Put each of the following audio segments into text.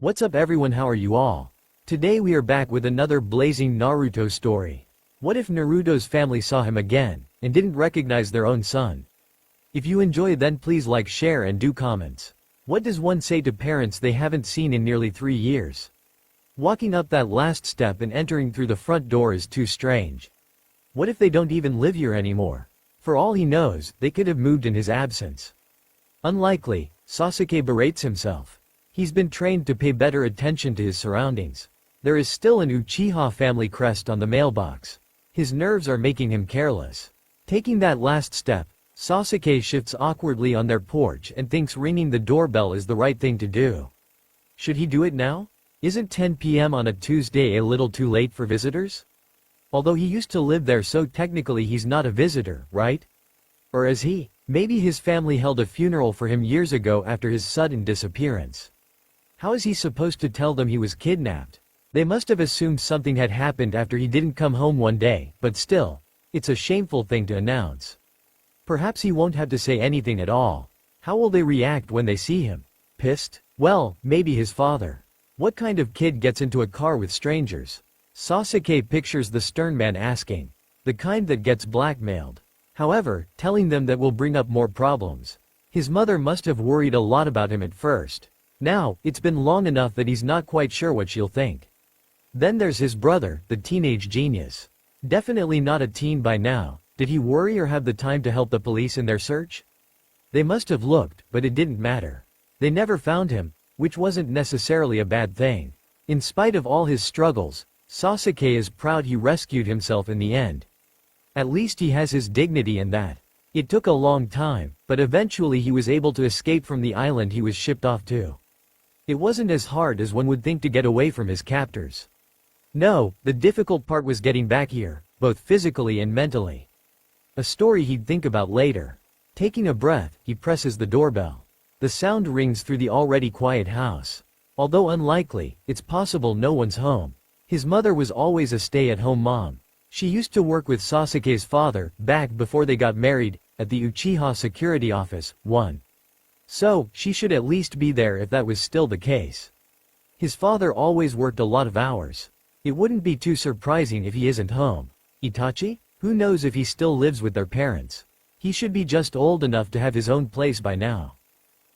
What's up everyone, how are you all? Today we are back with another blazing Naruto story. What if Naruto's family saw him again, and didn't recognize their own son? If you enjoy then please like, share and do comments. What does one say to parents they haven't seen in nearly 3 years? Walking up that last step and entering through the front door is too strange. What if they don't even live here anymore? For all he knows, they could have moved in his absence. Unlikely, Sasuke berates himself. He's been trained to pay better attention to his surroundings. There is still an Uchiha family crest on the mailbox. His nerves are making him careless. Taking that last step, Sasuke shifts awkwardly on their porch and thinks ringing the doorbell is the right thing to do. Should he do it now? Isn't 10 p.m. on a Tuesday a little too late for visitors? Although he used to live there, so technically he's not a visitor, right? Or is he? Maybe his family held a funeral for him years ago after his sudden disappearance. How is he supposed to tell them he was kidnapped? They must have assumed something had happened after he didn't come home one day, but still, it's a shameful thing to announce. Perhaps he won't have to say anything at all. How will they react when they see him? Pissed? Well, maybe his father. What kind of kid gets into a car with strangers? Sasuke pictures the stern man asking. The kind that gets blackmailed. However, telling them that will bring up more problems. His mother must have worried a lot about him at first. Now, it's been long enough that he's not quite sure what she'll think. Then there's his brother, the teenage genius. Definitely not a teen by now. Did he worry or have the time to help the police in their search? They must have looked, but it didn't matter. They never found him, which wasn't necessarily a bad thing. In spite of all his struggles, Sasuke is proud he rescued himself in the end. At least he has his dignity in that. It took a long time, but eventually he was able to escape from the island he was shipped off to. It wasn't as hard as one would think to get away from his captors. No, the difficult part was getting back here, both physically and mentally. A story he'd think about later. Taking a breath, he presses the doorbell. The sound rings through the already quiet house. Although unlikely, it's possible no one's home. His mother was always a stay-at-home mom. She used to work with Sasuke's father, back before they got married, at the Uchiha security office, 1. So, she should at least be there if that was still the case. His father always worked a lot of hours. It wouldn't be too surprising if he isn't home. Itachi? Who knows if he still lives with their parents? He should be just old enough to have his own place by now.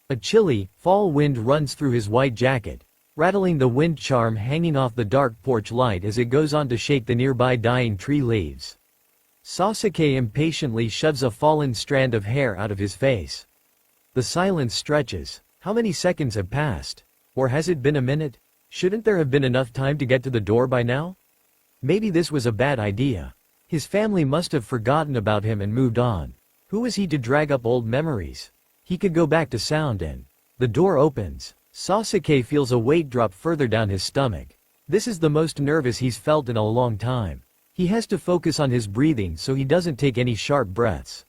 A chilly, fall wind runs through his white jacket, rattling the wind charm hanging off the dark porch light as it goes on to shake the nearby dying tree leaves. Sasuke impatiently shoves a fallen strand of hair out of his face. The silence stretches. How many seconds have passed? Or has it been a minute? Shouldn't there have been enough time to get to the door by now? Maybe this was a bad idea. His family must have forgotten about him and moved on. Who is he to drag up old memories? He could go back to sound and... The door opens. Sasuke feels a weight drop further down his stomach. This is the most nervous he's felt in a long time. He has to focus on his breathing so he doesn't take any sharp breaths.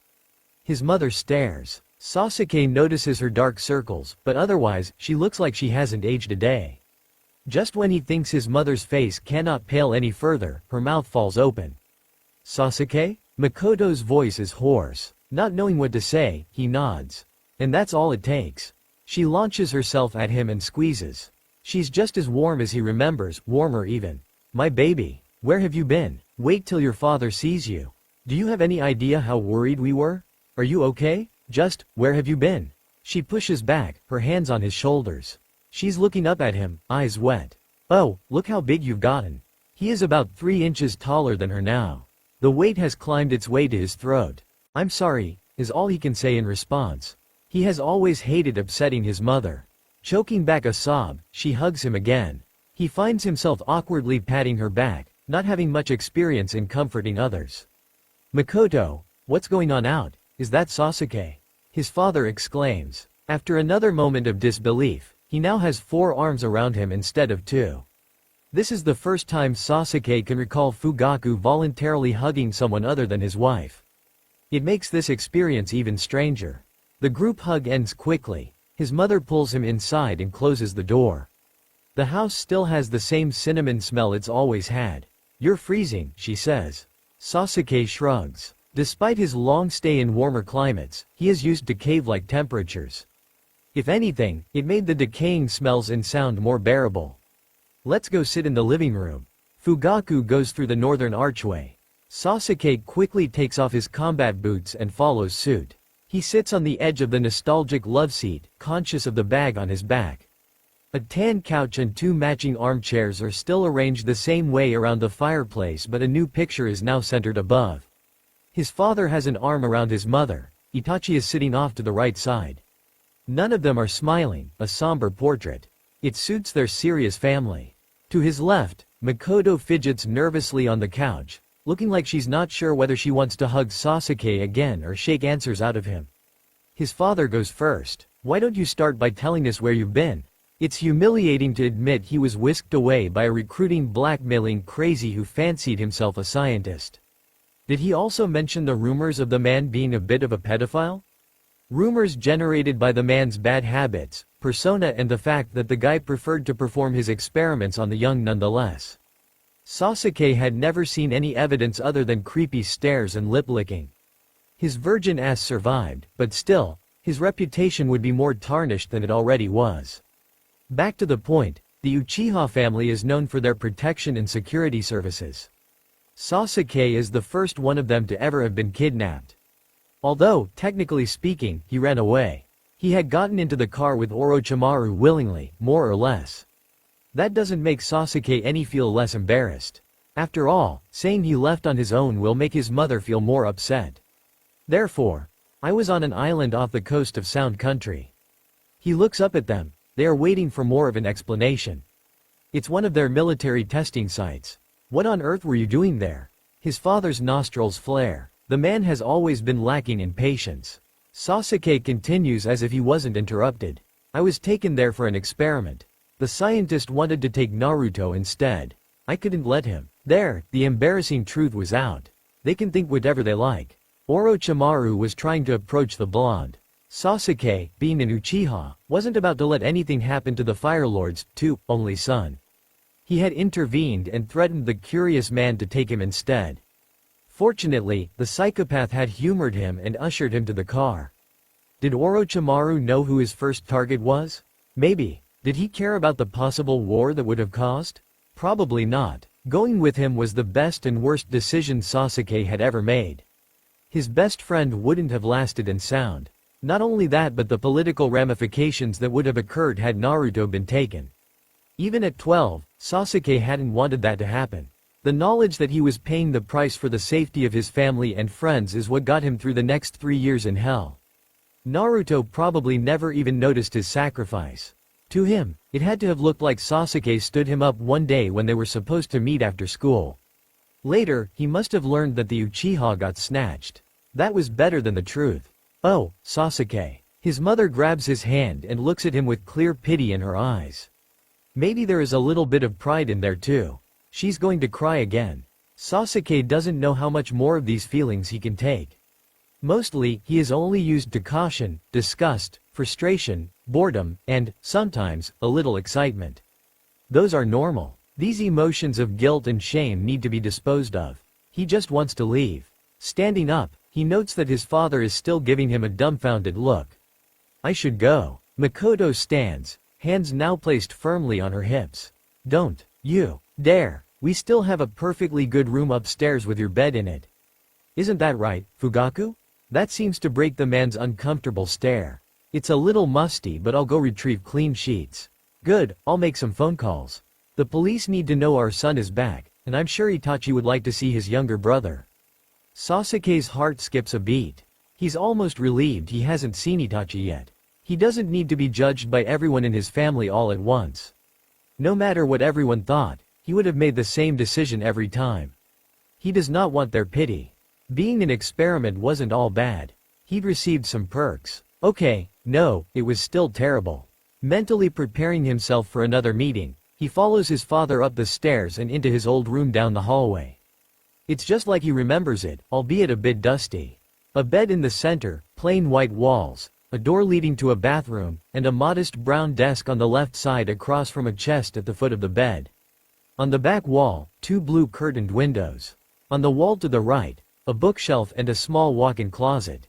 His mother stares. Sasuke notices her dark circles, but otherwise, she looks like she hasn't aged a day. Just when he thinks his mother's face cannot pale any further, her mouth falls open. Sasuke? Makoto's voice is hoarse. Not knowing what to say, he nods. And that's all it takes. She launches herself at him and squeezes. She's just as warm as he remembers, warmer even. My baby, where have you been? Wait till your father sees you. Do you have any idea how worried we were? Are you okay? Just, where have you been? She pushes back, her hands on his shoulders. She's looking up at him, eyes wet. Oh, look how big you've gotten. He is about 3 inches taller than her now. The weight has climbed its way to his throat. I'm sorry, is all he can say in response. He has always hated upsetting his mother. Choking back a sob, she hugs him again. He finds himself awkwardly patting her back, not having much experience in comforting others. Makoto, what's going on out? Is that Sasuke? His father exclaims. After another moment of disbelief, he now has 4 arms around him instead of 2. This is the first time Sasuke can recall Fugaku voluntarily hugging someone other than his wife. It makes this experience even stranger. The group hug ends quickly. His mother pulls him inside and closes the door. The house still has the same cinnamon smell it's always had. You're freezing, she says. Sasuke shrugs. Despite his long stay in warmer climates, he is used to cave-like temperatures. If anything, it made the decaying smells and sound more bearable. Let's go sit in the living room. Fugaku goes through the northern archway. Sasuke quickly takes off his combat boots and follows suit. He sits on the edge of the nostalgic love seat, conscious of the bag on his back. A tan couch and 2 matching armchairs are still arranged the same way around the fireplace, but a new picture is now centered above. His father has an arm around his mother. Itachi is sitting off to the right side. None of them are smiling, a somber portrait. It suits their serious family. To his left, Makoto fidgets nervously on the couch, looking like she's not sure whether she wants to hug Sasuke again or shake answers out of him. His father goes first. Why don't you start by telling us where you've been? It's humiliating to admit he was whisked away by a recruiting blackmailing crazy who fancied himself a scientist. Did he also mention the rumors of the man being a bit of a pedophile? Rumors generated by the man's bad habits, persona, and the fact that the guy preferred to perform his experiments on the young nonetheless. Sasuke had never seen any evidence other than creepy stares and lip-licking. His virgin ass survived, but still, his reputation would be more tarnished than it already was. Back to the point, the Uchiha family is known for their protection and security services. Sasuke is the first one of them to ever have been kidnapped. Although, technically speaking, he ran away. He had gotten into the car with Orochimaru willingly, more or less. That doesn't make Sasuke any feel less embarrassed. After all, saying he left on his own will make his mother feel more upset. Therefore, I was on an island off the coast of Sound Country. He looks up at them. They are waiting for more of an explanation. It's one of their military testing sites. What on earth were you doing there? His father's nostrils flare. The man has always been lacking in patience. Sasuke continues as if he wasn't interrupted. I was taken there for an experiment. The scientist wanted to take Naruto instead. I couldn't let him. There, the embarrassing truth was out. They can think whatever they like. Orochimaru was trying to approach the blonde. Sasuke, being an Uchiha, wasn't about to let anything happen to the Fire Lord's only son. He had intervened and threatened the curious man to take him instead. Fortunately, the psychopath had humored him and ushered him to the car. Did Orochimaru know who his first target was? Maybe. Did he care about the possible war that would have caused? Probably not. Going with him was the best and worst decision Sasuke had ever made. His best friend wouldn't have lasted in Sound. Not only that, but the political ramifications that would have occurred had Naruto been taken. Even at 12, Sasuke hadn't wanted that to happen. The knowledge that he was paying the price for the safety of his family and friends is what got him through the next 3 years in hell. Naruto probably never even noticed his sacrifice. To him, it had to have looked like Sasuke stood him up one day when they were supposed to meet after school. Later, he must have learned that the Uchiha got snatched. That was better than the truth. Oh, Sasuke. His mother grabs his hand and looks at him with clear pity in her eyes. Maybe there is a little bit of pride in there too. She's going to cry again. Sasuke doesn't know how much more of these feelings he can take. Mostly, he is only used to caution, disgust, frustration, boredom, and, sometimes, a little excitement. Those are normal. These emotions of guilt and shame need to be disposed of. He just wants to leave. Standing up, he notes that his father is still giving him a dumbfounded look. I should go. Makoto stands, hands now placed firmly on her hips. Don't you dare. We still have a perfectly good room upstairs with your bed in it. Isn't that right, Fugaku? That seems to break the man's uncomfortable stare. It's a little musty, but I'll go retrieve clean sheets. Good, I'll make some phone calls. The police need to know our son is back, and I'm sure Itachi would like to see his younger brother. Sasuke's heart skips a beat. He's almost relieved he hasn't seen Itachi yet. He doesn't need to be judged by everyone in his family all at once. No matter what everyone thought, he would have made the same decision every time. He does not want their pity. Being an experiment wasn't all bad. He'd received some perks. Okay, no, it was still terrible. Mentally preparing himself for another meeting, he follows his father up the stairs and into his old room down the hallway. It's just like he remembers it, albeit a bit dusty. A bed in the center, plain white walls, a door leading to a bathroom, and a modest brown desk on the left side across from a chest at the foot of the bed. On the back wall, 2 blue curtained windows. On the wall to the right, a bookshelf and a small walk-in closet.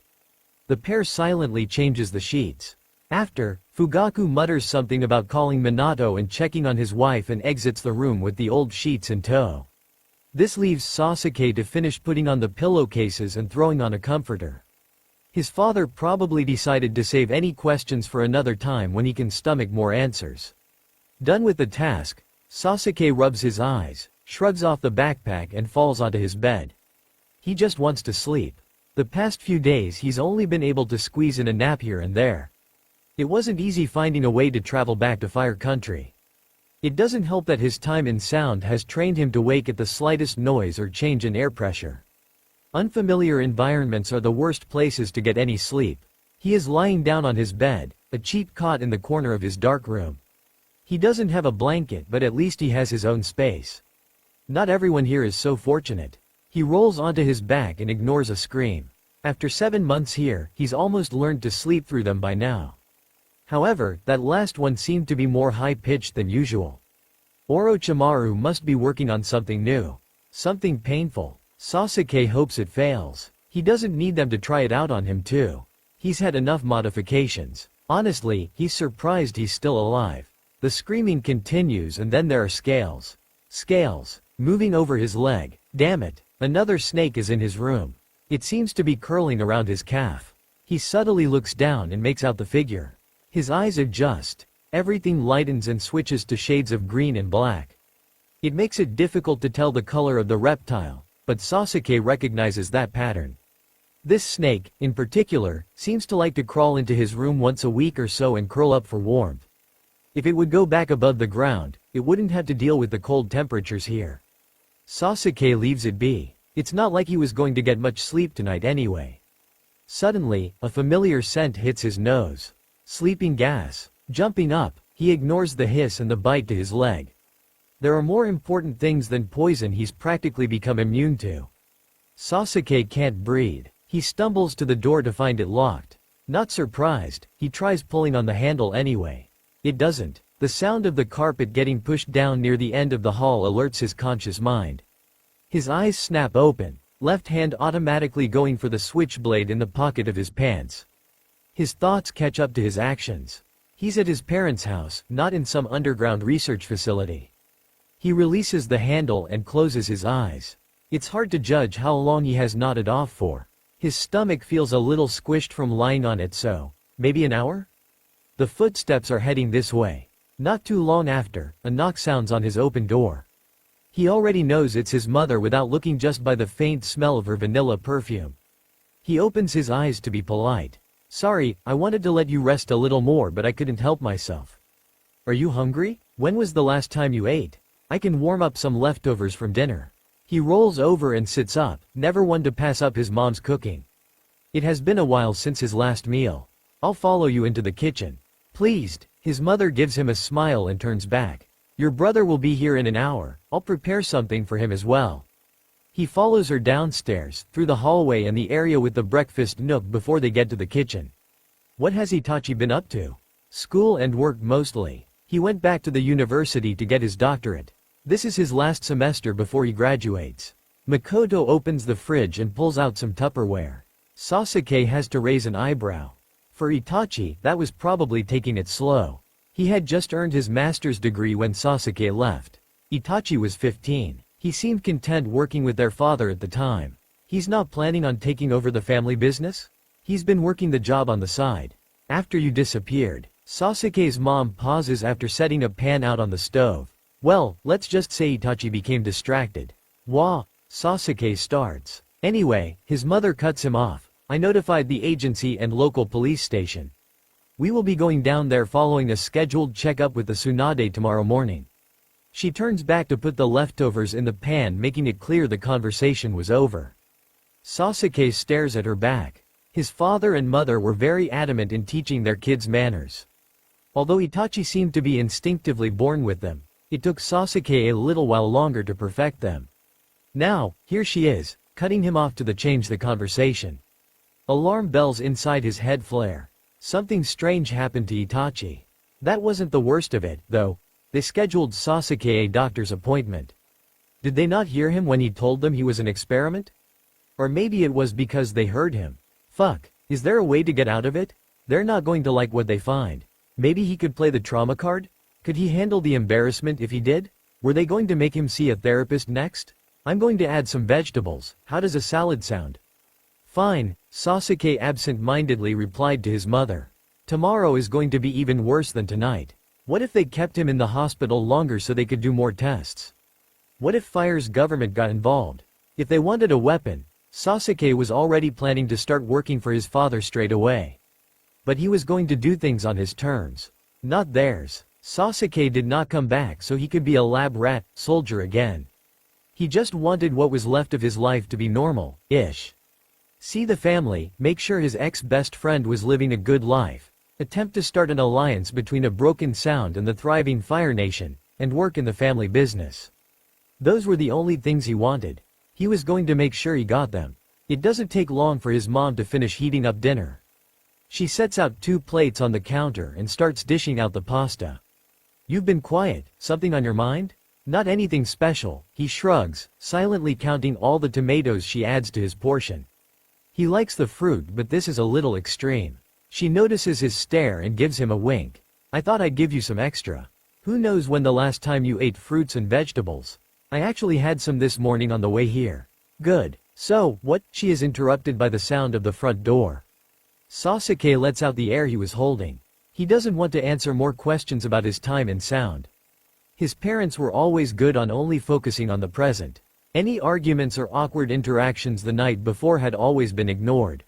The pair silently changes the sheets. After, Fugaku mutters something about calling Minato and checking on his wife and exits the room with the old sheets in tow. This leaves Sasuke to finish putting on the pillowcases and throwing on a comforter. His father probably decided to save any questions for another time when he can stomach more answers. Done with the task, Sasuke rubs his eyes, shrugs off the backpack and falls onto his bed. He just wants to sleep. The past few days he's only been able to squeeze in a nap here and there. It wasn't easy finding a way to travel back to Fire Country. It doesn't help that his time in sound has trained him to wake at the slightest noise or change in air pressure. Unfamiliar environments are the worst places to get any sleep. He is lying down on his bed, a cheap cot in the corner of his dark room. He doesn't have a blanket, but at least he has his own space. Not everyone here is so fortunate. He rolls onto his back and ignores a scream. After 7 months here, he's almost learned to sleep through them by now. However, that last one seemed to be more high-pitched than usual. Orochimaru must be working on something new. Something painful. Sasuke hopes it fails. He doesn't need them to try it out on him too. He's had enough modifications. Honestly, he's surprised he's still alive. The screaming continues and then there are scales. Scales. Moving over his leg. Damn it. Another snake is in his room. It seems to be curling around his calf. He subtly looks down and makes out the figure. His eyes adjust. Everything lightens and switches to shades of green and black. It makes it difficult to tell the color of the reptile, but Sasuke recognizes that pattern. This snake, in particular, seems to like to crawl into his room once a week or so and curl up for warmth. If it would go back above the ground, it wouldn't have to deal with the cold temperatures here. Sasuke leaves it be. It's not like he was going to get much sleep tonight anyway. Suddenly, a familiar scent hits his nose. Sleeping gas. Jumping up, he ignores the hiss and the bite to his leg. There are more important things than poison he's practically become immune to. Sasuke can't breathe. He stumbles to the door to find it locked. Not surprised, he tries pulling on the handle anyway. It doesn't. The sound of the carpet getting pushed down near the end of the hall alerts his conscious mind. His eyes snap open, left hand automatically going for the switchblade in the pocket of his pants. His thoughts catch up to his actions. He's at his parents' house, not in some underground research facility. He releases the handle and closes his eyes. It's hard to judge how long he has nodded off for. His stomach feels a little squished from lying on it, so maybe an hour? The footsteps are heading this way. Not too long after, a knock sounds on his open door. He already knows it's his mother without looking just by the faint smell of her vanilla perfume. He opens his eyes to be polite. "Sorry, I wanted to let you rest a little more but I couldn't help myself." "Are you hungry? When was the last time you ate? I can warm up some leftovers from dinner." He rolls over and sits up, never one to pass up his mom's cooking. "It has been a while since his last meal. I'll follow you into the kitchen." Pleased, his mother gives him a smile and turns back. "Your brother will be here in an hour. I'll prepare something for him as well." He follows her downstairs, through the hallway and the area with the breakfast nook before they get to the kitchen. What has Itachi been up to? School and work mostly. He went back to the university to get his doctorate. This is his last semester before he graduates. Makoto opens the fridge and pulls out some Tupperware. Sasuke has to raise an eyebrow. For Itachi, that was probably taking it slow. He had just earned his master's degree when Sasuke left. Itachi was 15. He seemed content working with their father at the time. He's not planning on taking over the family business? He's been working the job on the side. After you disappeared, Sasuke's mom pauses after setting a pan out on the stove. Well, let's just say Itachi became distracted. Wah, Sasuke starts. Anyway, his mother cuts him off. I notified the agency and local police station. We will be going down there following a scheduled checkup with the Tsunade tomorrow morning. She turns back to put the leftovers in the pan, making it clear the conversation was over. Sasuke stares at her back. His father and mother were very adamant in teaching their kids manners. Although Itachi seemed to be instinctively born with them, it took Sasuke a little while longer to perfect them. Now, here she is, cutting him off to change the conversation. Alarm bells inside his head flare. Something strange happened to Itachi. That wasn't the worst of it, though. They scheduled Sasuke a doctor's appointment. Did they not hear him when he told them he was an experiment? Or maybe it was because they heard him. Fuck, is there a way to get out of it? They're not going to like what they find. Maybe he could play the trauma card? Could he handle the embarrassment if he did? Were they going to make him see a therapist next? I'm going to add some vegetables. How does a salad sound? Fine, Sasuke absent-mindedly replied to his mother. Tomorrow is going to be even worse than tonight. What if they kept him in the hospital longer so they could do more tests? What if Fire's government got involved? If they wanted a weapon, Sasuke was already planning to start working for his father straight away. But he was going to do things on his terms, not theirs. Sasuke did not come back so he could be a lab rat soldier again. He just wanted what was left of his life to be normal-ish. See the family, make sure his ex-best friend was living a good life, attempt to start an alliance between a broken Sound and the thriving Fire Nation, and work in the family business. Those were the only things he wanted. He was going to make sure he got them. It doesn't take long for his mom to finish heating up dinner. She sets out 2 plates on the counter and starts dishing out the pasta. You've been quiet, something on your mind? Not anything special, he shrugs, silently counting all the tomatoes she adds to his portion. He likes the fruit, but this is a little extreme. She notices his stare and gives him a wink. I thought I'd give you some extra. Who knows when the last time you ate fruits and vegetables? I actually had some this morning on the way here. Good. So, what? She is interrupted by the sound of the front door. Sasuke lets out the air he was holding. He doesn't want to answer more questions about his time in Sound. His parents were always good on only focusing on the present. Any arguments or awkward interactions the night before had always been ignored.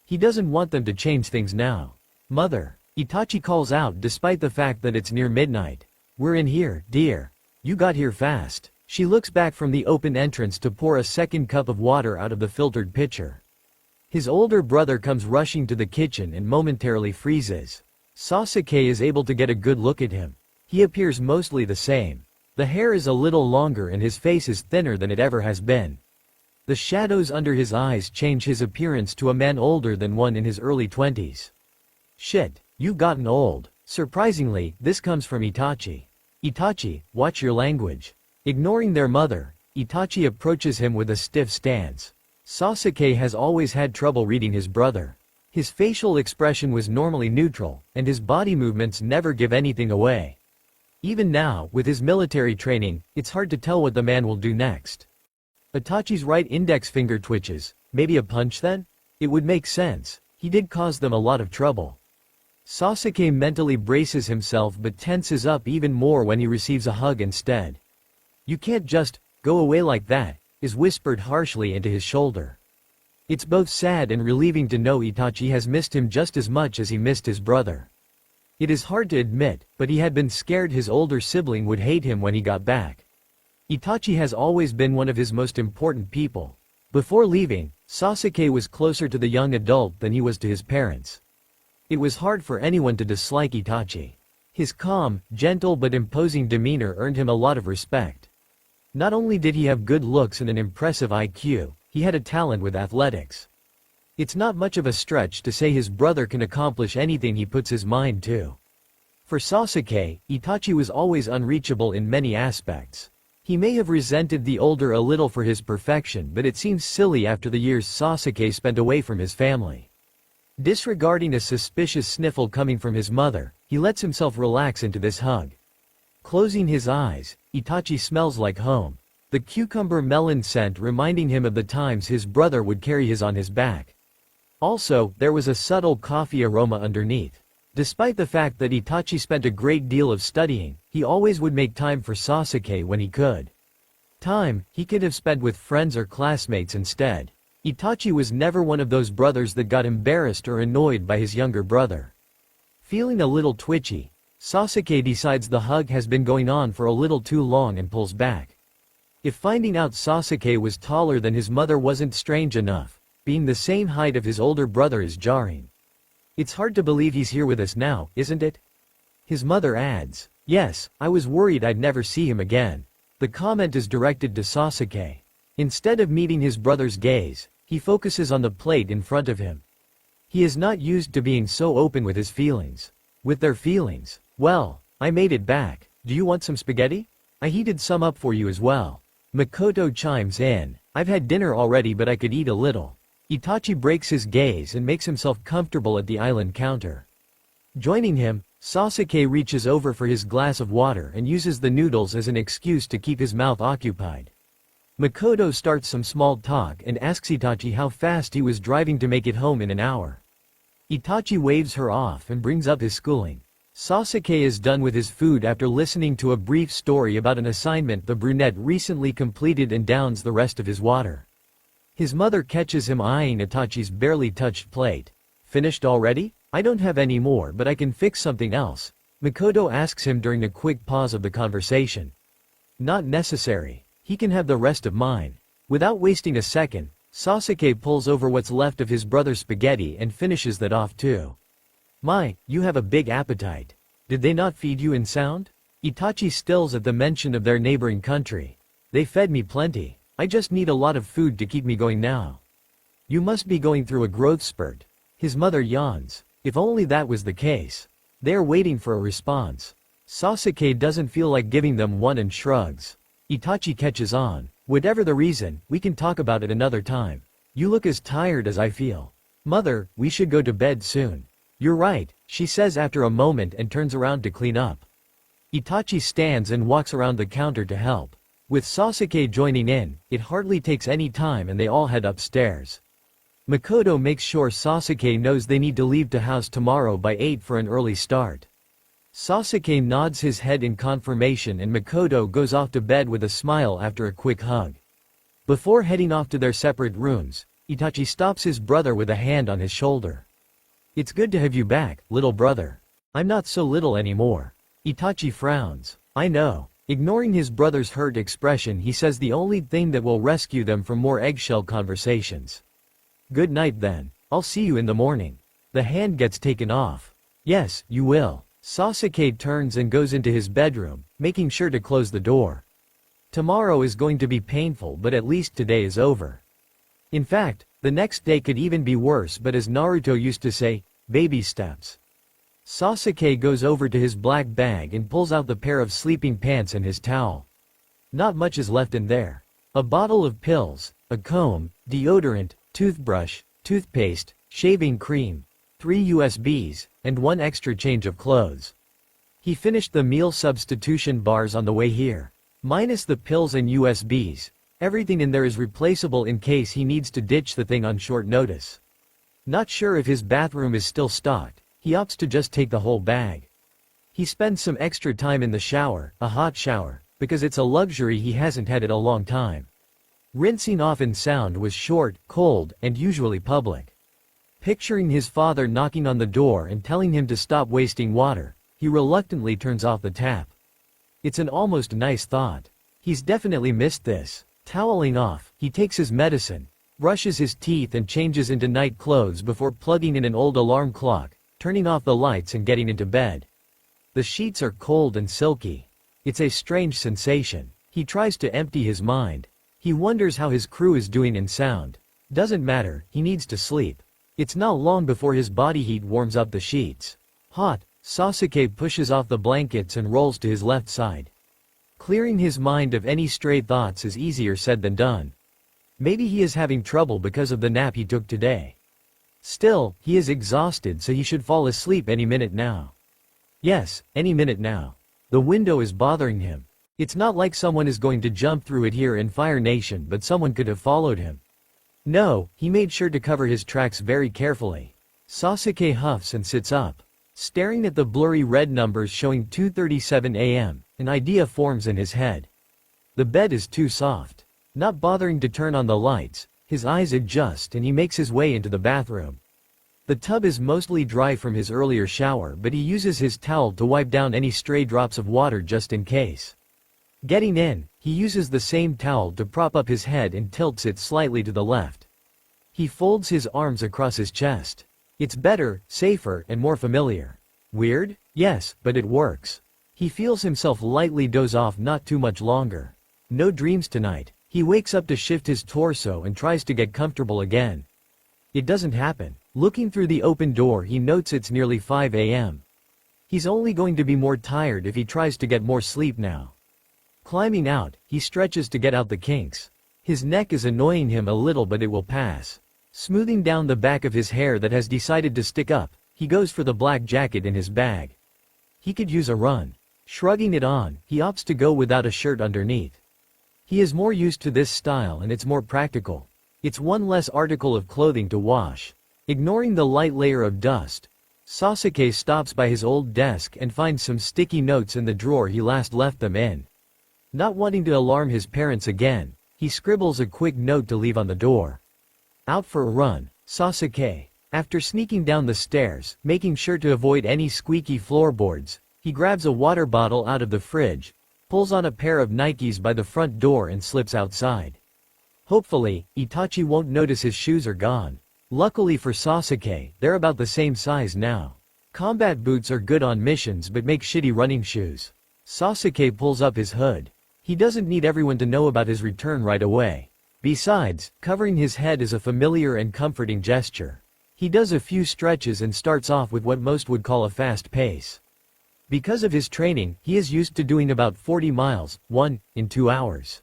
He doesn't want them to change things now. Mother, Itachi calls out despite the fact that it's near midnight. We're in here, dear. You got here fast. She looks back from the open entrance to pour a second cup of water out of the filtered pitcher. His older brother comes rushing to the kitchen and momentarily freezes. Sasuke is able to get a good look at him. He appears mostly the same. The hair is a little longer and his face is thinner than it ever has been. The shadows under his eyes change his appearance to a man older than one in his early 20s. Shit, you've gotten old. Surprisingly, this comes from Itachi. Itachi, watch your language. Ignoring their mother, Itachi approaches him with a stiff stance. Sasuke has always had trouble reading his brother. His facial expression was normally neutral, and his body movements never give anything away. Even now, with his military training, it's hard to tell what the man will do next. Itachi's right index finger twitches. Maybe a punch then? It would make sense. He did cause them a lot of trouble. Sasuke mentally braces himself but tenses up even more when he receives a hug instead. You can't just go away like that, is whispered harshly into his shoulder. It's both sad and relieving to know Itachi has missed him just as much as he missed his brother. It is hard to admit, but he had been scared his older sibling would hate him when he got back. Itachi has always been one of his most important people. Before leaving, Sasuke was closer to the young adult than he was to his parents. It was hard for anyone to dislike Itachi. His calm, gentle but imposing demeanor earned him a lot of respect. Not only did he have good looks and an impressive IQ, he had a talent with athletics. It's not much of a stretch to say his brother can accomplish anything he puts his mind to. For Sasuke, Itachi was always unreachable in many aspects. He may have resented the older a little for his perfection, but it seems silly after the years Sasuke spent away from his family. Disregarding a suspicious sniffle coming from his mother, he lets himself relax into this hug. Closing his eyes, Itachi smells like home. The cucumber melon scent reminding him of the times his brother would carry his on his back. Also, there was a subtle coffee aroma underneath. Despite the fact that Itachi spent a great deal of studying, he always would make time for Sasuke when he could. Time he could have spent with friends or classmates instead. Itachi was never one of those brothers that got embarrassed or annoyed by his younger brother. Feeling a little twitchy, Sasuke decides the hug has been going on for a little too long and pulls back. If finding out Sasuke was taller than his mother wasn't strange enough, being the same height of his older brother is jarring. It's hard to believe he's here with us now, isn't it? His mother adds, yes, I was worried I'd never see him again. The comment is directed to Sasuke. Instead of meeting his brother's gaze, he focuses on the plate in front of him. He is not used to being so open with his feelings. With their feelings. Well, I made it back. Do you want some spaghetti? I heated some up for you as well. Makoto chimes in. I've had dinner already but I could eat a little. Itachi breaks his gaze and makes himself comfortable at the island counter. Joining him, Sasuke reaches over for his glass of water and uses the noodles as an excuse to keep his mouth occupied. Makoto starts some small talk and asks Itachi how fast he was driving to make it home in an hour. Itachi waves her off and brings up his schooling. Sasuke is done with his food after listening to a brief story about an assignment the brunette recently completed and downs the rest of his water. His mother catches him eyeing Itachi's barely touched plate. "Finished already? I don't have any more, but I can fix something else," Makoto asks him during a quick pause of the conversation. "Not necessary. He can have the rest of mine." Without wasting a second, Sasuke pulls over what's left of his brother's spaghetti and finishes that off too. "My, you have a big appetite. Did they not feed you in sound?" Itachi stills at the mention of their neighboring country. "They fed me plenty. I just need a lot of food to keep me going now." "You must be going through a growth spurt." His mother yawns. If only that was the case. They are waiting for a response. Sasuke doesn't feel like giving them one and shrugs. Itachi catches on. "Whatever the reason, we can talk about it another time. You look as tired as I feel. Mother, we should go to bed soon." "You're right," she says after a moment and turns around to clean up. Itachi stands and walks around the counter to help. With Sasuke joining in, it hardly takes any time and they all head upstairs. Makoto makes sure Sasuke knows they need to leave the house tomorrow by 8 for an early start. Sasuke nods his head in confirmation and Makoto goes off to bed with a smile after a quick hug. Before heading off to their separate rooms, Itachi stops his brother with a hand on his shoulder. "It's good to have you back, little brother." "I'm not so little anymore." Itachi frowns. "I know." Ignoring his brother's hurt expression, he says the only thing that will rescue them from more eggshell conversations. "Good night then. I'll see you in the morning." The hand gets taken off. "Yes, you will." Sasuke turns and goes into his bedroom, making sure to close the door. Tomorrow is going to be painful, but at least today is over. In fact, the next day could even be worse, but as Naruto used to say, baby steps. Sasuke goes over to his black bag and pulls out the pair of sleeping pants and his towel. Not much is left in there. A bottle of pills, a comb, deodorant, toothbrush, toothpaste, shaving cream, 3 USBs, and 1 extra change of clothes. He finished the meal substitution bars on the way here. Minus the pills and USBs, everything in there is replaceable in case he needs to ditch the thing on short notice. Not sure if his bathroom is still stocked, he opts to just take the whole bag. He spends some extra time in the shower, a hot shower, because it's a luxury he hasn't had in a long time. Rinsing off in sound was short, cold, and usually public. Picturing his father knocking on the door and telling him to stop wasting water, he reluctantly turns off the tap. It's an almost nice thought. He's definitely missed this. Toweling off, he takes his medicine, brushes his teeth and changes into night clothes before plugging in an old alarm clock, turning off the lights and getting into bed. The sheets are cold and silky. It's a strange sensation. He tries to empty his mind. He wonders how his crew is doing in sound. Doesn't matter, he needs to sleep. It's not long before his body heat warms up the sheets. Hot, Sasuke pushes off the blankets and rolls to his left side. Clearing his mind of any stray thoughts is easier said than done. Maybe he is having trouble because of the nap he took today. Still, he is exhausted, so he should fall asleep any minute now. Yes, any minute now. The window is bothering him. It's not like someone is going to jump through it here in Fire Nation, but someone could have followed him. No, he made sure to cover his tracks very carefully. Sasuke huffs and sits up. Staring at the blurry red numbers showing 2:37 a.m., an idea forms in his head. The bed is too soft. Not bothering to turn on the lights, his eyes adjust and he makes his way into the bathroom. The tub is mostly dry from his earlier shower, but he uses his towel to wipe down any stray drops of water just in case. Getting in, he uses the same towel to prop up his head and tilts it slightly to the left. He folds his arms across his chest. It's better, safer, and more familiar. Weird? Yes, but it works. He feels himself lightly doze off not too much longer. No dreams tonight. He wakes up to shift his torso and tries to get comfortable again. It doesn't happen. Looking through the open door, he notes it's nearly 5 a.m. He's only going to be more tired if he tries to get more sleep now. Climbing out, he stretches to get out the kinks. His neck is annoying him a little, but it will pass. Smoothing down the back of his hair that has decided to stick up, he goes for the black jacket in his bag. He could use a run. Shrugging it on, he opts to go without a shirt underneath. He is more used to this style and it's more practical. It's one less article of clothing to wash. Ignoring the light layer of dust, Sasuke stops by his old desk and finds some sticky notes in the drawer he last left them in. Not wanting to alarm his parents again, he scribbles a quick note to leave on the door. Out for a run, Sasuke. After sneaking down the stairs, making sure to avoid any squeaky floorboards, he grabs a water bottle out of the fridge, pulls on a pair of Nikes by the front door and slips outside. Hopefully, Itachi won't notice his shoes are gone. Luckily for Sasuke, they're about the same size now. Combat boots are good on missions but make shitty running shoes. Sasuke pulls up his hood. He doesn't need everyone to know about his return right away. Besides, covering his head is a familiar and comforting gesture. He does a few stretches and starts off with what most would call a fast pace. Because of his training, he is used to doing about 40 miles, in 2 hours.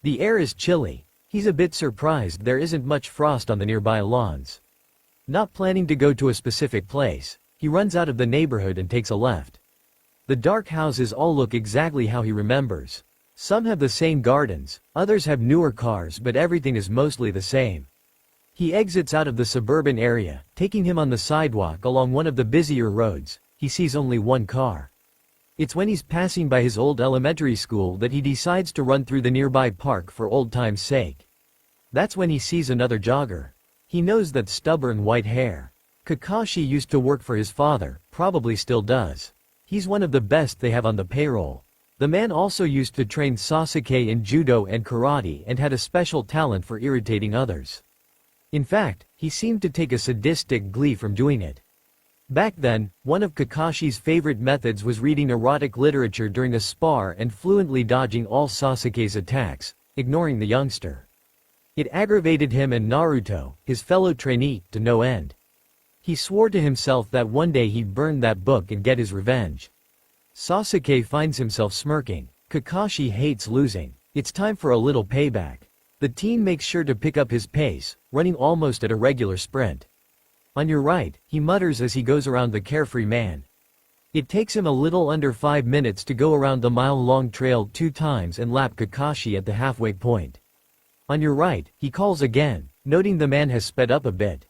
The air is chilly. He's a bit surprised there isn't much frost on the nearby lawns. Not planning to go to a specific place, he runs out of the neighborhood and takes a left. The dark houses all look exactly how he remembers. Some have the same gardens, others have newer cars, but everything is mostly the same. He exits out of the suburban area, taking him on the sidewalk along one of the busier roads. He sees only one car. It's when he's passing by his old elementary school that he decides to run through the nearby park for old time's sake. That's when he sees another jogger. He knows that stubborn white hair. Kakashi used to work for his father, probably still does. He's one of the best they have on the payroll. The man also used to train Sasuke in judo and karate and had a special talent for irritating others. In fact, he seemed to take a sadistic glee from doing it. Back then, one of Kakashi's favorite methods was reading erotic literature during a spar and fluently dodging all Sasuke's attacks, ignoring the youngster. It aggravated him and Naruto, his fellow trainee, to no end. He swore to himself that one day he'd burn that book and get his revenge. Sasuke finds himself smirking. Kakashi hates losing. It's time for a little payback. The teen makes sure to pick up his pace, running almost at a regular sprint. On your right, he mutters as he goes around the carefree man. It takes him a little under 5 minutes to go around the mile-long trail 2 times and lap Kakashi at the halfway point. On your right, he calls again, noting the man has sped up a bit.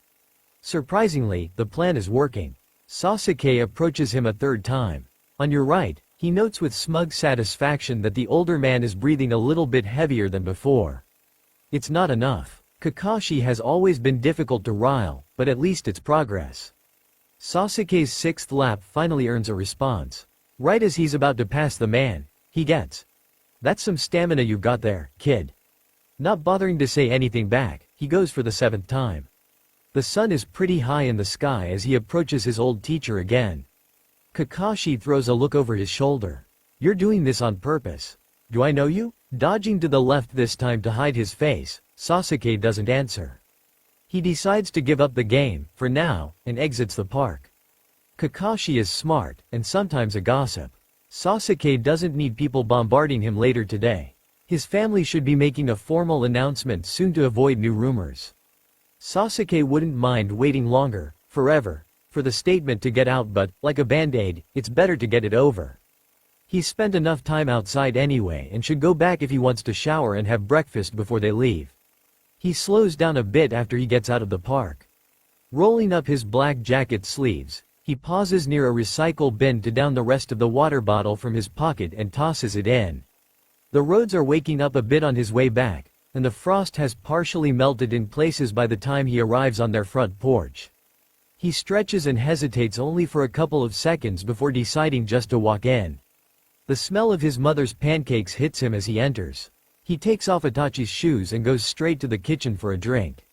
Surprisingly, the plan is working. Sasuke approaches him a 3rd time. On your right, he notes with smug satisfaction that the older man is breathing a little bit heavier than before. It's not enough. Kakashi has always been difficult to rile, but at least it's progress. Sasuke's 6th lap finally earns a response. Right as he's about to pass the man, he gets, "That's some stamina you've got there, kid." Not bothering to say anything back, he goes for the 7th time. The sun is pretty high in the sky as he approaches his old teacher again. Kakashi throws a look over his shoulder. "You're doing this on purpose. Do I know you?" Dodging to the left this time to hide his face, Sasuke doesn't answer. He decides to give up the game, for now, and exits the park. Kakashi is smart, and sometimes a gossip. Sasuke doesn't need people bombarding him later today. His family should be making a formal announcement soon to avoid new rumors. Sasuke wouldn't mind waiting longer, forever, for the statement to get out, but, like a band-aid, it's better to get it over. He's spent enough time outside anyway and should go back if he wants to shower and have breakfast before they leave. He slows down a bit after he gets out of the park. Rolling up his black jacket sleeves, he pauses near a recycle bin to down the rest of the water bottle from his pocket and tosses it in. The roads are waking up a bit on his way back, and the frost has partially melted in places by the time he arrives on their front porch. He stretches and hesitates only for a couple of seconds before deciding just to walk in. The smell of his mother's pancakes hits him as he enters. He takes off Itachi's shoes and goes straight to the kitchen for a drink.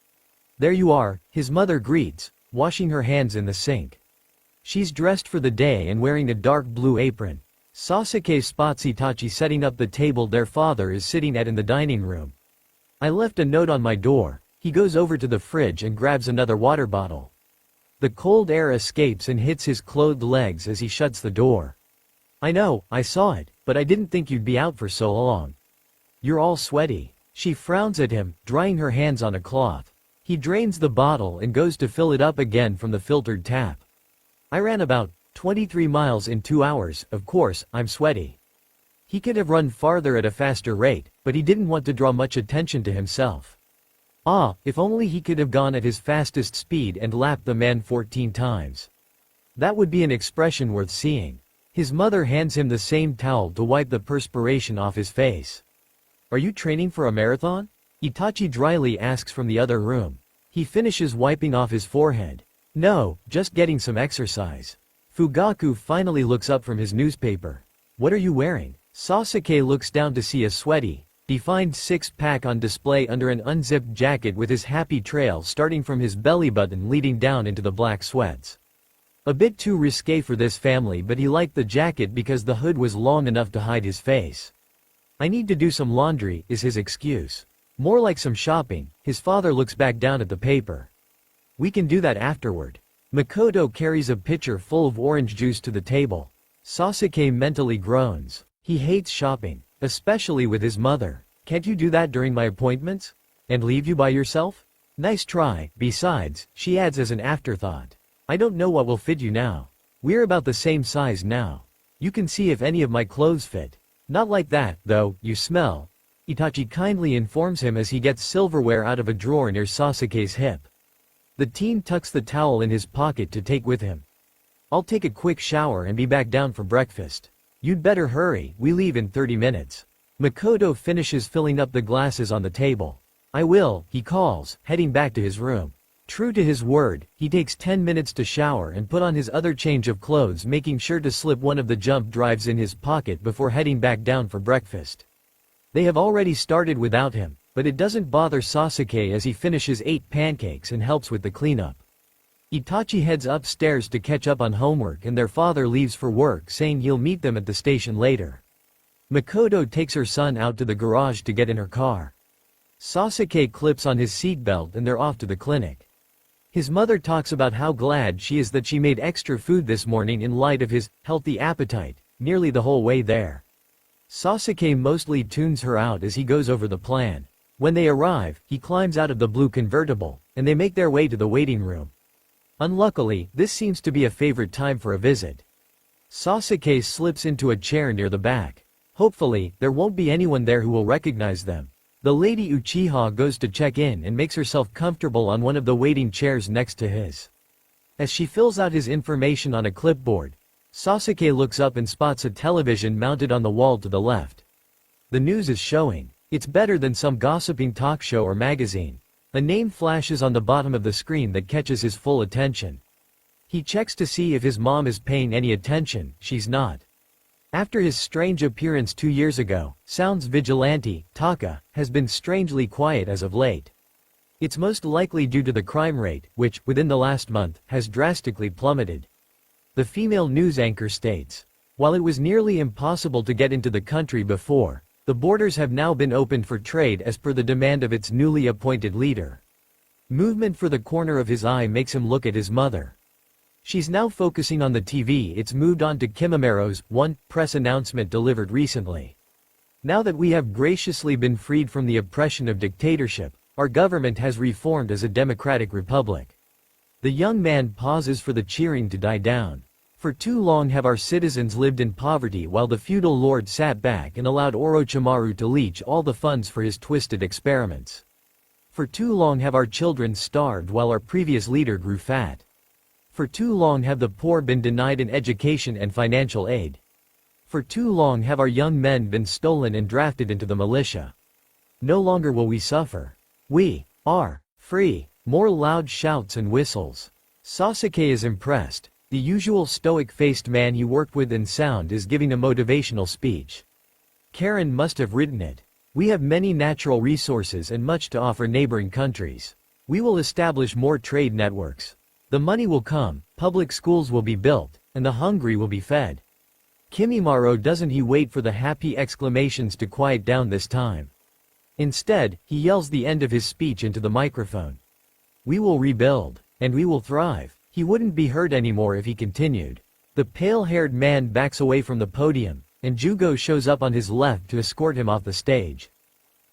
"There you are," his mother greets, washing her hands in the sink. She's dressed for the day and wearing a dark blue apron. Sasuke spots Itachi setting up the table their father is sitting at in the dining room. "I left a note on my door." He goes over to the fridge and grabs another water bottle. The cold air escapes and hits his clothed legs as he shuts the door. "I know, I saw it, but I didn't think you'd be out for so long. You're all sweaty." She frowns at him, drying her hands on a cloth. He drains the bottle and goes to fill it up again from the filtered tap. "I ran about 23 miles in 2 hours, of course, I'm sweaty. He could have run farther at a faster rate, but he didn't want to draw much attention to himself. Ah, if only he could have gone at his fastest speed and lapped the man 14 times. That would be an expression worth seeing. His mother hands him the same towel to wipe the perspiration off his face. Are you training for a marathon? Itachi dryly asks from the other room. He finishes wiping off his forehead. No, just getting some exercise. Fugaku finally looks up from his newspaper. What are you wearing? Sasuke looks down to see a sweaty, defined six-pack on display under an unzipped jacket with his happy trail starting from his belly button leading down into the black sweats. A bit too risque for this family, but he liked the jacket because the hood was long enough to hide his face. I need to do some laundry, is his excuse. More like some shopping. His father looks back down at the paper. We can do that afterward. Makoto carries a pitcher full of orange juice to the table. Sasuke mentally groans. He hates shopping, especially with his mother. Can't you do that during my appointments? And leave you by yourself? Nice try. Besides, she adds as an afterthought. I don't know what will fit you now. We're about the same size now. You can see if any of my clothes fit. Not like that, though, you smell. Itachi kindly informs him as he gets silverware out of a drawer near Sasuke's hip. The teen tucks the towel in his pocket to take with him. I'll take a quick shower and be back down for breakfast. You'd better hurry, we leave in 30 minutes. Makoto finishes filling up the glasses on the table. I will, he calls, heading back to his room. True to his word, he takes 10 minutes to shower and put on his other change of clothes, making sure to slip one of the jump drives in his pocket before heading back down for breakfast. They have already started without him, but it doesn't bother Sasuke as he finishes 8 pancakes and helps with the cleanup. Itachi heads upstairs to catch up on homework and their father leaves for work saying he'll meet them at the station later. Makoto takes her son out to the garage to get in her car. Sasuke clips on his seatbelt and they're off to the clinic. His mother talks about how glad she is that she made extra food this morning in light of his healthy appetite, nearly the whole way there. Sasuke mostly tunes her out as he goes over the plan. When they arrive, he climbs out of the blue convertible, and they make their way to the waiting room. Unluckily, this seems to be a favorite time for a visit. Sasuke slips into a chair near the back. Hopefully, there won't be anyone there who will recognize them. The Lady Uchiha goes to check in and makes herself comfortable on one of the waiting chairs next to his. As she fills out his information on a clipboard, Sasuke looks up and spots a television mounted on the wall to the left. The news is showing. It's better than some gossiping talk show or magazine. A name flashes on the bottom of the screen that catches his full attention. He checks to see if his mom is paying any attention. She's not. After his strange appearance 2 years ago, Sounds vigilante, Taka, has been strangely quiet as of late. It's most likely due to the crime rate, which, within the last month, has drastically plummeted. The female news anchor states, while it was nearly impossible to get into the country before, the borders have now been opened for trade as per the demand of its newly appointed leader. Movement for the corner of his eye makes him look at his mother. She's now focusing on the TV. It's moved on to Kimamero's press announcement delivered recently. Now that we have graciously been freed from the oppression of dictatorship, our government has reformed as a democratic republic. The young man pauses for the cheering to die down. For too long have our citizens lived in poverty while the feudal lord sat back and allowed Orochimaru to leech all the funds for his twisted experiments. For too long have our children starved while our previous leader grew fat. For too long have the poor been denied an education and financial aid. For too long have our young men been stolen and drafted into the militia. No longer will we suffer. We are free. More loud shouts and whistles. Sasuke is impressed. The usual stoic-faced man he worked with in sound is giving a motivational speech. Karen must have written it. We have many natural resources and much to offer neighboring countries. We will establish more trade networks. The money will come, public schools will be built, and the hungry will be fed. Kimimaro doesn't he wait for the happy exclamations to quiet down this time. Instead, he yells the end of his speech into the microphone. We will rebuild, and we will thrive. He wouldn't be hurt anymore if he continued. The pale-haired man backs away from the podium, and Jugo shows up on his left to escort him off the stage.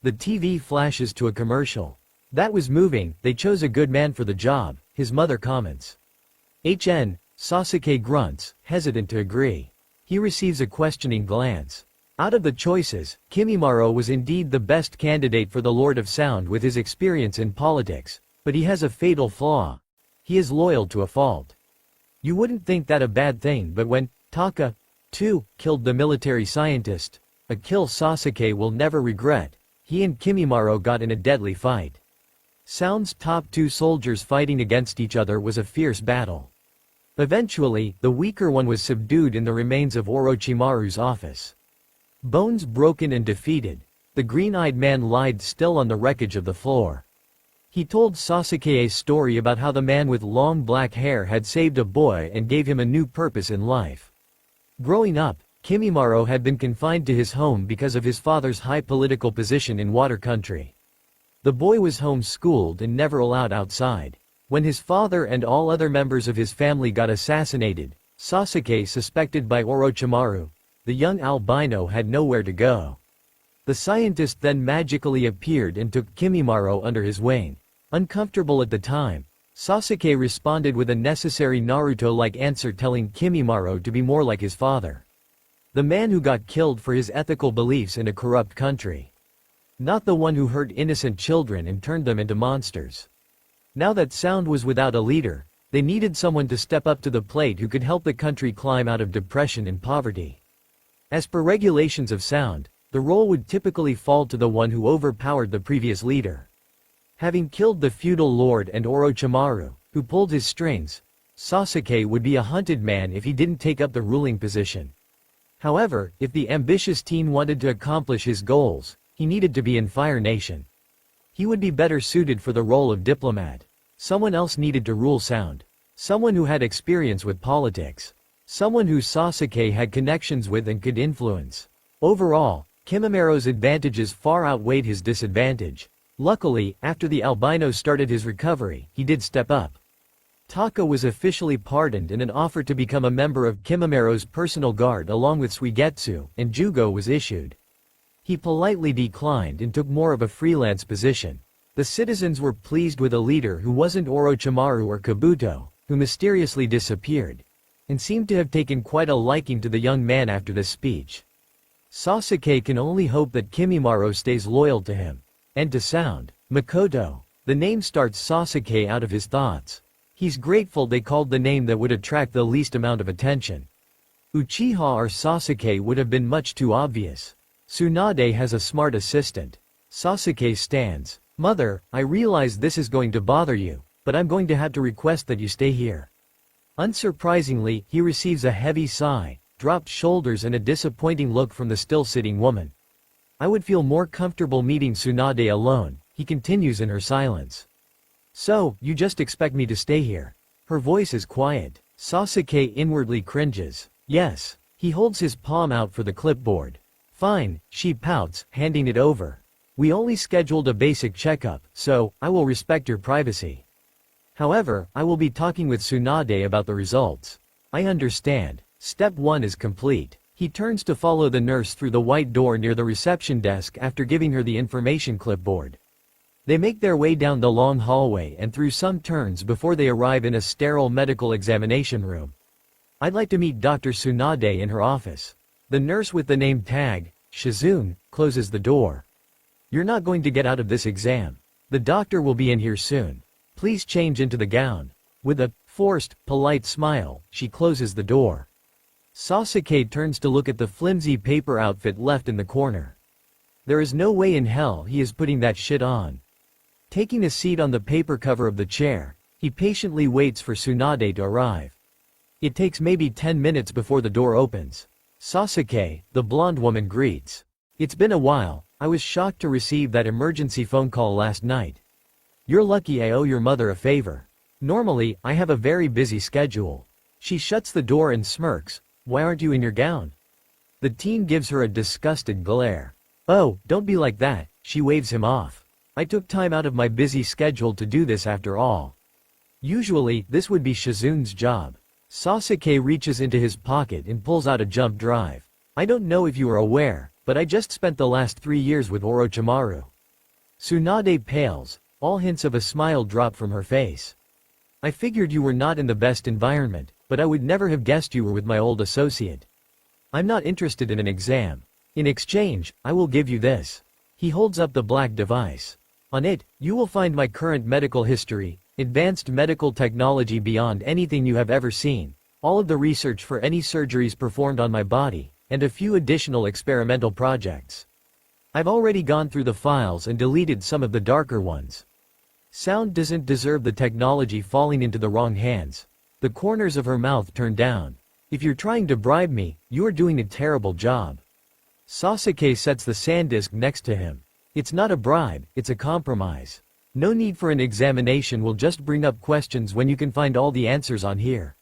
The TV flashes to a commercial. That was moving. They chose a good man for the job, his mother comments. Sasuke grunts, hesitant to agree. He receives a questioning glance. Out of the choices, Kimimaro was indeed the best candidate for the Lord of Sound with his experience in politics, but he has a fatal flaw. He is loyal to a fault. You wouldn't think that a bad thing, but when Taka, too, killed the military scientist, a kill Sasuke will never regret, he and Kimimaro got in a deadly fight. Sound's top two soldiers fighting against each other was a fierce battle. Eventually, the weaker one was subdued in the remains of Orochimaru's office. Bones broken and defeated, the green-eyed man lied still on the wreckage of the floor. He told Sasuke a story about how the man with long black hair had saved a boy and gave him a new purpose in life. Growing up, Kimimaro had been confined to his home because of his father's high political position in Water Country. The boy was home-schooled and never allowed outside. When his father and all other members of his family got assassinated, Sasuke suspected by Orochimaru, the young albino had nowhere to go. The scientist then magically appeared and took Kimimaro under his wing. Uncomfortable at the time, Sasuke responded with a necessary Naruto-like answer telling Kimimaro to be more like his father. The man who got killed for his ethical beliefs in a corrupt country. Not the one who hurt innocent children and turned them into monsters. Now that Sound was without a leader, they needed someone to step up to the plate who could help the country climb out of depression and poverty. As per regulations of Sound, the role would typically fall to the one who overpowered the previous leader. Having killed the feudal lord and Orochimaru, who pulled his strings, Sasuke would be a hunted man if he didn't take up the ruling position. However, if the ambitious teen wanted to accomplish his goals, he needed to be in Fire Nation. He would be better suited for the role of diplomat. Someone else needed to rule Sound. Someone who had experience with politics. Someone who Sasuke had connections with and could influence. Overall, Kimimaro's advantages far outweighed his disadvantage. Luckily, after the albino started his recovery, he did step up. Taka was officially pardoned and an offer to become a member of Kimimaro's personal guard along with Suigetsu and Jugo was issued. He politely declined and took more of a freelance position. The citizens were pleased with a leader who wasn't Orochimaru or Kabuto, who mysteriously disappeared, and seemed to have taken quite a liking to the young man after this speech. Sasuke can only hope that Kimimaro stays loyal to him. And to Sound. Makoto. The name starts Sasuke out of his thoughts. He's grateful they called the name that would attract the least amount of attention. Uchiha or Sasuke would have been much too obvious. Tsunade has a smart assistant. Sasuke stands. Mother, I realize this is going to bother you, but I'm going to have to request that you stay here. Unsurprisingly, he receives a heavy sigh, dropped shoulders and a disappointing look from the still-sitting woman. I would feel more comfortable meeting Tsunade alone, he continues in her silence. So, you just expect me to stay here? Her voice is quiet. Sasuke inwardly cringes. Yes. He holds his palm out for the clipboard. Fine, she pouts, handing it over. We only scheduled a basic checkup, so, I will respect your privacy. However, I will be talking with Tsunade about the results. I understand. Step 1 is complete. He turns to follow the nurse through the white door near the reception desk after giving her the information clipboard. They make their way down the long hallway and through some turns before they arrive in a sterile medical examination room. I'd like to meet Dr. Tsunade in her office. The nurse with the name tag, Shizune, closes the door. You're not going to get out of this exam. The doctor will be in here soon. Please change into the gown. With a forced, polite smile, she closes the door. Sasuke turns to look at the flimsy paper outfit left in the corner. There is no way in hell he is putting that shit on. Taking a seat on the paper cover of the chair, he patiently waits for Tsunade to arrive. It takes maybe 10 minutes before the door opens. Sasuke, the blonde woman greets. It's been a while, I was shocked to receive that emergency phone call last night. You're lucky I owe your mother a favor. Normally, I have a very busy schedule. She shuts the door and smirks. Why aren't you in your gown? The teen gives her a disgusted glare. Oh, don't be like that, she waves him off. I took time out of my busy schedule to do this after all. Usually, this would be Shizune's job. Sasuke reaches into his pocket and pulls out a jump drive. I don't know if you are aware, but I just spent the last 3 years with Orochimaru. Tsunade pales, all hints of a smile drop from her face. I figured you were not in the best environment, but I would never have guessed you were with my old associate. I'm not interested in an exam. In exchange, I will give you this. He holds up the black device. On it, you will find my current medical history, advanced medical technology beyond anything you have ever seen, all of the research for any surgeries performed on my body, and a few additional experimental projects. I've already gone through the files and deleted some of the darker ones. Sound doesn't deserve the technology falling into the wrong hands. The corners of her mouth turned down. If you're trying to bribe me, you are doing a terrible job. Sasuke sets the SanDisk next to him. It's not a bribe, it's a compromise. No need for an examination, will just bring up questions when you can find all the answers on here.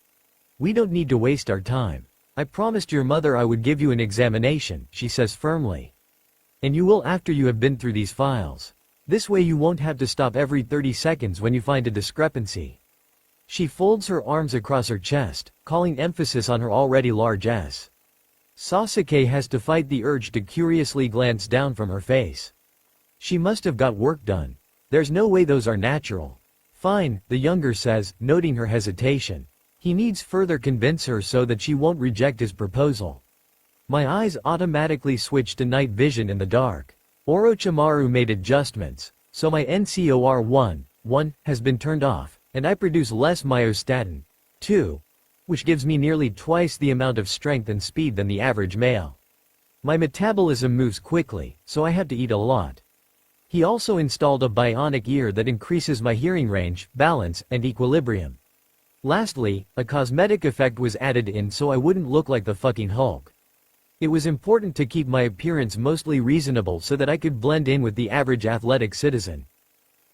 We don't need to waste our time. I promised your mother I would give you an examination, she says firmly. And you will after you have been through these files. This way you won't have to stop every 30 seconds when you find a discrepancy. She folds her arms across her chest, calling emphasis on her already large S. Sasuke has to fight the urge to curiously glance down from her face. She must have got work done. There's no way those are natural. Fine, the younger says, noting her hesitation. He needs further convince her so that she won't reject his proposal. My eyes automatically switch to night vision in the dark. Orochimaru made adjustments, so my NCOR-1 has been turned off, and I produce less myostatin, 2, which gives me nearly twice the amount of strength and speed than the average male. My metabolism moves quickly, so I have to eat a lot. He also installed a bionic ear that increases my hearing range, balance, and equilibrium. Lastly, a cosmetic effect was added in so I wouldn't look like the fucking Hulk. It was important to keep my appearance mostly reasonable so that I could blend in with the average athletic citizen.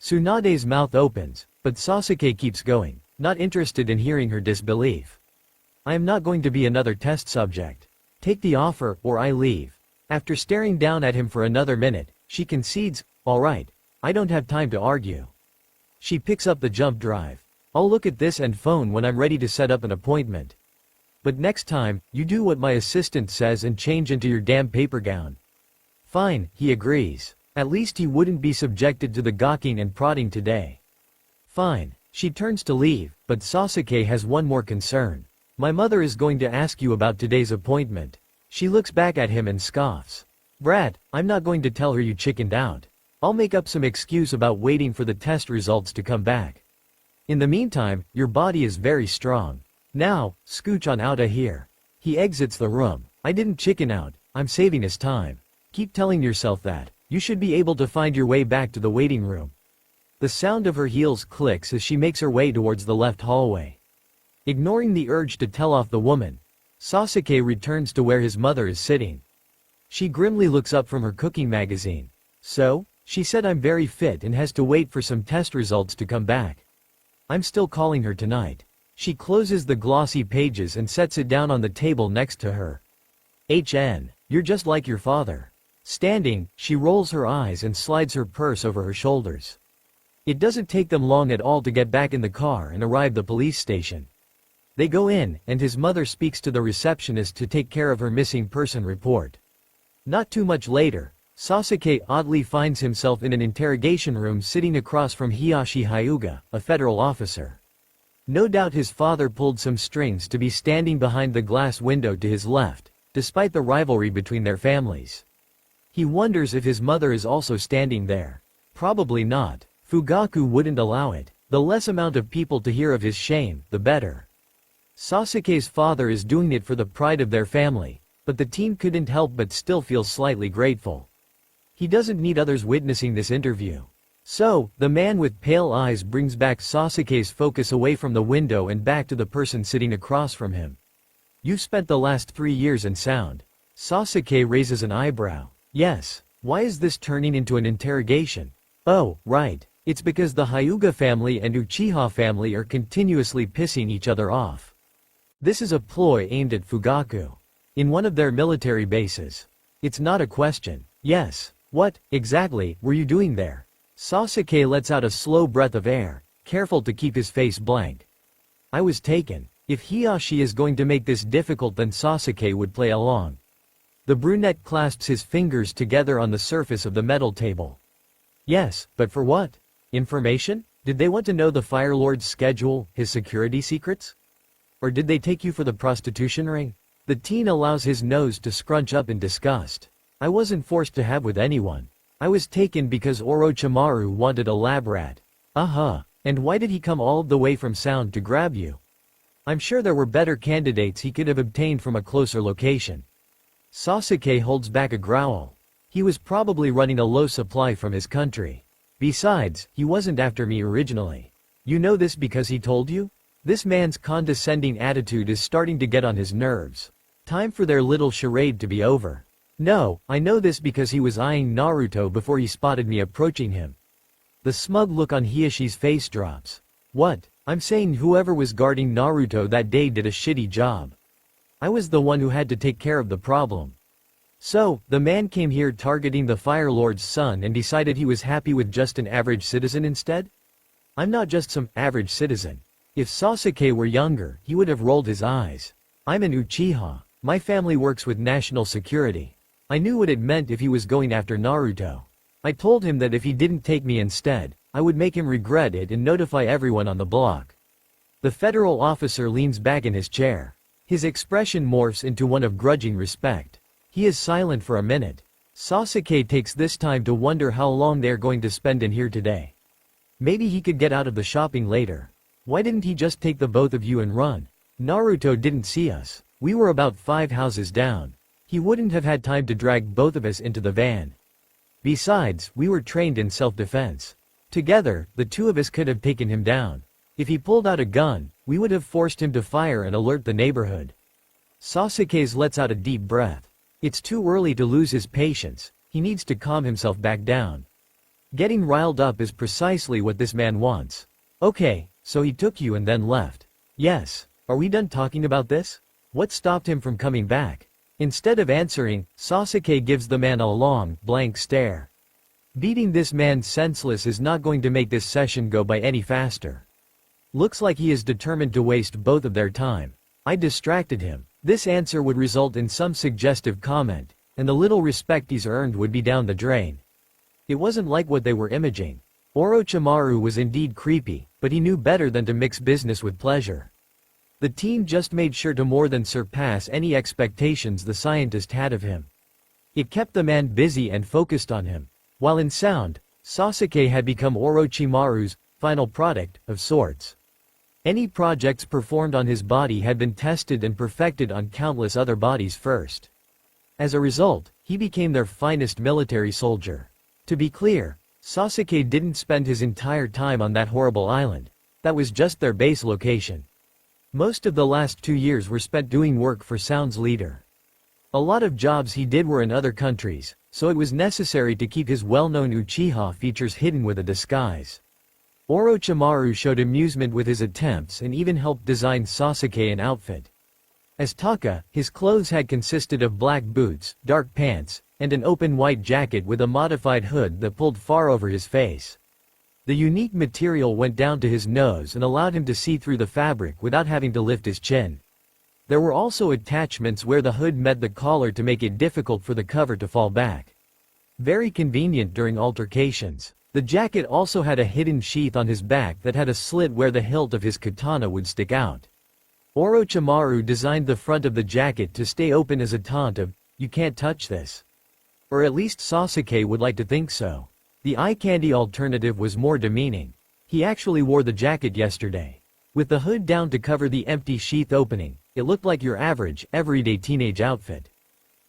Tsunade's mouth opens, but Sasuke keeps going, not interested in hearing her disbelief. I am not going to be another test subject. Take the offer, or I leave. After staring down at him for another minute, she concedes, alright, I don't have time to argue. She picks up the jump drive. I'll look at this and phone when I'm ready to set up an appointment. But next time, you do what my assistant says and change into your damn paper gown. Fine, he agrees. At least he wouldn't be subjected to the gawking and prodding today. Fine. She turns to leave, but Sasuke has one more concern. My mother is going to ask you about today's appointment. She looks back at him and scoffs. Brat, I'm not going to tell her you chickened out. I'll make up some excuse about waiting for the test results to come back. In the meantime, your body is very strong. Now, scooch on out of here. He exits the room. I didn't chicken out, I'm saving his time. Keep telling yourself that. You should be able to find your way back to the waiting room. The sound of her heels clicks as she makes her way towards the left hallway. Ignoring the urge to tell off the woman, Sasuke returns to where his mother is sitting. She grimly looks up from her cooking magazine. So, she said I'm very fit and has to wait for some test results to come back. I'm still calling her tonight. She closes the glossy pages and sets it down on the table next to her. You're just like your father. Standing, she rolls her eyes and slides her purse over her shoulders. It doesn't take them long at all to get back in the car and arrive at the police station. They go in, and his mother speaks to the receptionist to take care of her missing person report. Not too much later, Sasuke oddly finds himself in an interrogation room sitting across from Hiyashi Hyuga, a federal officer. No doubt his father pulled some strings to be standing behind the glass window to his left, despite the rivalry between their families. He wonders if his mother is also standing there. Probably not. Fugaku wouldn't allow it. The less amount of people to hear of his shame, the better. Sasuke's father is doing it for the pride of their family, but the team couldn't help but still feel slightly grateful. He doesn't need others witnessing this interview. So, the man with pale eyes brings back Sasuke's focus away from the window and back to the person sitting across from him. You've spent the last 3 years in Sound. Sasuke raises an eyebrow. Yes. Why is this turning into an interrogation? Oh, right. It's because the Hyuga family and Uchiha family are continuously pissing each other off. This is a ploy aimed at Fugaku. In one of their military bases. It's not a question. Yes. What, exactly, were you doing there? Sasuke lets out a slow breath of air, careful to keep his face blank. I was taken. If Hiyashi is going to make this difficult, then Sasuke would play along. The brunette clasps his fingers together on the surface of the metal table. Yes, but for what? Information? Did they want to know the Fire Lord's schedule, his security secrets? Or did they take you for the prostitution ring? The teen allows his nose to scrunch up in disgust. I wasn't forced to have with anyone. I was taken because Orochimaru wanted a lab rat. And why did he come all the way from Sound to grab you? I'm sure there were better candidates he could have obtained from a closer location. Sasuke holds back a growl. He was probably running a low supply from his country. Besides, he wasn't after me originally. You know this because he told you? This man's condescending attitude is starting to get on his nerves. Time for their little charade to be over. No, I know this because he was eyeing Naruto before he spotted me approaching him. The smug look on Hiashi's face drops. What? I'm saying whoever was guarding Naruto that day did a shitty job. I was the one who had to take care of the problem. So, the man came here targeting the Fire Lord's son and decided he was happy with just an average citizen instead? I'm not just some average citizen. If Sasuke were younger, he would have rolled his eyes. I'm an Uchiha. My family works with national security. I knew what it meant if he was going after Naruto. I told him that if he didn't take me instead, I would make him regret it and notify everyone on the block. The federal officer leans back in his chair. His expression morphs into one of grudging respect. He is silent for a minute. Sasuke takes this time to wonder how long they're going to spend in here today. Maybe he could get out of the shopping later. Why didn't he just take the both of you and run? Naruto didn't see us. We were about 5 houses down. He wouldn't have had time to drag both of us into the van. Besides, we were trained in self-defense. Together, the two of us could have taken him down. If he pulled out a gun, we would have forced him to fire and alert the neighborhood. Sasuke lets out a deep breath. It's too early to lose his patience. He needs to calm himself back down. Getting riled up is precisely what this man wants. Okay, so he took you and then left. Yes. Are we done talking about this? What stopped him from coming back? Instead of answering, Sasuke gives the man a long, blank stare. Beating this man senseless is not going to make this session go by any faster. Looks like he is determined to waste both of their time. I distracted him. This answer would result in some suggestive comment, and the little respect he's earned would be down the drain. It wasn't like what they were imaging. Orochimaru was indeed creepy, but he knew better than to mix business with pleasure. The teen just made sure to more than surpass any expectations the scientist had of him. It kept the man busy and focused on him. While in Sound, Sasuke had become Orochimaru's final product, of sorts. Any projects performed on his body had been tested and perfected on countless other bodies first. As a result, he became their finest military soldier. To be clear, Sasuke didn't spend his entire time on that horrible island. That was just their base location. Most of the last 2 years were spent doing work for Sound's leader. A lot of jobs he did were in other countries, so it was necessary to keep his well-known Uchiha features hidden with a disguise. Orochimaru showed amusement with his attempts and even helped design Sasuke an outfit. As Taka, his clothes had consisted of black boots, dark pants, and an open white jacket with a modified hood that pulled far over his face. The unique material went down to his nose and allowed him to see through the fabric without having to lift his chin. There were also attachments where the hood met the collar to make it difficult for the cover to fall back. Very convenient during altercations. The jacket also had a hidden sheath on his back that had a slit where the hilt of his katana would stick out. Orochimaru designed the front of the jacket to stay open as a taunt of, "You can't touch this." Or at least Sasuke would like to think so. The eye candy alternative was more demeaning. He actually wore the jacket yesterday. With the hood down to cover the empty sheath opening, it looked like your average, everyday teenage outfit.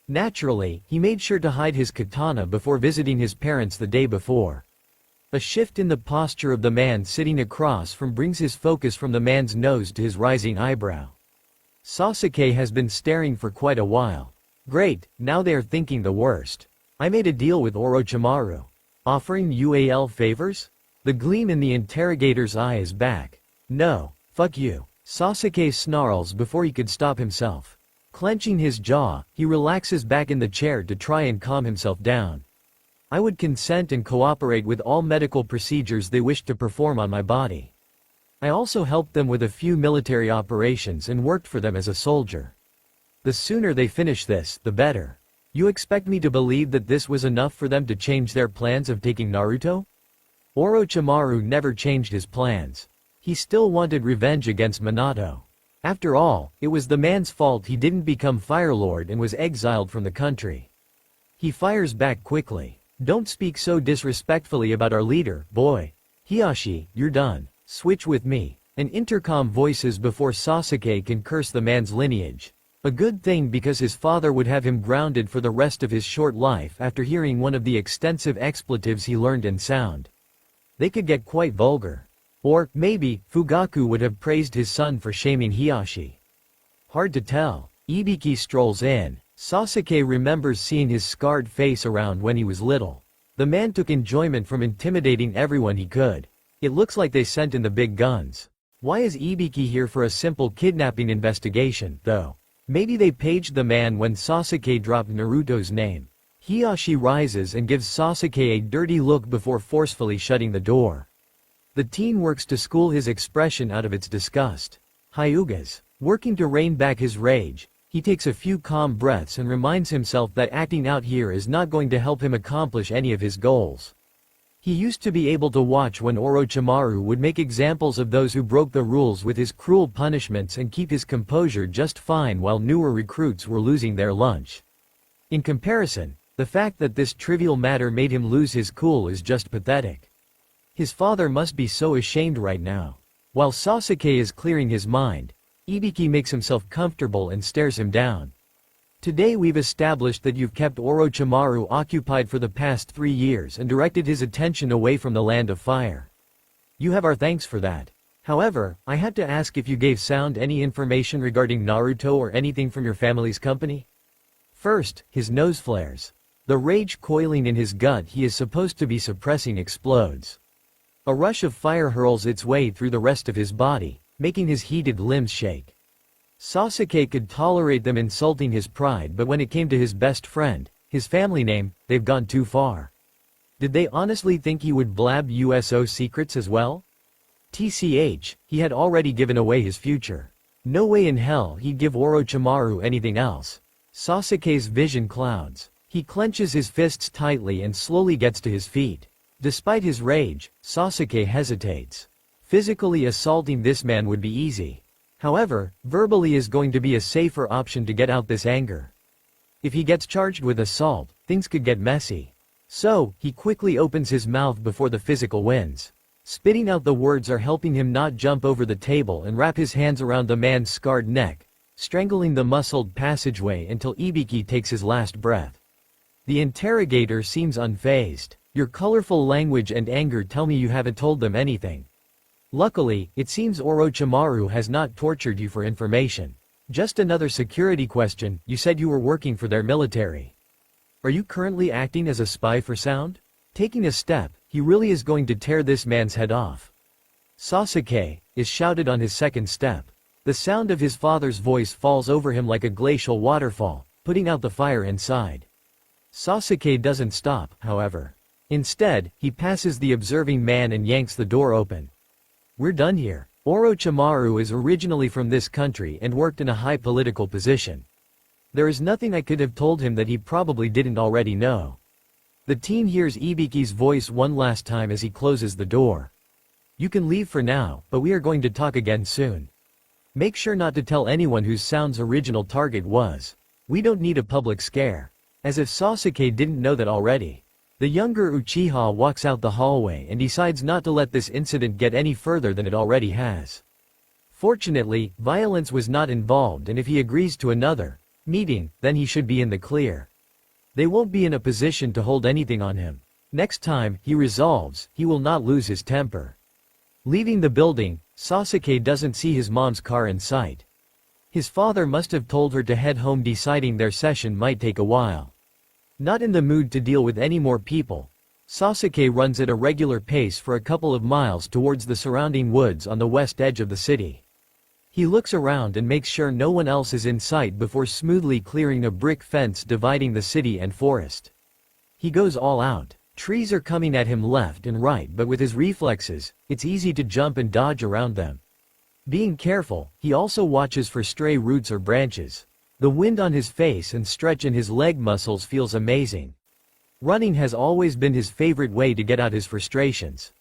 Naturally, he made sure to hide his katana before visiting his parents the day before. A shift in the posture of the man sitting across from brings his focus from the man's nose to his rising eyebrow. Sasuke has been staring for quite a while. Great, now they are thinking the worst. I made a deal with Orochimaru. Offering UAL favors? The gleam in the interrogator's eye is back. No, fuck you. Sasuke snarls before he could stop himself. Clenching his jaw, he relaxes back in the chair to try and calm himself down. I would consent and cooperate with all medical procedures they wished to perform on my body. I also helped them with a few military operations and worked for them as a soldier. The sooner they finish this, the better. You expect me to believe that this was enough for them to change their plans of taking Naruto? Orochimaru never changed his plans. He still wanted revenge against Minato. After all, it was the man's fault he didn't become Fire Lord and was exiled from the country. He fires back quickly. Don't speak so disrespectfully about our leader, boy. Hiyashi, you're done. Switch with me. An intercom voices before Sasuke can curse the man's lineage. A good thing because his father would have him grounded for the rest of his short life after hearing one of the extensive expletives he learned in sound. They could get quite vulgar. Or, maybe, Fugaku would have praised his son for shaming Hiyashi. Hard to tell. Ibiki strolls in. Sasuke remembers seeing his scarred face around when he was little. The man took enjoyment from intimidating everyone he could. It looks like they sent in the big guns. Why is Ibiki here for a simple kidnapping investigation, though? Maybe they paged the man when Sasuke dropped Naruto's name. Hiyashi rises and gives Sasuke a dirty look before forcefully shutting the door. The teen works to school his expression out of its disgust. Hyuga's working to rein back his rage. He takes a few calm breaths and reminds himself that acting out here is not going to help him accomplish any of his goals. He used to be able to watch when Orochimaru would make examples of those who broke the rules with his cruel punishments and keep his composure just fine while newer recruits were losing their lunch. In comparison, the fact that this trivial matter made him lose his cool is just pathetic. His father must be so ashamed right now. While Sasuke is clearing his mind, Ibiki makes himself comfortable and stares him down. Today we've established that you've kept Orochimaru occupied for the past 3 years and directed his attention away from the land of fire. You have our thanks for that. However, I had to ask if you gave Sound any information regarding Naruto or anything from your family's company? First, his nose flares. The rage coiling in his gut he is supposed to be suppressing explodes. A rush of fire hurls its way through the rest of his body, making his heated limbs shake. Sasuke could tolerate them insulting his pride, but when it came to his best friend, his family name, they've gone too far. Did they honestly think he would blab USO secrets as well? TCH, he had already given away his future. No way in hell he'd give Orochimaru anything else. Sasuke's vision clouds. He clenches his fists tightly and slowly gets to his feet. Despite his rage, Sasuke hesitates. Physically assaulting this man would be easy. However, verbally is going to be a safer option to get out this anger. If he gets charged with assault, things could get messy. So, he quickly opens his mouth before the physical wins. Spitting out the words are helping him not jump over the table and wrap his hands around the man's scarred neck, strangling the muscled passageway until Ibiki takes his last breath. The interrogator seems unfazed. Your colorful language and anger tell me you haven't told them anything. Luckily, it seems Orochimaru has not tortured you for information. Just another security question. You said you were working for their military. Are you currently acting as a spy for Sound? Taking a step, he really is going to tear this man's head off. Sasuke is shouted on his second step. The sound of his father's voice falls over him like a glacial waterfall, putting out the fire inside. Sasuke doesn't stop, however. Instead, he passes the observing man and yanks the door open. We're done here. Orochimaru is originally from this country and worked in a high political position. There is nothing I could have told him that he probably didn't already know. The teen hears Ibiki's voice one last time as he closes the door. You can leave for now, but we are going to talk again soon. Make sure not to tell anyone who Sound's original target was. We don't need a public scare. As if Sasuke didn't know that already. The younger Uchiha walks out the hallway and decides not to let this incident get any further than it already has. Fortunately, violence was not involved, and if he agrees to another meeting, then he should be in the clear. They won't be in a position to hold anything on him. Next time, he resolves, he will not lose his temper. Leaving the building, Sasuke doesn't see his mom's car in sight. His father must have told her to head home, deciding their session might take a while. Not in the mood to deal with any more people, Sasuke runs at a regular pace for a couple of miles towards the surrounding woods on the west edge of the city. He looks around and makes sure no one else is in sight before smoothly clearing a brick fence dividing the city and forest. He goes all out. Trees are coming at him left and right, but with his reflexes, it's easy to jump and dodge around them. Being careful, he also watches for stray roots or branches. The wind on his face and stretch in his leg muscles feels amazing. Running has always been his favorite way to get out his frustrations.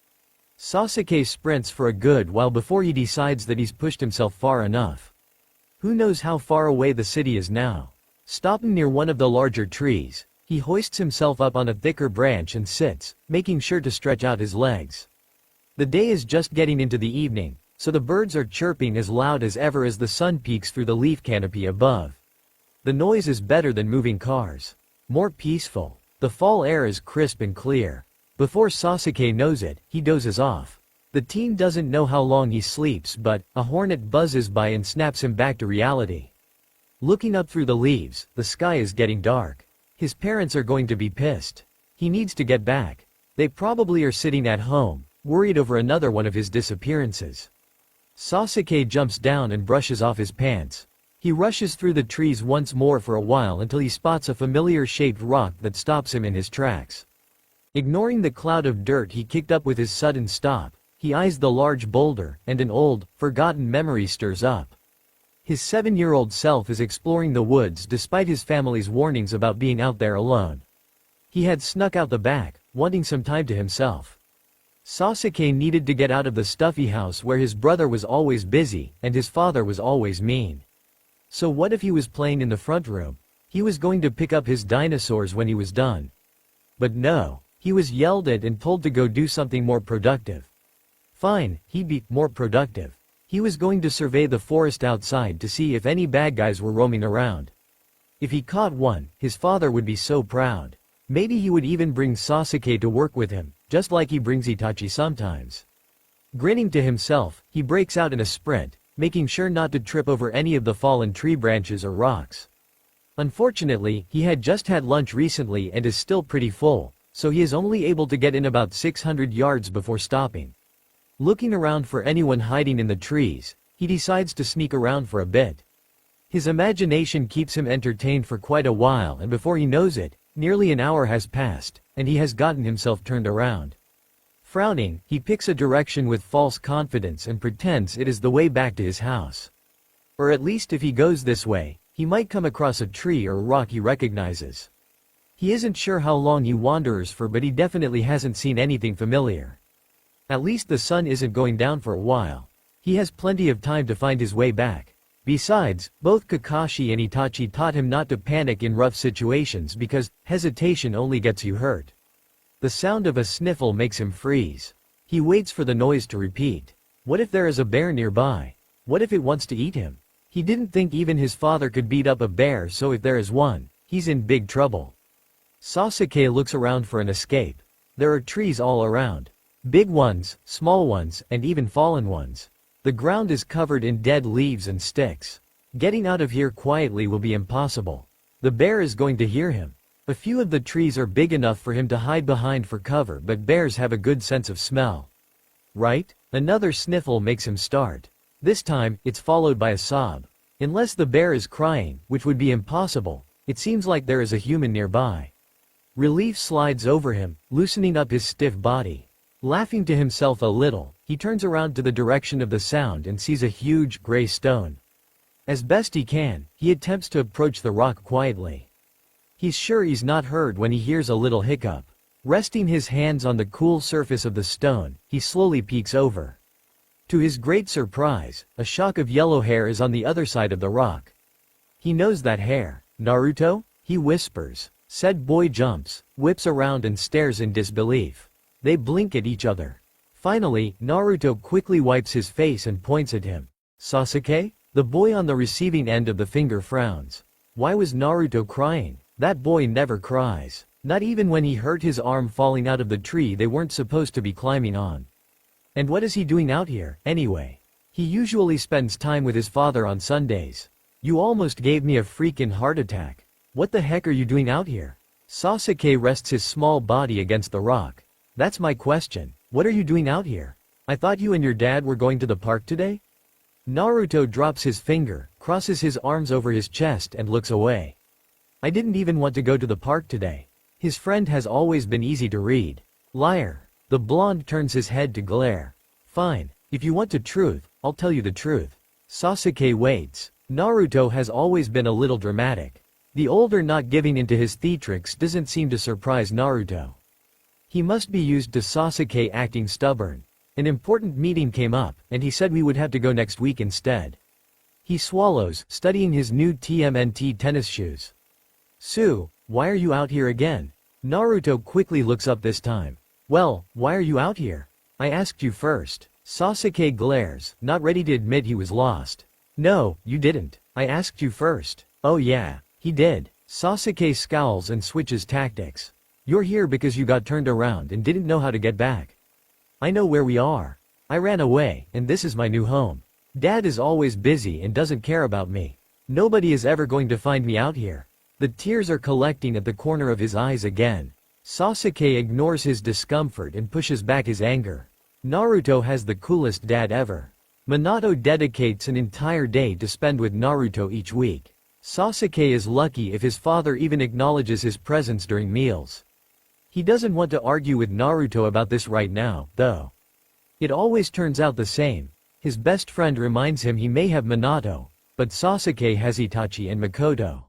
Sasuke sprints for a good while before he decides that he's pushed himself far enough. Who knows how far away the city is now? Stopping near one of the larger trees, he hoists himself up on a thicker branch and sits, making sure to stretch out his legs. The day is just getting into the evening, so the birds are chirping as loud as ever as the sun peeks through the leaf canopy above. The noise is better than moving cars. More peaceful. The fall air is crisp and clear. Before Sasuke knows it, he dozes off. The teen doesn't know how long he sleeps, but a hornet buzzes by and snaps him back to reality. Looking up through the leaves, the sky is getting dark. His parents are going to be pissed. He needs to get back. They probably are sitting at home, worried over another one of his disappearances. Sasuke jumps down and brushes off his pants. He rushes through the trees once more for a while until he spots a familiar-shaped rock that stops him in his tracks. Ignoring the cloud of dirt he kicked up with his sudden stop, he eyes the large boulder, and an old, forgotten memory stirs up. His 7-year-old self is exploring the woods despite his family's warnings about being out there alone. He had snuck out the back, wanting some time to himself. Sasuke needed to get out of the stuffy house where his brother was always busy, and his father was always mean. So what if he was playing in the front room? He was going to pick up his dinosaurs when he was done. But no, he was yelled at and told to go do something more productive. Fine, he'd be more productive. He was going to survey the forest outside to see if any bad guys were roaming around. If he caught one, his father would be so proud. Maybe he would even bring Sasuke to work with him, just like he brings Itachi sometimes. Grinning to himself, he breaks out in a sprint, making sure not to trip over any of the fallen tree branches or rocks. Unfortunately, he had just had lunch recently and is still pretty full, so he is only able to get in about 600 yards before stopping. Looking around for anyone hiding in the trees, he decides to sneak around for a bit. His imagination keeps him entertained for quite a while, and before he knows it, nearly an hour has passed, and he has gotten himself turned around. Frowning, he picks a direction with false confidence and pretends it is the way back to his house. Or at least if he goes this way, he might come across a tree or rock he recognizes. He isn't sure how long he wanders for, but he definitely hasn't seen anything familiar. At least the sun isn't going down for a while. He has plenty of time to find his way back. Besides, both Kakashi and Itachi taught him not to panic in rough situations because hesitation only gets you hurt. The sound of a sniffle makes him freeze. He waits for the noise to repeat. What if there is a bear nearby? What if it wants to eat him? He didn't think even his father could beat up a bear, so if there is one, he's in big trouble. Sasuke looks around for an escape. There are trees all around. Big ones, small ones, and even fallen ones. The ground is covered in dead leaves and sticks. Getting out of here quietly will be impossible. The bear is going to hear him. A few of the trees are big enough for him to hide behind for cover, but bears have a good sense of smell. Right? Another sniffle makes him start. This time, it's followed by a sob. Unless the bear is crying, which would be impossible, it seems like there is a human nearby. Relief slides over him, loosening up his stiff body. Laughing to himself a little, he turns around to the direction of the sound and sees a huge, gray stone. As best he can, he attempts to approach the rock quietly. He's sure he's not heard when he hears a little hiccup. Resting his hands on the cool surface of the stone, he slowly peeks over. To his great surprise, a shock of yellow hair is on the other side of the rock. He knows that hair. Naruto? He whispers. Said boy jumps, whips around and stares in disbelief. They blink at each other. Finally, Naruto quickly wipes his face and points at him. Sasuke? The boy on the receiving end of the finger frowns. Why was Naruto crying? That boy never cries. Not even when he hurt his arm falling out of the tree they weren't supposed to be climbing on. And what is he doing out here, anyway? He usually spends time with his father on Sundays. You almost gave me a freaking heart attack. What the heck are you doing out here? Sasuke rests his small body against the rock. That's my question. What are you doing out here? I thought you and your dad were going to the park today? Naruto drops his finger, crosses his arms over his chest and looks away. I didn't even want to go to the park today. His friend has always been easy to read. Liar. The blonde turns his head to glare. Fine. If you want the truth, I'll tell you the truth. Sasuke waits. Naruto has always been a little dramatic. The older not giving into his theatrics doesn't seem to surprise Naruto. He must be used to Sasuke acting stubborn. An important meeting came up, and he said we would have to go next week instead. He swallows, studying his new TMNT tennis shoes. Sue, why are you out here again? Naruto quickly looks up this time. Well, why are you out here? I asked you first. Sasuke glares, not ready to admit he was lost. No, you didn't. I asked you first. Oh yeah, he did. Sasuke scowls and switches tactics. You're here because you got turned around and didn't know how to get back. I know where we are. I ran away, and this is my new home. Dad is always busy and doesn't care about me. Nobody is ever going to find me out here. The tears are collecting at the corner of his eyes again. Sasuke ignores his discomfort and pushes back his anger. Naruto has the coolest dad ever. Minato dedicates an entire day to spend with Naruto each week. Sasuke is lucky if his father even acknowledges his presence during meals. He doesn't want to argue with Naruto about this right now, though. It always turns out the same. His best friend reminds him he may have Minato, but Sasuke has Itachi and Makoto.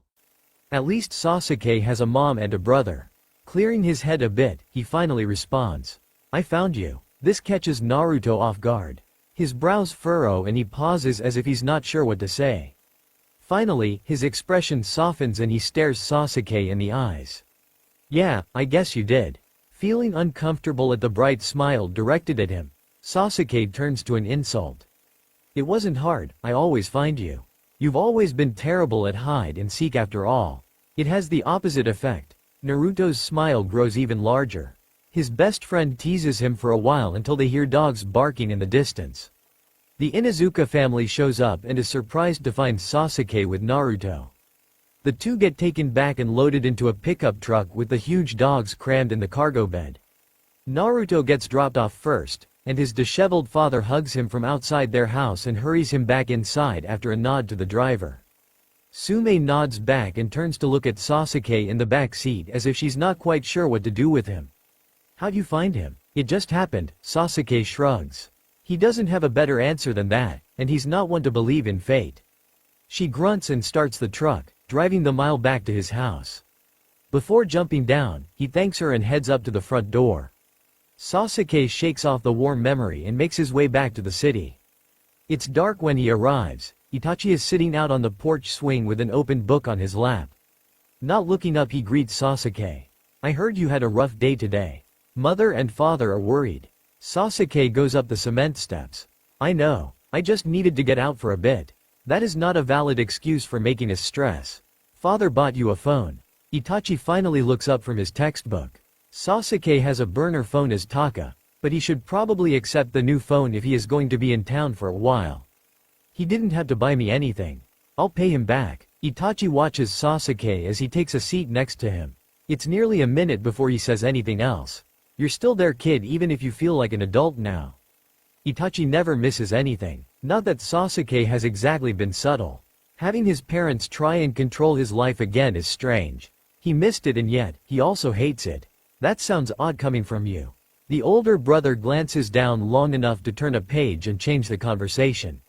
At least Sasuke has a mom and a brother. Clearing his head a bit, he finally responds. I found you. This catches Naruto off guard. His brows furrow and he pauses as if he's not sure what to say. Finally, his expression softens and he stares Sasuke in the eyes. Yeah, I guess you did. Feeling uncomfortable at the bright smile directed at him, Sasuke turns to an insult. It wasn't hard, I always find you. You've always been terrible at hide and seek after all. It has the opposite effect. Naruto's smile grows even larger. His best friend teases him for a while until they hear dogs barking in the distance. The Inuzuka family shows up and is surprised to find Sasuke with Naruto. The two get taken back and loaded into a pickup truck with the huge dogs crammed in the cargo bed. Naruto gets dropped off first, and his disheveled father hugs him from outside their house and hurries him back inside after a nod to the driver. Sume nods back and turns to look at Sasuke in the back seat as if she's not quite sure what to do with him. How'd you find him? It just happened, Sasuke shrugs. He doesn't have a better answer than that, and he's not one to believe in fate. She grunts and starts the truck, driving the mile back to his house. Before jumping down, he thanks her and heads up to the front door. Sasuke shakes off the warm memory and makes his way back to the city. It's dark when he arrives. Itachi is sitting out on the porch swing with an open book on his lap. Not looking up, he greets Sasuke. I heard you had a rough day today. Mother and father are worried. Sasuke goes up the cement steps. I know. I just needed to get out for a bit. That is not a valid excuse for making us stress. Father bought you a phone. Itachi finally looks up from his textbook. Sasuke has a burner phone as Taka, but he should probably accept the new phone if he is going to be in town for a while. He didn't have to buy me anything. I'll pay him back. Itachi watches Sasuke as he takes a seat next to him. It's nearly a minute before he says anything else. You're still there, kid, even if you feel like an adult now. Itachi never misses anything. Not that Sasuke has exactly been subtle. Having his parents try and control his life again is strange. He missed it and yet, he also hates it. That sounds odd coming from you. The older brother glances down long enough to turn a page and change the conversation.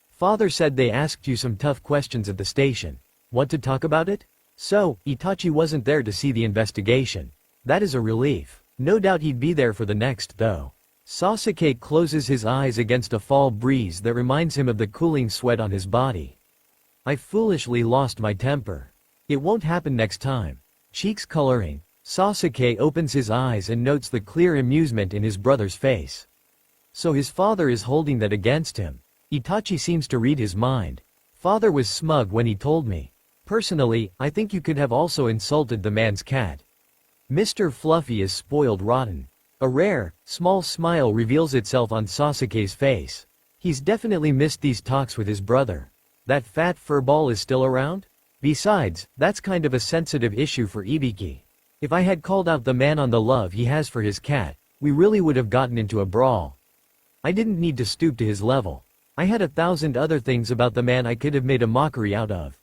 Father said they asked you some tough questions at the station. Want to talk about it? So, Itachi wasn't there to see the investigation. That is a relief. No doubt he'd be there for the next, though. Sasuke closes his eyes against a fall breeze that reminds him of the cooling sweat on his body. I foolishly lost my temper. It won't happen next time. Cheeks coloring, Sasuke opens his eyes and notes the clear amusement in his brother's face. So his father is holding that against him. Itachi seems to read his mind. Father was smug when he told me. Personally, I think you could have also insulted the man's cat. Mr. Fluffy is spoiled rotten. A rare, small smile reveals itself on Sasuke's face. He's definitely missed these talks with his brother. That fat furball is still around? Besides, that's kind of a sensitive issue for Ibiki. If I had called out the man on the love he has for his cat, we really would have gotten into a brawl. I didn't need to stoop to his level. I had 1,000 other things about the man I could have made a mockery out of.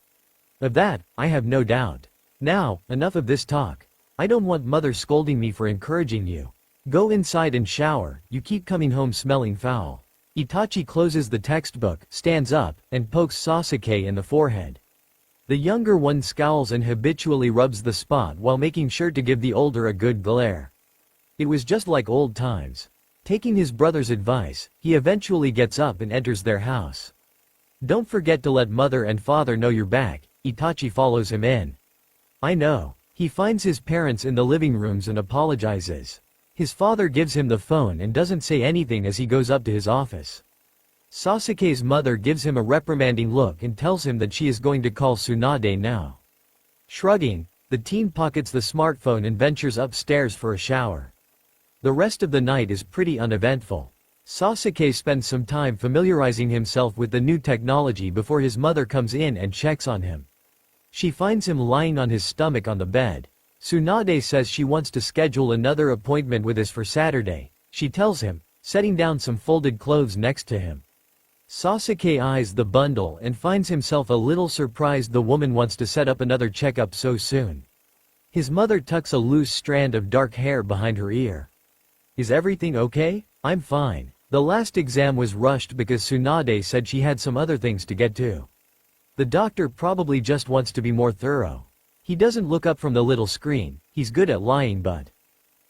Of that, I have no doubt. Now, enough of this talk. I don't want mother scolding me for encouraging you. Go inside and shower, you keep coming home smelling foul. Itachi closes the textbook, stands up, and pokes Sasuke in the forehead. The younger one scowls and habitually rubs the spot while making sure to give the older a good glare. It was just like old times. Taking his brother's advice, he eventually gets up and enters their house. Don't forget to let mother and father know you're back. Itachi follows him in. I know. He finds his parents in the living rooms and apologizes. His father gives him the phone and doesn't say anything as he goes up to his office. Sasuke's mother gives him a reprimanding look and tells him that she is going to call Tsunade now. Shrugging, the teen pockets the smartphone and ventures upstairs for a shower. The rest of the night is pretty uneventful. Sasuke spends some time familiarizing himself with the new technology before his mother comes in and checks on him. She finds him lying on his stomach on the bed. Tsunade says she wants to schedule another appointment with us for Saturday, she tells him, setting down some folded clothes next to him. Sasuke eyes the bundle and finds himself a little surprised the woman wants to set up another checkup so soon. His mother tucks a loose strand of dark hair behind her ear. Is everything okay? I'm fine. The last exam was rushed because Tsunade said she had some other things to get to. The doctor probably just wants to be more thorough. He doesn't look up from the little screen, he's good at lying but.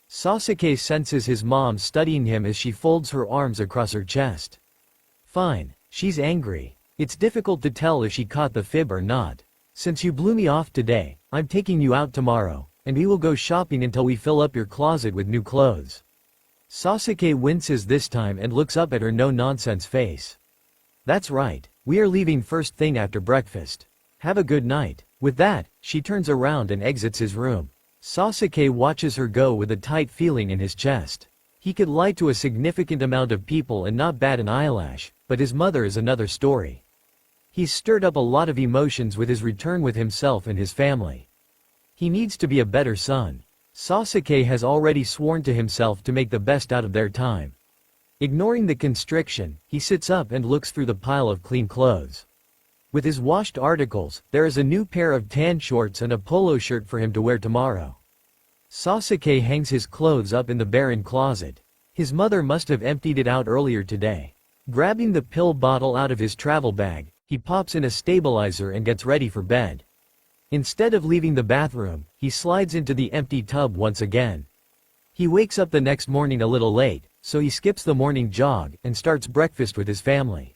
Sasuke senses his mom studying him as she folds her arms across her chest. Fine, she's angry. It's difficult to tell if she caught the fib or not. Since you blew me off today, I'm taking you out tomorrow, and we will go shopping until we fill up your closet with new clothes. Sasuke winces this time and looks up at her no-nonsense face. That's right, we are leaving first thing after breakfast. Have a good night. With that, she turns around and exits his room. Sasuke watches her go with a tight feeling in his chest. He could lie to a significant amount of people and not bat an eyelash, but his mother is another story. He's stirred up a lot of emotions with his return with himself and his family. He needs to be a better son. Sasuke has already sworn to himself to make the best out of their time. Ignoring the constriction, he sits up and looks through the pile of clean clothes. With his washed articles, there is a new pair of tan shorts and a polo shirt for him to wear tomorrow. Sasuke hangs his clothes up in the barren closet. His mother must have emptied it out earlier today. Grabbing the pill bottle out of his travel bag, he pops in a stabilizer and gets ready for bed. Instead of leaving the bathroom, he slides into the empty tub once again. He wakes up the next morning a little late, so he skips the morning jog and starts breakfast with his family.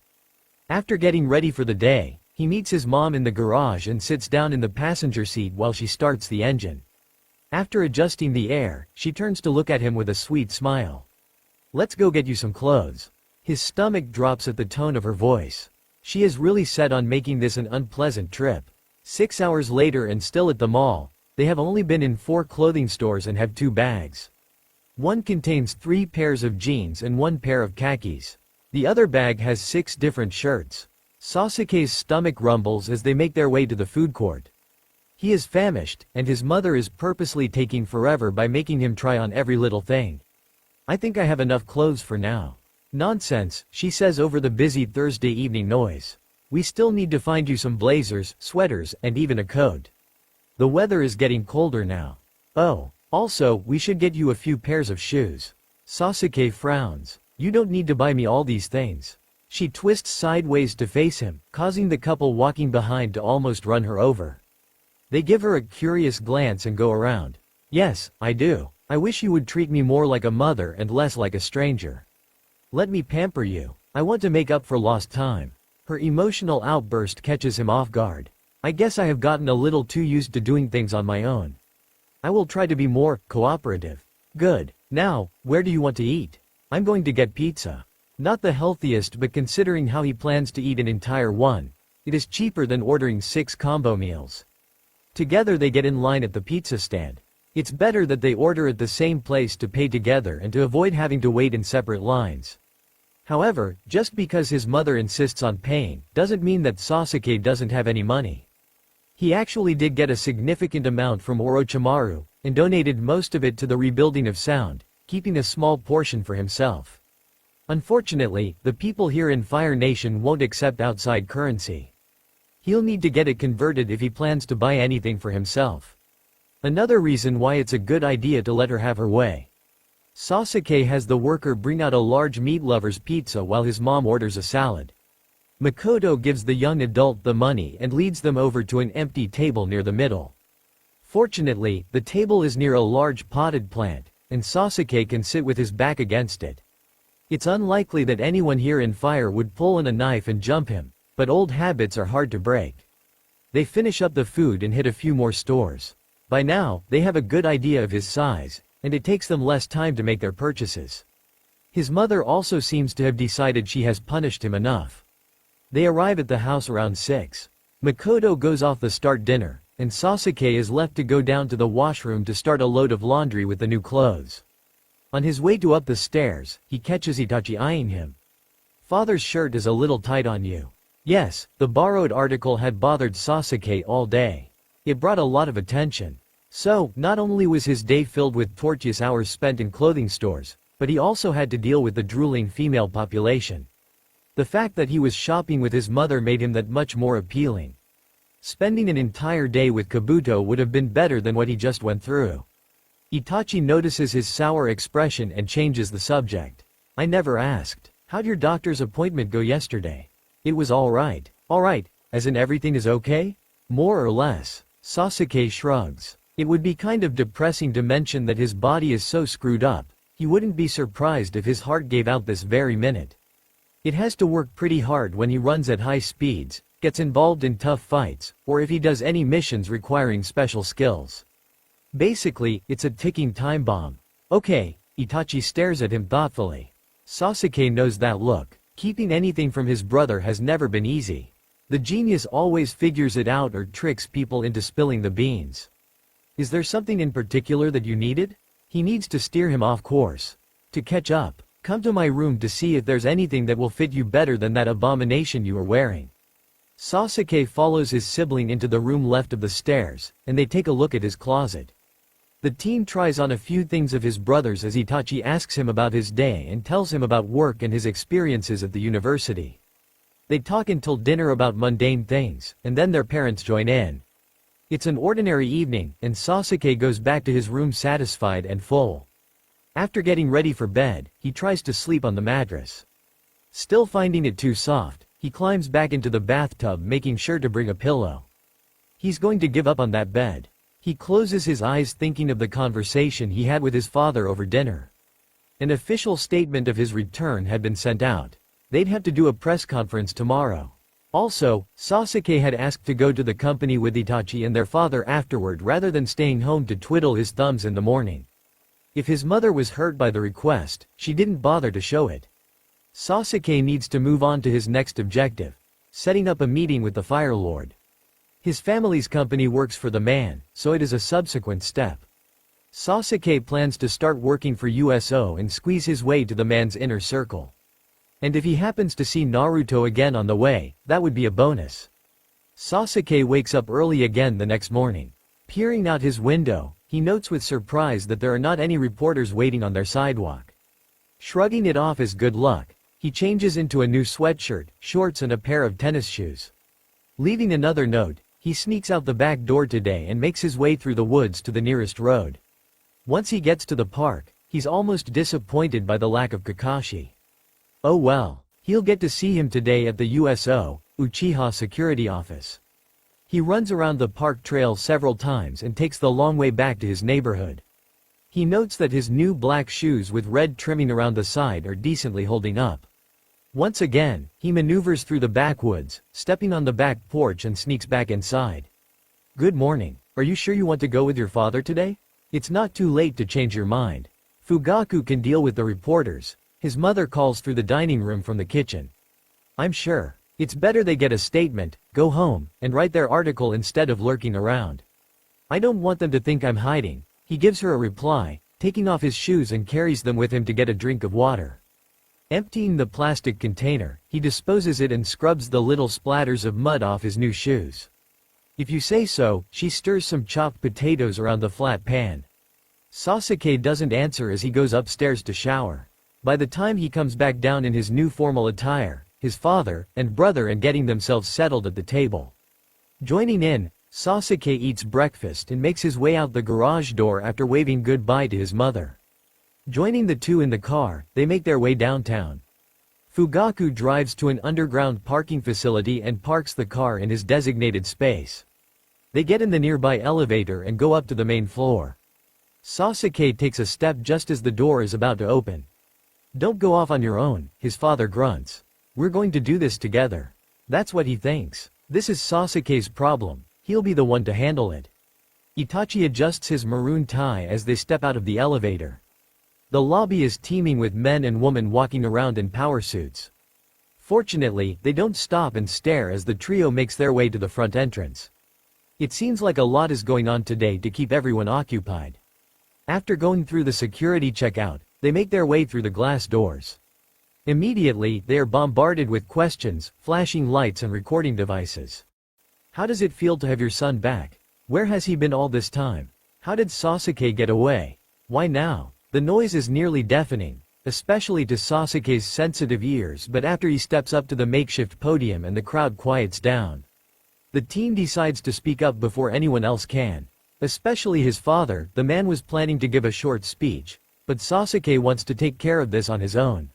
After getting ready for the day, he meets his mom in the garage and sits down in the passenger seat while she starts the engine. After adjusting the air, she turns to look at him with a sweet smile. Let's go get you some clothes. His stomach drops at the tone of her voice. She is really set on making this an unpleasant trip. 6 hours later and still at the mall, they have only been in 4 clothing stores and have 2 bags. One contains 3 pairs of jeans and 1 pair of khakis. The other bag has 6 different shirts. Sasuke's stomach rumbles as they make their way to the food court. He is famished, and his mother is purposely taking forever by making him try on every little thing. I think I have enough clothes for now. Nonsense, she says over the busy Thursday evening noise. We still need to find you some blazers, sweaters, and even a coat. The weather is getting colder now. Oh, also, we should get you a few pairs of shoes. Sasuke frowns. You don't need to buy me all these things. She twists sideways to face him, causing the couple walking behind to almost run her over. They give her a curious glance and go around. Yes, I do. I wish you would treat me more like a mother and less like a stranger. Let me pamper you. I want to make up for lost time. Her emotional outburst catches him off guard. I guess I have gotten a little too used to doing things on my own. I will try to be more cooperative. Good. Now, where do you want to eat? I'm going to get pizza. Not the healthiest, but considering how he plans to eat an entire one, it is cheaper than ordering 6 combo meals. Together they get in line at the pizza stand. It's better that they order at the same place to pay together and to avoid having to wait in separate lines. However, just because his mother insists on paying, doesn't mean that Sasuke doesn't have any money. He actually did get a significant amount from Orochimaru, and donated most of it to the rebuilding of Sound, keeping a small portion for himself. Unfortunately, the people here in Fire Nation won't accept outside currency. He'll need to get it converted if he plans to buy anything for himself. Another reason why it's a good idea to let her have her way. Sasuke has the worker bring out a large meat lover's pizza while his mom orders a salad. Makoto gives the young adult the money and leads them over to an empty table near the middle. Fortunately, the table is near a large potted plant, and Sasuke can sit with his back against it. It's unlikely that anyone here in Fire would pull in a knife and jump him, But old habits are hard to break. They finish up the food and hit a few more stores. By now, they have a good idea of his size, and it takes them less time to make their purchases. His mother also seems to have decided she has punished him enough. They arrive at the house around 6. Makoto goes off to start dinner, and Sasuke is left to go down to the washroom to start a load of laundry with the new clothes. On his way up the stairs, he catches Itachi eyeing him. "Father's shirt is a little tight on you." Yes, the borrowed article had bothered Sasuke all day. It brought a lot of attention. So, not only was his day filled with torturous hours spent in clothing stores, but he also had to deal with the drooling female population. The fact that he was shopping with his mother made him that much more appealing. Spending an entire day with Kabuto would have been better than what he just went through. Itachi notices his sour expression and changes the subject. "I never asked. How'd your doctor's appointment go yesterday?" "It was alright." "Alright, as in everything is okay?" "More or less." Sasuke shrugs. It would be kind of depressing to mention that his body is so screwed up. He wouldn't be surprised if his heart gave out this very minute. It has to work pretty hard when he runs at high speeds, gets involved in tough fights, or if he does any missions requiring special skills. Basically, it's a ticking time bomb. "Okay." Itachi stares at him thoughtfully. Sasuke knows that look. Keeping anything from his brother has never been easy. The genius always figures it out or tricks people into spilling the beans. "Is there something in particular that you needed?" He needs to steer him off course. "To catch up. Come to my room to see if there's anything that will fit you better than that abomination you are wearing." Sasuke follows his sibling into the room left of the stairs, and they take a look at his closet. The teen tries on a few things of his brother's as Itachi asks him about his day and tells him about work and his experiences at the university. They talk until dinner about mundane things, and then their parents join in. It's an ordinary evening, and Sasuke goes back to his room satisfied and full. After getting ready for bed, he tries to sleep on the mattress. Still finding it too soft, he climbs back into the bathtub, making sure to bring a pillow. He's going to give up on that bed. He closes his eyes thinking of the conversation he had with his father over dinner. An official statement of his return had been sent out. They'd have to do a press conference tomorrow. Also, Sasuke had asked to go to the company with Itachi and their father afterward rather than staying home to twiddle his thumbs in the morning. If his mother was hurt by the request, she didn't bother to show it. Sasuke needs to move on to his next objective, setting up a meeting with the Fire Lord. His family's company works for the man, so it is a subsequent step. Sasuke plans to start working for USO and squeeze his way to the man's inner circle. And if he happens to see Naruto again on the way, that would be a bonus. Sasuke wakes up early again the next morning. Peering out his window, he notes with surprise that there are not any reporters waiting on their sidewalk. Shrugging it off as good luck, he changes into a new sweatshirt, shorts and a pair of tennis shoes. Leaving another note, he sneaks out the back door today and makes his way through the woods to the nearest road. Once he gets to the park, he's almost disappointed by the lack of Kakashi. Oh well, he'll get to see him today at the USO, Uchiha security office. He runs around the park trail several times and takes the long way back to his neighborhood. He notes that his new black shoes with red trimming around the side are decently holding up. Once again, he maneuvers through the backwoods, stepping on the back porch and sneaks back inside. "Good morning. Are you sure you want to go with your father today? It's not too late to change your mind. Fugaku can deal with the reporters." His mother calls through the dining room from the kitchen. "I'm sure. It's better they get a statement, go home, and write their article instead of lurking around. I don't want them to think I'm hiding." He gives her a reply, taking off his shoes and carries them with him to get a drink of water. Emptying the plastic container, he disposes it and scrubs the little splatters of mud off his new shoes. "If you say so," she stirs some chopped potatoes around the flat pan. Sasuke doesn't answer as he goes upstairs to shower. By the time he comes back down in his new formal attire, his father and brother are getting themselves settled at the table. Joining in, Sasuke eats breakfast and makes his way out the garage door after waving goodbye to his mother. Joining the two in the car, they make their way downtown. Fugaku drives to an underground parking facility and parks the car in his designated space. They get in the nearby elevator and go up to the main floor. Sasuke takes a step just as the door is about to open. "Don't go off on your own," his father grunts. "We're going to do this together." That's what he thinks. This is Sasuke's problem. He'll be the one to handle it. Itachi adjusts his maroon tie as they step out of the elevator. The lobby is teeming with men and women walking around in power suits. Fortunately, they don't stop and stare as the trio makes their way to the front entrance. It seems like a lot is going on today to keep everyone occupied. After going through the security checkout, they make their way through the glass doors. Immediately, they are bombarded with questions, flashing lights and recording devices. How does it feel to have your son back? Where has he been all this time? How did Sasuke get away? Why now? The noise is nearly deafening, especially to Sasuke's sensitive ears, but after he steps up to the makeshift podium and the crowd quiets down. The team decides to speak up before anyone else can. Especially his father. The man was planning to give a short speech, but Sasuke wants to take care of this on his own.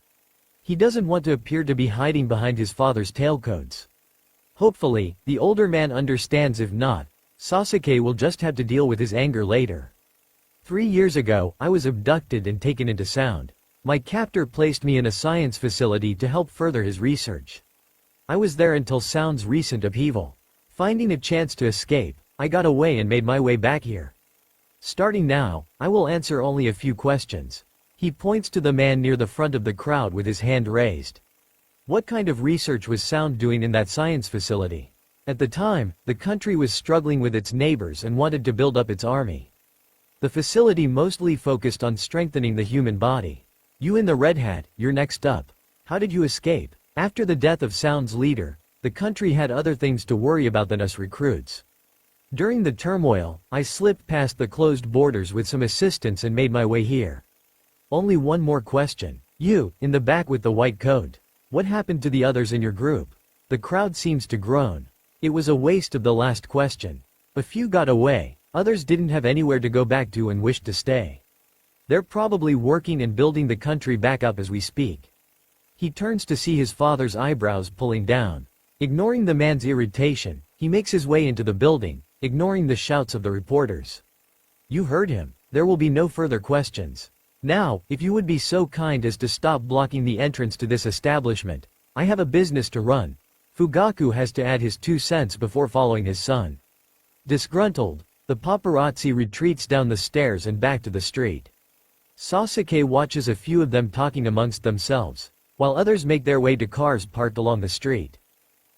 He doesn't want to appear to be hiding behind his father's tailcoats. Hopefully, the older man understands. If not, Sasuke will just have to deal with his anger later. 3 years ago, I was abducted and taken into Sound. My captor placed me in a science facility to help further his research. I was there until Sound's recent upheaval. Finding a chance to escape, I got away and made my way back here. Starting now, I will answer only a few questions. He points to the man near the front of the crowd with his hand raised. What kind of research was Sound doing in that science facility? At the time, the country was struggling with its neighbors and wanted to build up its army. The facility mostly focused on strengthening the human body. You in the red hat, you're next up. How did you escape? After the death of Sound's leader, the country had other things to worry about than us recruits. During the turmoil, I slipped past the closed borders with some assistance and made my way here. Only one more question. You, in the back with the white coat. What happened to the others in your group? The crowd seems to groan. It was a waste of the last question. A few got away, others didn't have anywhere to go back to and wished to stay. They're probably working and building the country back up as we speak. He turns to see his father's eyebrows pulling down. Ignoring the man's irritation, he makes his way into the building, ignoring the shouts of the reporters. You heard him. There will be no further questions. Now, if you would be so kind as to stop blocking the entrance to this establishment. I have a business to run. Fugaku has to add his 2 cents before following his son. Disgruntled, the paparazzi retreats down the stairs and back to the street. Sasuke watches a few of them talking amongst themselves, while others make their way to cars parked along the street.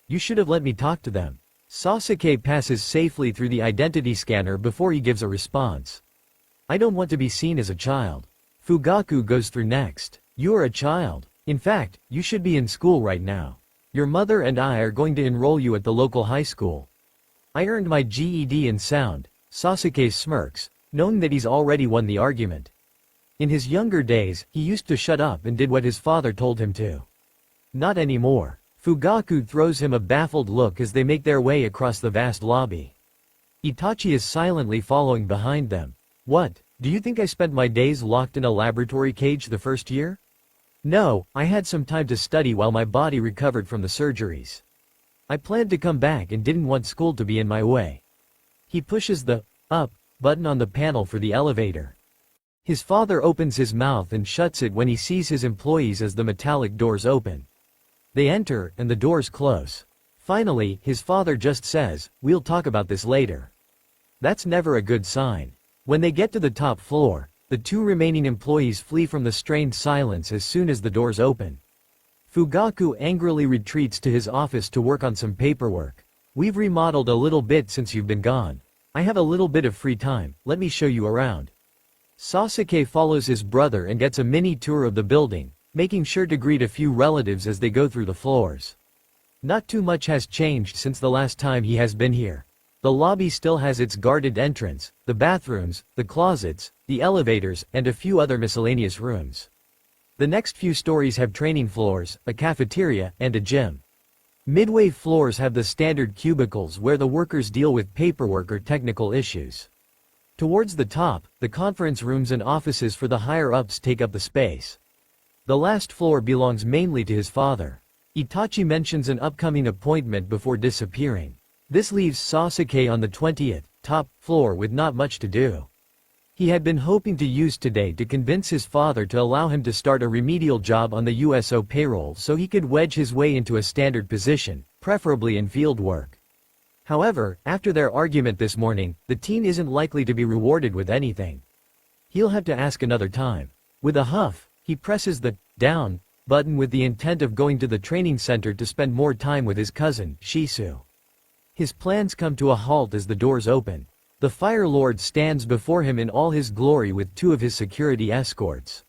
You should have let me talk to them. Sasuke passes safely through the identity scanner before he gives a response. I don't want to be seen as a child. Fugaku goes through next. You are a child. In fact, you should be in school right now. Your mother and I are going to enroll you at the local high school. I earned my GED in Sound. Sasuke smirks, knowing that he's already won the argument. In his younger days, he used to shut up and did what his father told him to. Not anymore. Fugaku throws him a baffled look as they make their way across the vast lobby. Itachi is silently following behind them. What? Do you think I spent my days locked in a laboratory cage the first year? No, I had some time to study while my body recovered from the surgeries. I planned to come back and didn't want school to be in my way. He pushes the up button on the panel for the elevator. His father opens his mouth and shuts it when he sees his employees as the metallic doors open. They enter and the doors close. Finally, his father just says, "We'll talk about this later." That's never a good sign. When they get to the top floor, the 2 remaining employees flee from the strained silence as soon as the doors open. Fugaku angrily retreats to his office to work on some paperwork. We've remodeled a little bit since you've been gone. I have a little bit of free time, let me show you around. Sasuke follows his brother and gets a mini tour of the building, making sure to greet a few relatives as they go through the floors. Not too much has changed since the last time he has been here. The lobby still has its guarded entrance, the bathrooms, the closets, the elevators, and a few other miscellaneous rooms. The next few stories have training floors, a cafeteria, and a gym. Midway floors have the standard cubicles where the workers deal with paperwork or technical issues. Towards the top, the conference rooms and offices for the higher-ups take up the space. The last floor belongs mainly to his father. Itachi mentions an upcoming appointment before disappearing. This leaves Sasuke on the 20th, top floor with not much to do. He had been hoping to use today to convince his father to allow him to start a remedial job on the USO payroll so he could wedge his way into a standard position, preferably in field work. However, after their argument this morning, the teen isn't likely to be rewarded with anything. He'll have to ask another time. With a huff, he presses the down button with the intent of going to the training center to spend more time with his cousin, Shisu. His plans come to a halt as the doors open. The Fire Lord stands before him in all his glory with two of his security escorts.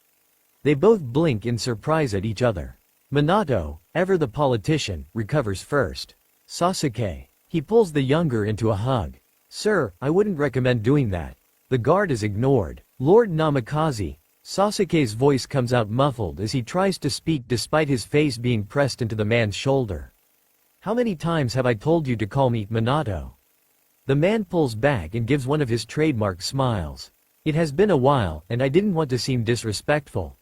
They both blink in surprise at each other. Minato, ever the politician, recovers first. Sasuke. He pulls the younger into a hug. Sir, I wouldn't recommend doing that. The guard is ignored. Lord Namikaze. Sasuke's voice comes out muffled as he tries to speak despite his face being pressed into the man's shoulder. How many times have I told you to call me Minato? The man pulls back and gives one of his trademark smiles. It has been a while, and I didn't want to seem disrespectful.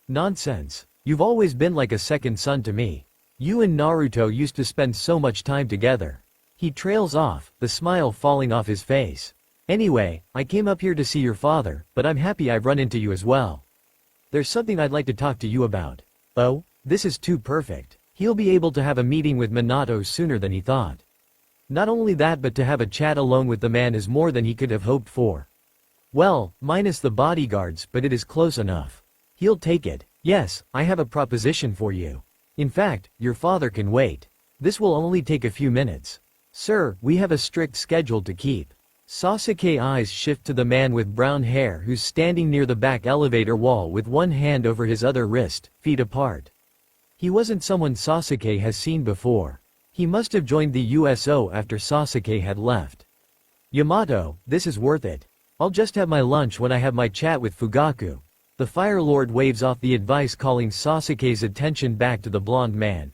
Nonsense. You've always been like a second son to me. You and Naruto used to spend so much time together. He trails off, the smile falling off his face. Anyway, I came up here to see your father, but I'm happy I've run into you as well. There's something I'd like to talk to you about. Oh, this is too perfect. He'll be able to have a meeting with Minato sooner than he thought. Not only that, but to have a chat alone with the man is more than he could have hoped for. Well, minus the bodyguards, but it is close enough. He'll take it. Yes, I have a proposition for you. In fact, your father can wait. This will only take a few minutes. Sir, we have a strict schedule to keep. Sasuke's eyes shift to the man with brown hair who's standing near the back elevator wall with one hand over his other wrist, feet apart. He wasn't someone Sasuke has seen before. He must have joined the USO after Sasuke had left. Yamato, this is worth it. I'll just have my lunch when I have my chat with Fugaku. The Fire Lord waves off the advice, calling Sasuke's attention back to the blonde man.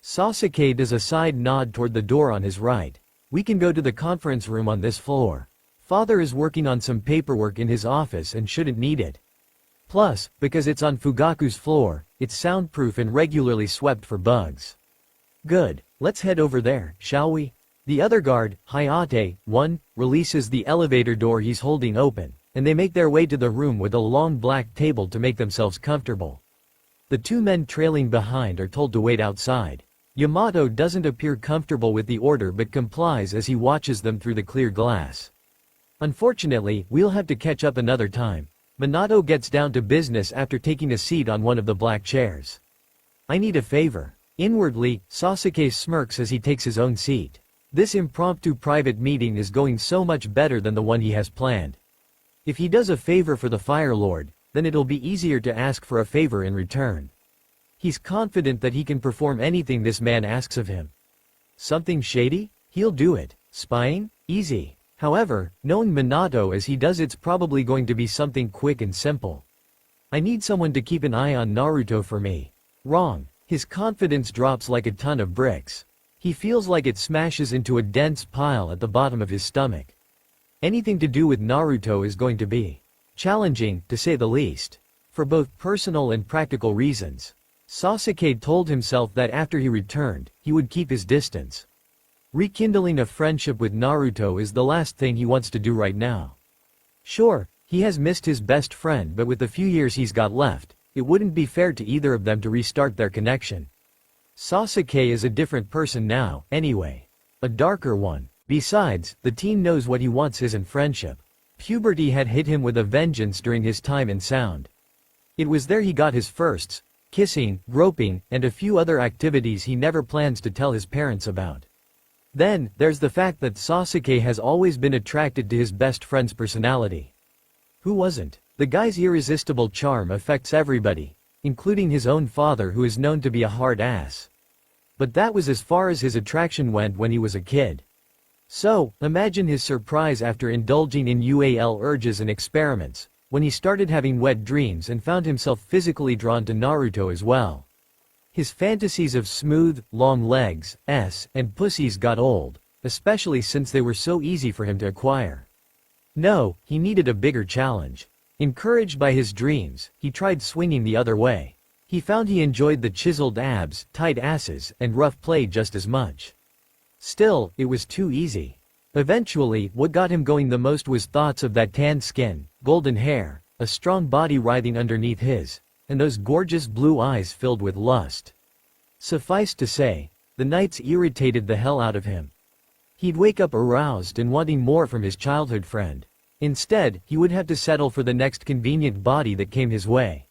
Sasuke does a side nod toward the door on his right. We can go to the conference room on this floor. Father is working on some paperwork in his office and shouldn't need it. Plus, because it's on Fugaku's floor, it's soundproof and regularly swept for bugs. Good. Let's head over there, shall we? The other guard, Hayate, releases the elevator door he's holding open, and they make their way to the room with a long black table to make themselves comfortable. The two men trailing behind are told to wait outside. Yamato doesn't appear comfortable with the order but complies as he watches them through the clear glass. Unfortunately, we'll have to catch up another time. Minato gets down to business after taking a seat on one of the black chairs. I need a favor. Inwardly, Sasuke smirks as he takes his own seat. This impromptu private meeting is going so much better than the one he has planned. If he does a favor for the Fire Lord, then it'll be easier to ask for a favor in return. He's confident that he can perform anything this man asks of him. Something shady? He'll do it. Spying? Easy. However, knowing Minato as he does, it's probably going to be something quick and simple. I need someone to keep an eye on Naruto for me. Wrong. His confidence drops like a ton of bricks. He feels like it smashes into a dense pile at the bottom of his stomach. Anything to do with Naruto is going to be challenging, to say the least. For both personal and practical reasons. Sasuke told himself that after he returned, he would keep his distance. Rekindling a friendship with Naruto is the last thing he wants to do right now. Sure, he has missed his best friend, but with the few years he's got left, it wouldn't be fair to either of them to restart their connection. Sasuke is a different person now, anyway. A darker one. Besides, the teen knows what he wants isn't friendship. Puberty had hit him with a vengeance during his time in Sound. It was there he got his firsts, kissing, groping, and a few other activities he never plans to tell his parents about. Then, there's the fact that Sasuke has always been attracted to his best friend's personality. Who wasn't? The guy's irresistible charm affects everybody, including his own father, who is known to be a hard ass. But that was as far as his attraction went when he was a kid. So, imagine his surprise after indulging in UAL urges and experiments, when he started having wet dreams and found himself physically drawn to Naruto as well. His fantasies of smooth, long legs, and pussies got old, especially since they were so easy for him to acquire. No, he needed a bigger challenge. Encouraged by his dreams, he tried swinging the other way. He found he enjoyed the chiseled abs, tight asses, and rough play just as much. Still, it was too easy. Eventually, what got him going the most was thoughts of that tanned skin, golden hair, a strong body writhing underneath his, and those gorgeous blue eyes filled with lust. Suffice to say, The nights irritated the hell out of him. He'd wake up aroused and wanting more from his childhood friend. Instead, he would have to settle for the next convenient body that came his way.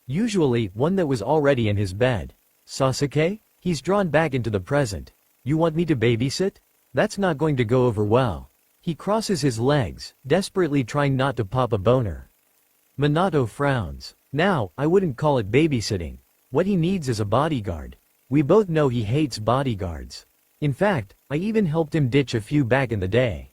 Usually, one that was already in his bed. Sasuke? He's drawn back into the present. You want me to babysit? That's not going to go over well. He crosses his legs, desperately trying not to pop a boner. Minato frowns. Now, I wouldn't call it babysitting. What he needs is a bodyguard. We both know he hates bodyguards. In fact, I even helped him ditch a few back in the day.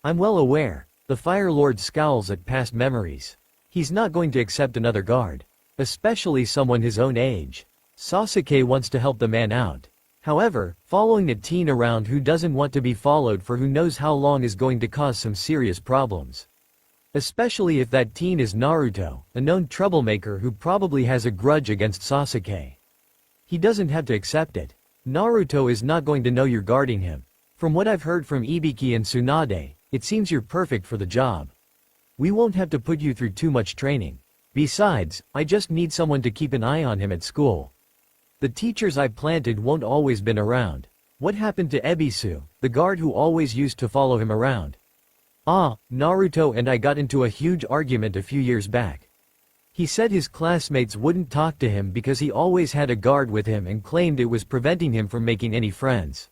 I'm well aware. The Fire Lord scowls at past memories. He's not going to accept another guard. Especially someone his own age. Sasuke wants to help the man out. However, following a teen around who doesn't want to be followed for who knows how long is going to cause some serious problems. Especially if that teen is Naruto, a known troublemaker who probably has a grudge against Sasuke. He doesn't have to accept it. Naruto is not going to know you're guarding him. From what I've heard from Ibiki and Tsunade, it seems you're perfect for the job. We won't have to put you through too much training. Besides, I just need someone to keep an eye on him at school. The teachers I planted won't always been around. What happened to Ebisu, the guard who always used to follow him around? Naruto and I got into a huge argument a few years back. He said his classmates wouldn't talk to him because he always had a guard with him and claimed it was preventing him from making any friends.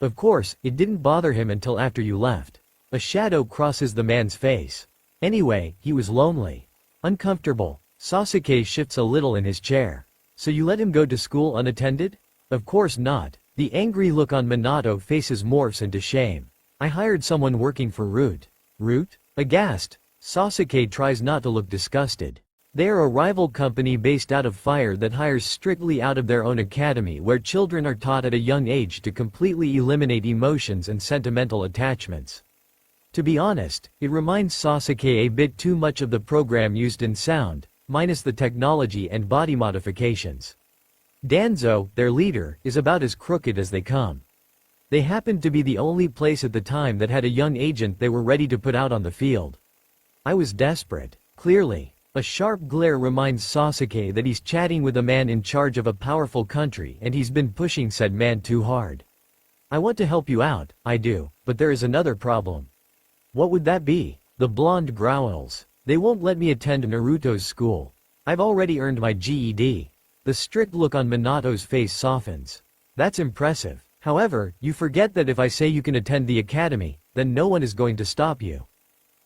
Of course, it didn't bother him until after you left. A shadow crosses the man's face. Anyway, he was lonely. Uncomfortable. Sasuke shifts a little in his chair. So you let him go to school unattended? Of course not. The angry look on Minato faces morphs into shame. I hired someone working for Root. Root? Aghast. Sasuke tries not to look disgusted. They are a rival company based out of Fire that hires strictly out of their own academy where children are taught at a young age to completely eliminate emotions and sentimental attachments. To be honest, it reminds Sasuke a bit too much of the program used in Sound, minus the technology and body modifications. Danzo, their leader, is about as crooked as they come. They happened to be the only place at the time that had a young agent they were ready to put out on the field. I was desperate. Clearly. A sharp glare reminds Sasuke that he's chatting with a man in charge of a powerful country and he's been pushing said man too hard. I want to help you out, I do, but there is another problem. What would that be? The blonde growls. They won't let me attend Naruto's school. I've already earned my GED. The strict look on Minato's face softens. That's impressive. However, you forget that if I say you can attend the academy, then no one is going to stop you.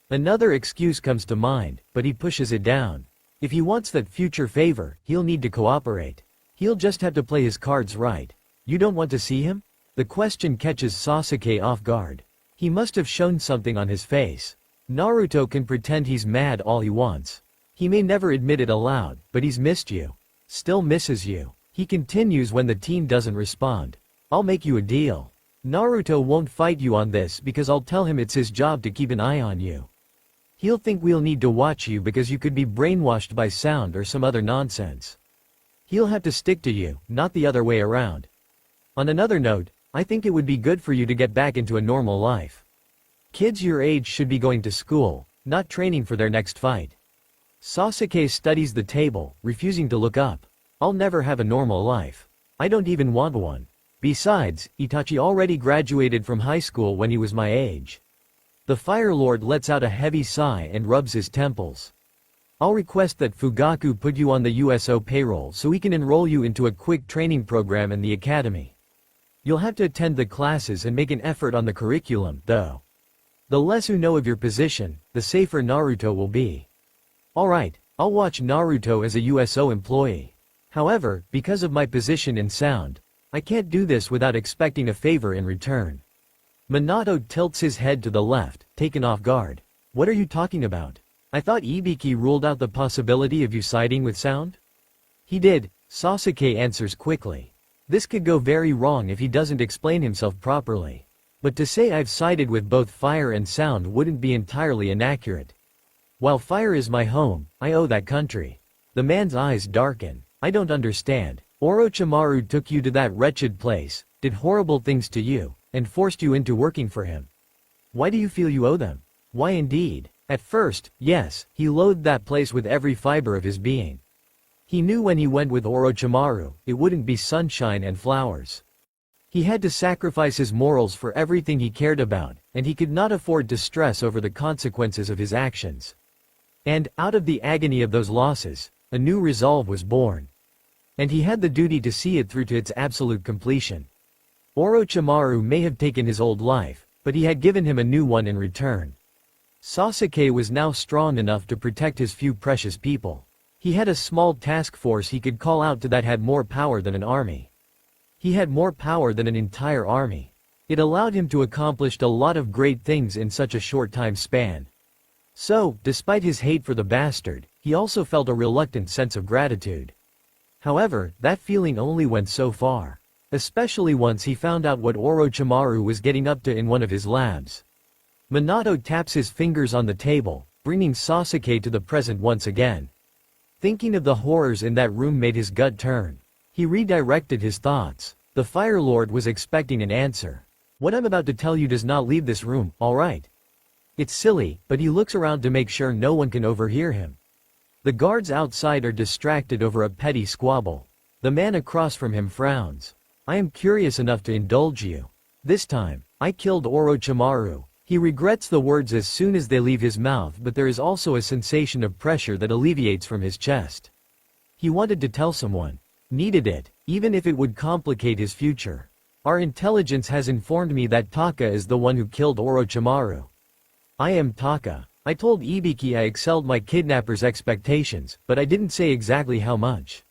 Another excuse comes to mind, but he pushes it down. If he wants that future favor, he'll need to cooperate. He'll just have to play his cards right. You don't want to see him? The question catches Sasuke off guard. He must have shown something on his face. Naruto can pretend he's mad all he wants. He may never admit it aloud, but he's missed you. Still misses you. He continues when the teen doesn't respond. I'll make you a deal. Naruto won't fight you on this because I'll tell him it's his job to keep an eye on you. He'll think we'll need to watch you because you could be brainwashed by Sound or some other nonsense. He'll have to stick to you, not the other way around. On another note, I think it would be good for you to get back into a normal life. Kids your age should be going to school, not training for their next fight. Sasuke studies the table, refusing to look up. I'll never have a normal life. I don't even want one. Besides, Itachi already graduated from high school when he was my age. The Fire Lord lets out a heavy sigh and rubs his temples. I'll request that Fugaku put you on the USO payroll so we can enroll you into a quick training program in the academy. You'll have to attend the classes and make an effort on the curriculum, though. The less you know of your position, the safer Naruto will be. Alright, I'll watch Naruto as a USO employee. However, because of my position in Sound, I can't do this without expecting a favor in return. Minato tilts his head to the left, taken off guard. What are you talking about? I thought Ibiki ruled out the possibility of you siding with Sound? He did, Sasuke answers quickly. This could go very wrong if he doesn't explain himself properly. But to say I've sided with both Fire and Sound wouldn't be entirely inaccurate. While Fire is my home, I owe that country. The man's eyes darken. I don't understand. Orochimaru took you to that wretched place, did horrible things to you, and forced you into working for him. Why do you feel you owe them? Why indeed? At first, yes, he loathed that place with every fiber of his being. He knew when he went with Orochimaru, it wouldn't be sunshine and flowers. He had to sacrifice his morals for everything he cared about, and he could not afford to stress over the consequences of his actions. And, out of the agony of those losses, a new resolve was born. And he had the duty to see it through to its absolute completion. Orochimaru may have taken his old life, but he had given him a new one in return. Sasuke was now strong enough to protect his few precious people. He had a small task force he could call out to that had more power than an army. He had more power than an entire army. It allowed him to accomplish a lot of great things in such a short time span. So, despite his hate for the bastard, he also felt a reluctant sense of gratitude. However, that feeling only went so far. Especially once he found out what Orochimaru was getting up to in one of his labs. Minato taps his fingers on the table, bringing Sasuke to the present once again. Thinking of the horrors in that room made his gut turn. He redirected his thoughts. The Fire Lord was expecting an answer. What I'm about to tell you does not leave this room, alright? It's silly, but he looks around to make sure no one can overhear him. The guards outside are distracted over a petty squabble. The man across from him frowns. I am curious enough to indulge you. This time, I killed Orochimaru. He regrets the words as soon as they leave his mouth, but there is also a sensation of pressure that alleviates from his chest. He wanted to tell someone. Needed it, even if it would complicate his future. Our intelligence has informed me that Taka is the one who killed Orochimaru. I am Taka. I told Ibiki I excelled my kidnapper's expectations, but I didn't say exactly how much.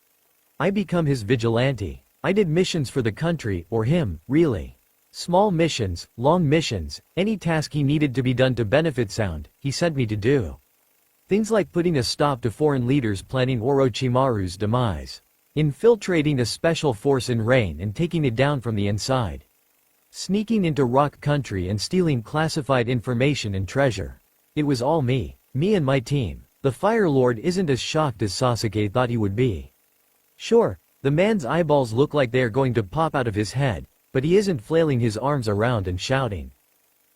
I become his vigilante. I did missions for the country, or him, really. Small missions, long missions, any task he needed to be done to benefit Sound, he sent me to do. Things like putting a stop to foreign leaders planning Orochimaru's demise. Infiltrating a special force in Rain and taking it down from the inside. Sneaking into Rock Country and stealing classified information and treasure. It was all me. Me and my team. The Fire Lord isn't as shocked as Sasuke thought he would be. Sure, the man's eyeballs look like they are going to pop out of his head, but he isn't flailing his arms around and shouting.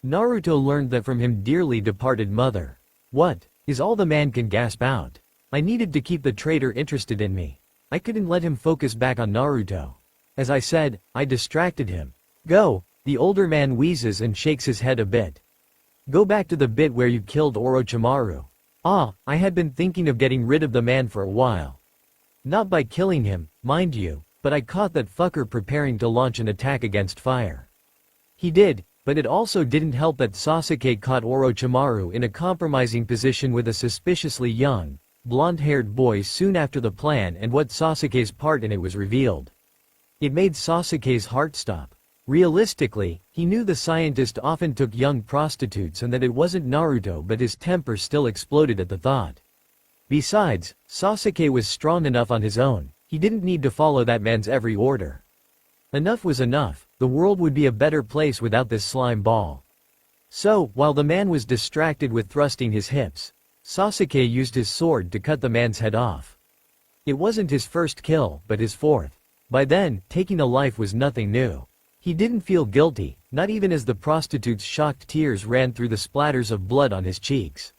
Naruto learned that from him dearly departed mother. What, is all the man can gasp out. I needed to keep the traitor interested in me. I couldn't let him focus back on Naruto. As I said, I distracted him. Go, the older man wheezes and shakes his head a bit. Go back to the bit where you killed Orochimaru. Ah, I had been thinking of getting rid of the man for a while. Not by killing him, mind you, but I caught that fucker preparing to launch an attack against fire. He did, but it also didn't help that Sasuke caught Orochimaru in a compromising position with a suspiciously young, blonde-haired boy soon after the plan, and what Sasuke's part in it was revealed. It made Sasuke's heart stop. Realistically, he knew the scientist often took young prostitutes and that it wasn't Naruto, but his temper still exploded at the thought. Besides, Sasuke was strong enough on his own. He didn't need to follow that man's every order. Enough was enough. The world would be a better place without this slime ball. So, while the man was distracted with thrusting his hips, Sasuke used his sword to cut the man's head off. It wasn't his first kill, but his fourth. By then, taking a life was nothing new. He didn't feel guilty, not even as the prostitute's shocked tears ran through the splatters of blood on his cheeks.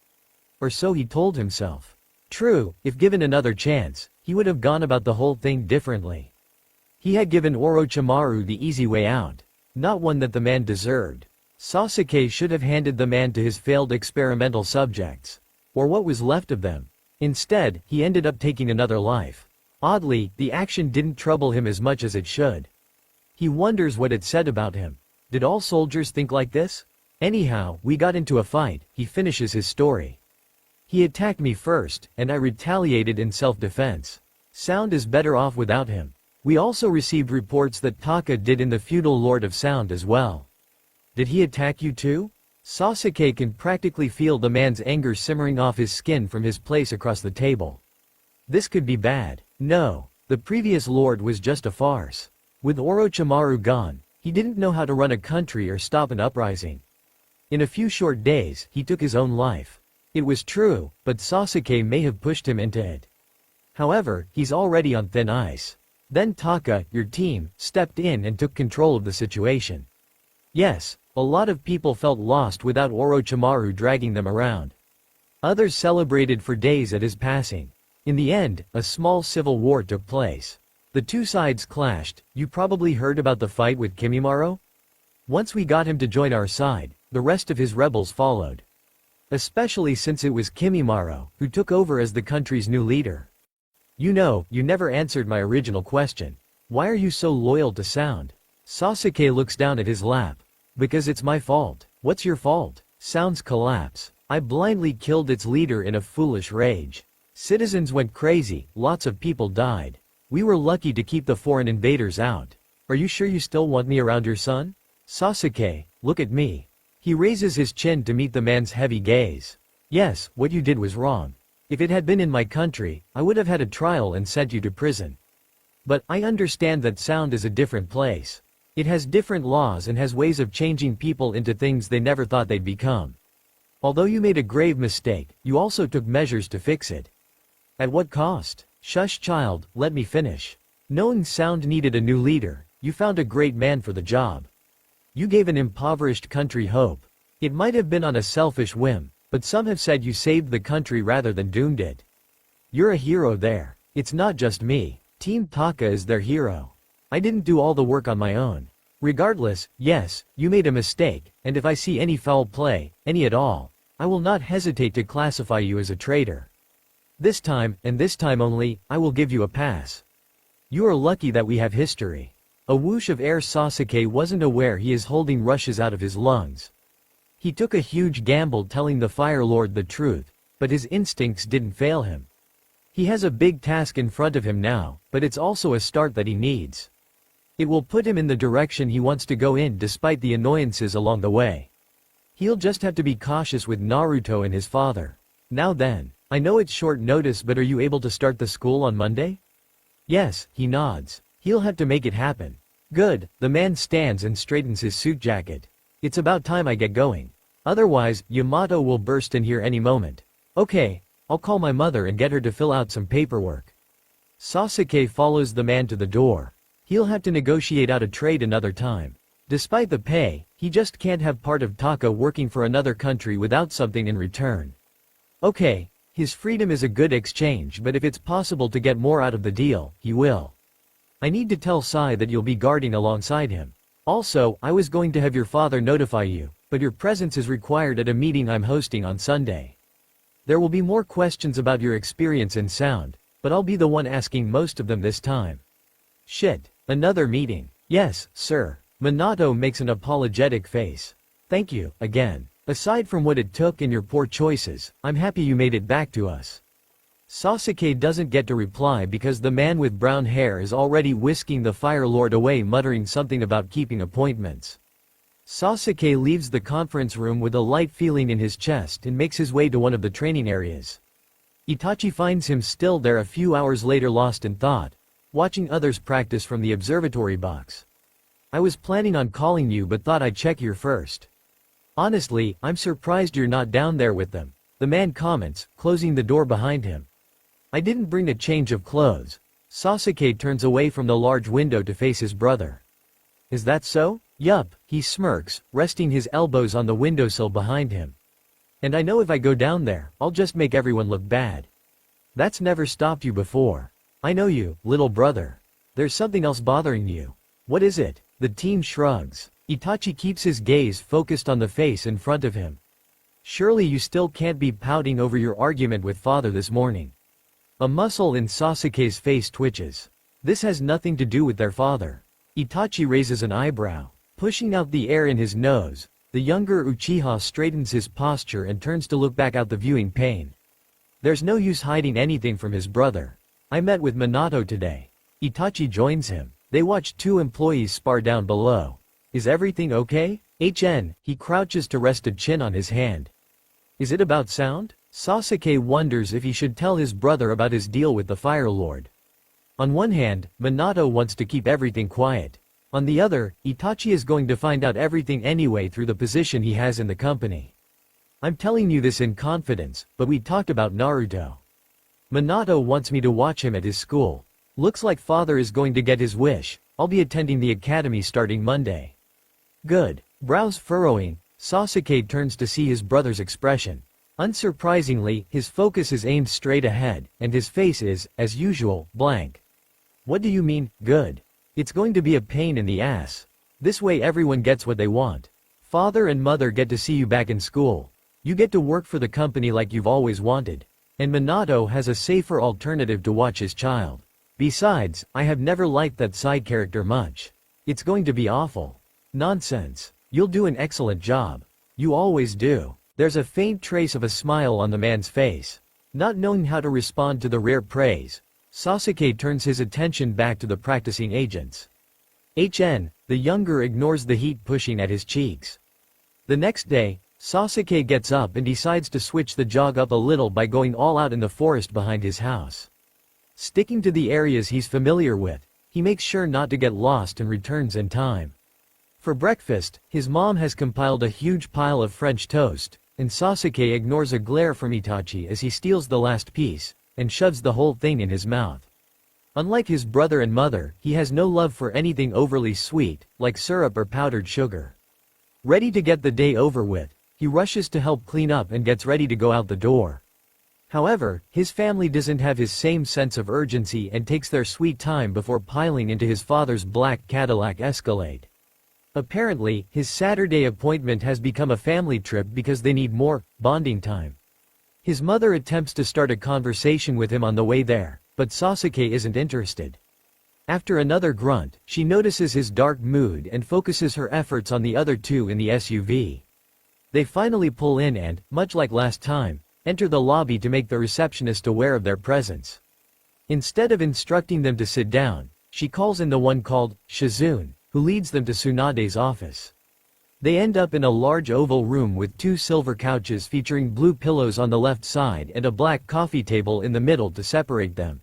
Or so he told himself. True, if given another chance, he would have gone about the whole thing differently. He had given Orochimaru the easy way out, not one that the man deserved. Sasuke should have handed the man to his failed experimental subjects. Or what was left of them. Instead, he ended up taking another life. Oddly, the action didn't trouble him as much as it should. He wonders what it said about him. Did all soldiers think like this? Anyhow, we got into a fight, he finishes his story. He attacked me first, and I retaliated in self-defense. Sound is better off without him. We also received reports that Taka did in the feudal Lord of Sound as well. Did he attack you too? Sasuke can practically feel the man's anger simmering off his skin from his place across the table. This could be bad. No, the previous lord was just a farce. With Orochimaru gone, he didn't know how to run a country or stop an uprising. In a few short days, he took his own life. It was true, but Sasuke may have pushed him into it. However, he's already on thin ice. Then Taka, your team, stepped in and took control of the situation. Yes, a lot of people felt lost without Orochimaru dragging them around. Others celebrated for days at his passing. In the end, a small civil war took place. The two sides clashed. You probably heard about the fight with Kimimaro? Once we got him to join our side, the rest of his rebels followed. Especially since it was Kimimaro who took over as the country's new leader. You know, you never answered my original question. Why are you so loyal to Sound? Sasuke looks down at his lap. Because it's my fault. What's your fault? Sound's collapse. I blindly killed its leader in a foolish rage. Citizens went crazy, lots of people died. We were lucky to keep the foreign invaders out. Are you sure you still want me around your son? Sasuke, look at me. He raises his chin to meet the man's heavy gaze. Yes, what you did was wrong. If it had been in my country, I would have had a trial and sent you to prison. But I understand that Sound is a different place. It has different laws and has ways of changing people into things they never thought they'd become. Although you made a grave mistake, you also took measures to fix it. At what cost? Shush child, let me finish. Knowing Sound needed a new leader, you found a great man for the job. You gave an impoverished country hope. It might have been on a selfish whim, but some have said you saved the country rather than doomed it. You're a hero there. It's not just me. Team Taka is their hero. I didn't do all the work on my own. Regardless, yes, you made a mistake, and if I see any foul play, any at all, I will not hesitate to classify you as a traitor. This time, and this time only, I will give you a pass. You are lucky that we have history. A whoosh of air. Sasuke wasn't aware he is holding rushes out of his lungs. He took a huge gamble telling the Fire Lord the truth, but his instincts didn't fail him. He has a big task in front of him now, but it's also a start that he needs. It will put him in the direction he wants to go in despite the annoyances along the way. He'll just have to be cautious with Naruto and his father. Now then, I know it's short notice, but are you able to start the school on Monday? Yes, he nods. He'll have to make it happen. Good, the man stands and straightens his suit jacket. It's about time I get going. Otherwise, Yamato will burst in here any moment. Okay, I'll call my mother and get her to fill out some paperwork. Sasuke follows the man to the door. He'll have to negotiate out a trade another time. Despite the pay, he just can't have part of Taka working for another country without something in return. Okay, his freedom is a good exchange, but if it's possible to get more out of the deal, he will. I need to tell Sai that you'll be guarding alongside him. Also, I was going to have your father notify you, but your presence is required at a meeting I'm hosting on Sunday. There will be more questions about your experience in Sound, but I'll be the one asking most of them this time. Shit, another meeting. Yes, sir. Minato makes an apologetic face. Thank you, again. Aside from what it took and your poor choices, I'm happy you made it back to us. Sasuke doesn't get to reply because the man with brown hair is already whisking the Fire Lord away, muttering something about keeping appointments. Sasuke leaves the conference room with a light feeling in his chest and makes his way to one of the training areas. Itachi finds him still there a few hours later, lost in thought, watching others practice from the observatory box. I was planning on calling you but thought I'd check here first. Honestly, I'm surprised you're not down there with them, the man comments, closing the door behind him. I didn't bring a change of clothes. Sasuke turns away from the large window to face his brother. Is that so? Yup, he smirks, resting his elbows on the windowsill behind him. And I know if I go down there, I'll just make everyone look bad. That's never stopped you before. I know you, little brother. There's something else bothering you. What is it? The team shrugs. Itachi keeps his gaze focused on the face in front of him. Surely you still can't be pouting over your argument with father this morning. A muscle in Sasuke's face twitches. This has nothing to do with their father. Itachi raises an eyebrow. Pushing out the air in his nose, the younger Uchiha straightens his posture and turns to look back out the viewing pane. There's no use hiding anything from his brother. I met with Minato today. Itachi joins him. They watch two employees spar down below. Is everything okay? He crouches to rest a chin on his hand. Is it about Sound? Sasuke wonders if he should tell his brother about his deal with the Fire Lord. On one hand, Minato wants to keep everything quiet. On the other, Itachi is going to find out everything anyway through the position he has in the company. I'm telling you this in confidence, but we talked about Naruto. Minato wants me to watch him at his school. Looks like father is going to get his wish. I'll be attending the academy starting Monday. Good. Brows furrowing, Sasuke turns to see his brother's expression. Unsurprisingly, his focus is aimed straight ahead, and his face is, as usual, blank. What do you mean, good? It's going to be a pain in the ass. This way everyone gets what they want. Father and mother get to see you back in school. You get to work for the company like you've always wanted. And Minato has a safer alternative to watch his child. Besides, I have never liked that side character much. It's going to be awful. Nonsense. You'll do an excellent job. You always do. There's a faint trace of a smile on the man's face. Not knowing how to respond to the rare praise, Sasuke turns his attention back to the practicing agents. The younger ignores the heat pushing at his cheeks. The next day, Sasuke gets up and decides to switch the jog up a little by going all out in the forest behind his house. Sticking to the areas he's familiar with, he makes sure not to get lost and returns in time. For breakfast, his mom has compiled a huge pile of French toast, and Sasuke ignores a glare from Itachi as he steals the last piece, and shoves the whole thing in his mouth. Unlike his brother and mother, he has no love for anything overly sweet, like syrup or powdered sugar. Ready to get the day over with, he rushes to help clean up and gets ready to go out the door. However, his family doesn't have his same sense of urgency and takes their sweet time before piling into his father's black Cadillac Escalade. Apparently, his Saturday appointment has become a family trip because they need more bonding time. His mother attempts to start a conversation with him on the way there, but Sasuke isn't interested. After another grunt, she notices his dark mood and focuses her efforts on the other two in the SUV. They finally pull in and, much like last time, enter the lobby to make the receptionist aware of their presence. Instead of instructing them to sit down, she calls in the one called Shizune, who leads them to Tsunade's office. They end up in a large oval room with two silver couches featuring blue pillows on the left side and a black coffee table in the middle to separate them.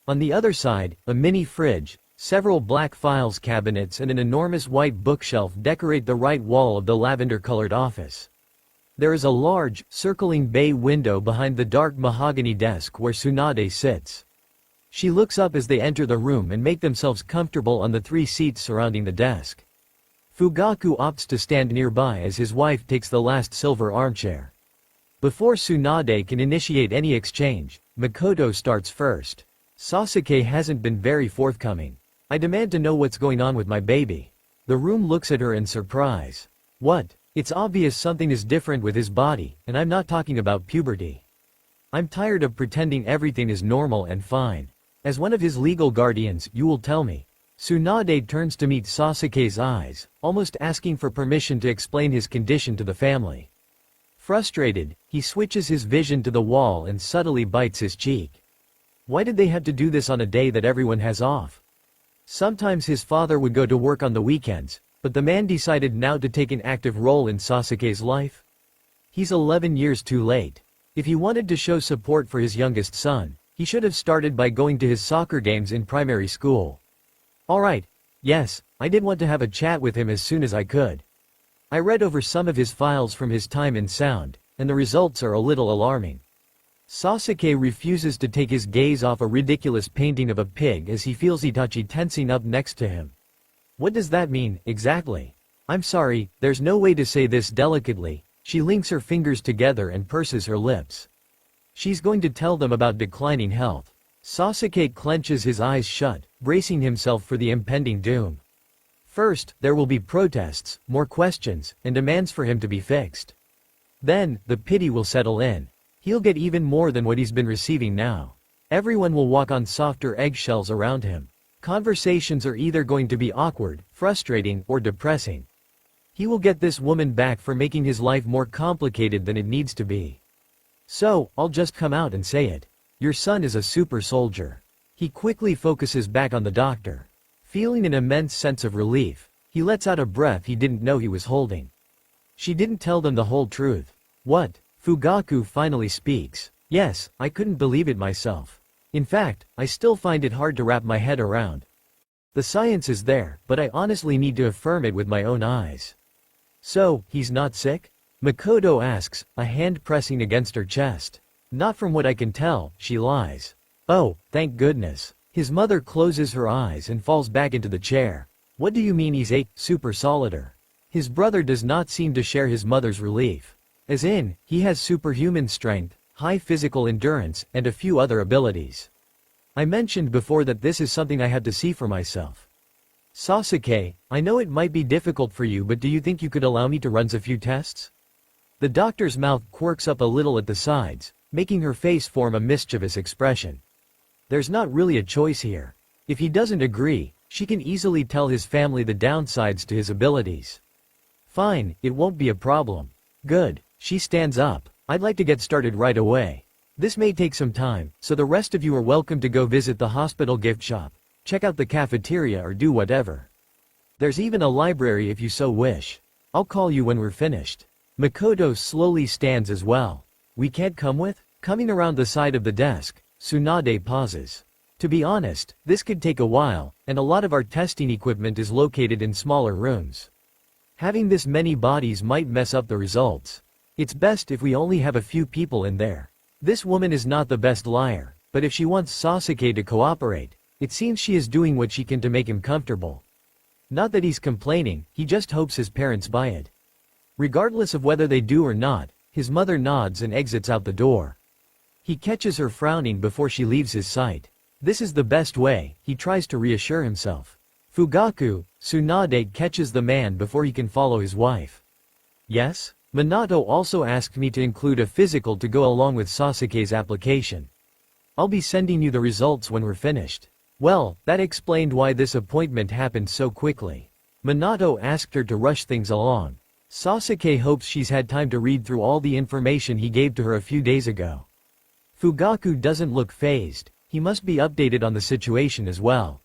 On the other side, a mini fridge, several black files cabinets and an enormous white bookshelf decorate the right wall of the lavender-colored office. There is a large, circling bay window behind the dark mahogany desk where Tsunade sits. She looks up as they enter the room and make themselves comfortable on the 3 seats surrounding the desk. Fugaku opts to stand nearby as his wife takes the last silver armchair. Before Tsunade can initiate any exchange, Makoto starts first. Sasuke hasn't been very forthcoming. I demand to know what's going on with my baby. The room looks at her in surprise. What? It's obvious something is different with his body, and I'm not talking about puberty. I'm tired of pretending everything is normal and fine. As one of his legal guardians, you will tell me. Tsunade turns to meet Sasuke's eyes, almost asking for permission to explain his condition to the family. Frustrated, he switches his vision to the wall and subtly bites his cheek. Why did they have to do this on a day that everyone has off? Sometimes his father would go to work on the weekends, but the man decided now to take an active role in Sasuke's life. He's 11 years too late. If he wanted to show support for his youngest son, he should have started by going to his soccer games in primary school. Alright, yes, I did want to have a chat with him as soon as I could. I read over some of his files from his time in Sound, and the results are a little alarming. Sasuke refuses to take his gaze off a ridiculous painting of a pig as he feels Itachi tensing up next to him. What does that mean, exactly? I'm sorry, there's no way to say this delicately. She links her fingers together and purses her lips. She's going to tell them about declining health. Sasuke clenches his eyes shut, bracing himself for the impending doom. First, there will be protests, more questions, and demands for him to be fixed. Then, the pity will settle in. He'll get even more than what he's been receiving now. Everyone will walk on softer eggshells around him. Conversations are either going to be awkward, frustrating, or depressing. He will get this woman back for making his life more complicated than it needs to be. So, I'll just come out and say it. Your son is a super soldier. He quickly focuses back on the doctor. Feeling an immense sense of relief, he lets out a breath he didn't know he was holding. She didn't tell them the whole truth. What? Fugaku finally speaks. Yes, I couldn't believe it myself. In fact, I still find it hard to wrap my head around. The science is there, but I honestly need to affirm it with my own eyes. So, he's not sick? Makoto asks, a hand pressing against her chest. Not from what I can tell, she lies. Oh, thank goodness. His mother closes her eyes and falls back into the chair. What do you mean he's a super solider? His brother does not seem to share his mother's relief. As in, he has superhuman strength, high physical endurance, and a few other abilities. I mentioned before that this is something I had to see for myself. Sasuke, I know it might be difficult for you, but do you think you could allow me to run a few tests? The doctor's mouth quirks up a little at the sides, making her face form a mischievous expression. There's not really a choice here. If he doesn't agree, she can easily tell his family the downsides to his abilities. Fine, it won't be a problem. Good. She stands up. I'd like to get started right away. This may take some time, so the rest of you are welcome to go visit the hospital gift shop, check out the cafeteria or do whatever. There's even a library if you so wish. I'll call you when we're finished. Makoto slowly stands as well. We can't come with? Coming around the side of the desk, Tsunade pauses. To be honest, this could take a while, and a lot of our testing equipment is located in smaller rooms. Having this many bodies might mess up the results. It's best if we only have a few people in there. This woman is not the best liar, but if she wants Sasuke to cooperate, it seems she is doing what she can to make him comfortable. Not that he's complaining, he just hopes his parents buy it. Regardless of whether they do or not, his mother nods and exits out the door. He catches her frowning before she leaves his sight. This is the best way, he tries to reassure himself. Fugaku, Tsunade catches the man before he can follow his wife. Yes? Minato also asked me to include a physical to go along with Sasuke's application. I'll be sending you the results when we're finished. Well, that explained why this appointment happened so quickly. Minato asked her to rush things along. Sasuke hopes she's had time to read through all the information he gave to her a few days ago. Fugaku doesn't look fazed, he must be updated on the situation as well.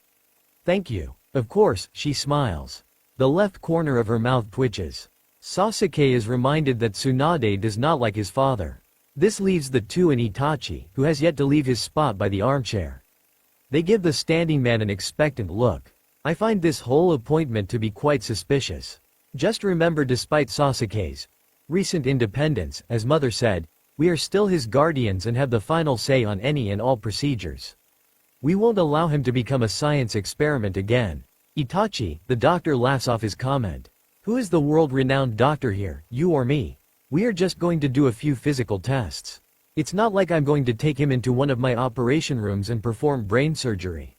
Thank you. Of course, she smiles. The left corner of her mouth twitches. Sasuke is reminded that Tsunade does not like his father. This leaves the two and Itachi, who has yet to leave his spot by the armchair. They give the standing man an expectant look. I find this whole appointment to be quite suspicious. Just remember, despite Sasuke's recent independence, as mother said, we are still his guardians and have the final say on any and all procedures. We won't allow him to become a science experiment again. Itachi, the doctor, laughs off his comment. Who is the world-renowned doctor here, you or me? We are just going to do a few physical tests. It's not like I'm going to take him into one of my operation rooms and perform brain surgery.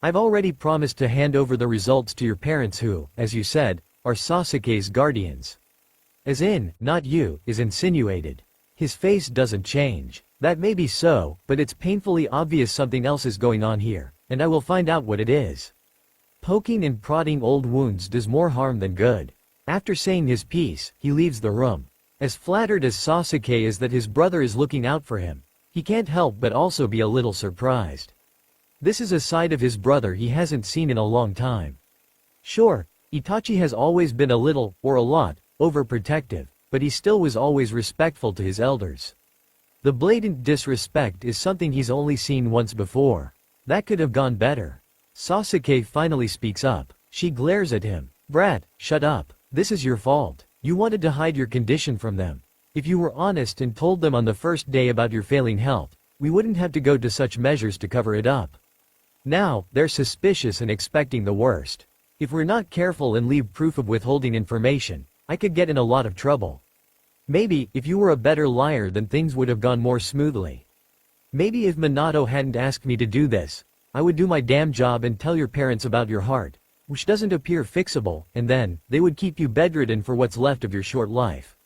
I've already promised to hand over the results to your parents who, as you said, are Sasuke's guardians. As in, not you, is insinuated. His face doesn't change. That may be so, but it's painfully obvious something else is going on here, and I will find out what it is. Poking and prodding old wounds does more harm than good. After saying his piece, he leaves the room. As flattered as Sasuke is that his brother is looking out for him, he can't help but also be a little surprised. This is a side of his brother he hasn't seen in a long time. Sure, Itachi has always been a little, or a lot, overprotective, but he still was always respectful to his elders. The blatant disrespect is something he's only seen once before. That could have gone better. Sasuke finally speaks up. She glares at him. Brat, shut up. This is your fault. You wanted to hide your condition from them. If you were honest and told them on the first day about your failing health, we wouldn't have to go to such measures to cover it up. Now, they're suspicious and expecting the worst. If we're not careful and leave proof of withholding information, I could get in a lot of trouble. Maybe, if you were a better liar, then things would have gone more smoothly. Maybe if Minato hadn't asked me to do this, I would do my damn job and tell your parents about your heart, which doesn't appear fixable, and then, they would keep you bedridden for what's left of your short life.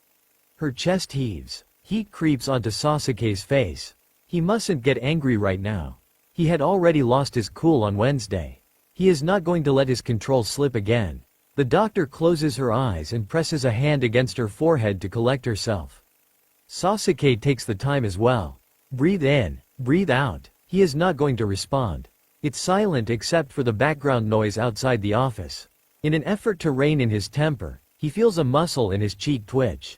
Her chest heaves. Heat creeps onto Sasuke's face. He mustn't get angry right now. He had already lost his cool on Wednesday. He is not going to let his control slip again. The doctor closes her eyes and presses a hand against her forehead to collect herself. Sasuke takes the time as well. Breathe in, breathe out. He is not going to respond. It's silent except for the background noise outside the office. In an effort to rein in his temper, he feels a muscle in his cheek twitch.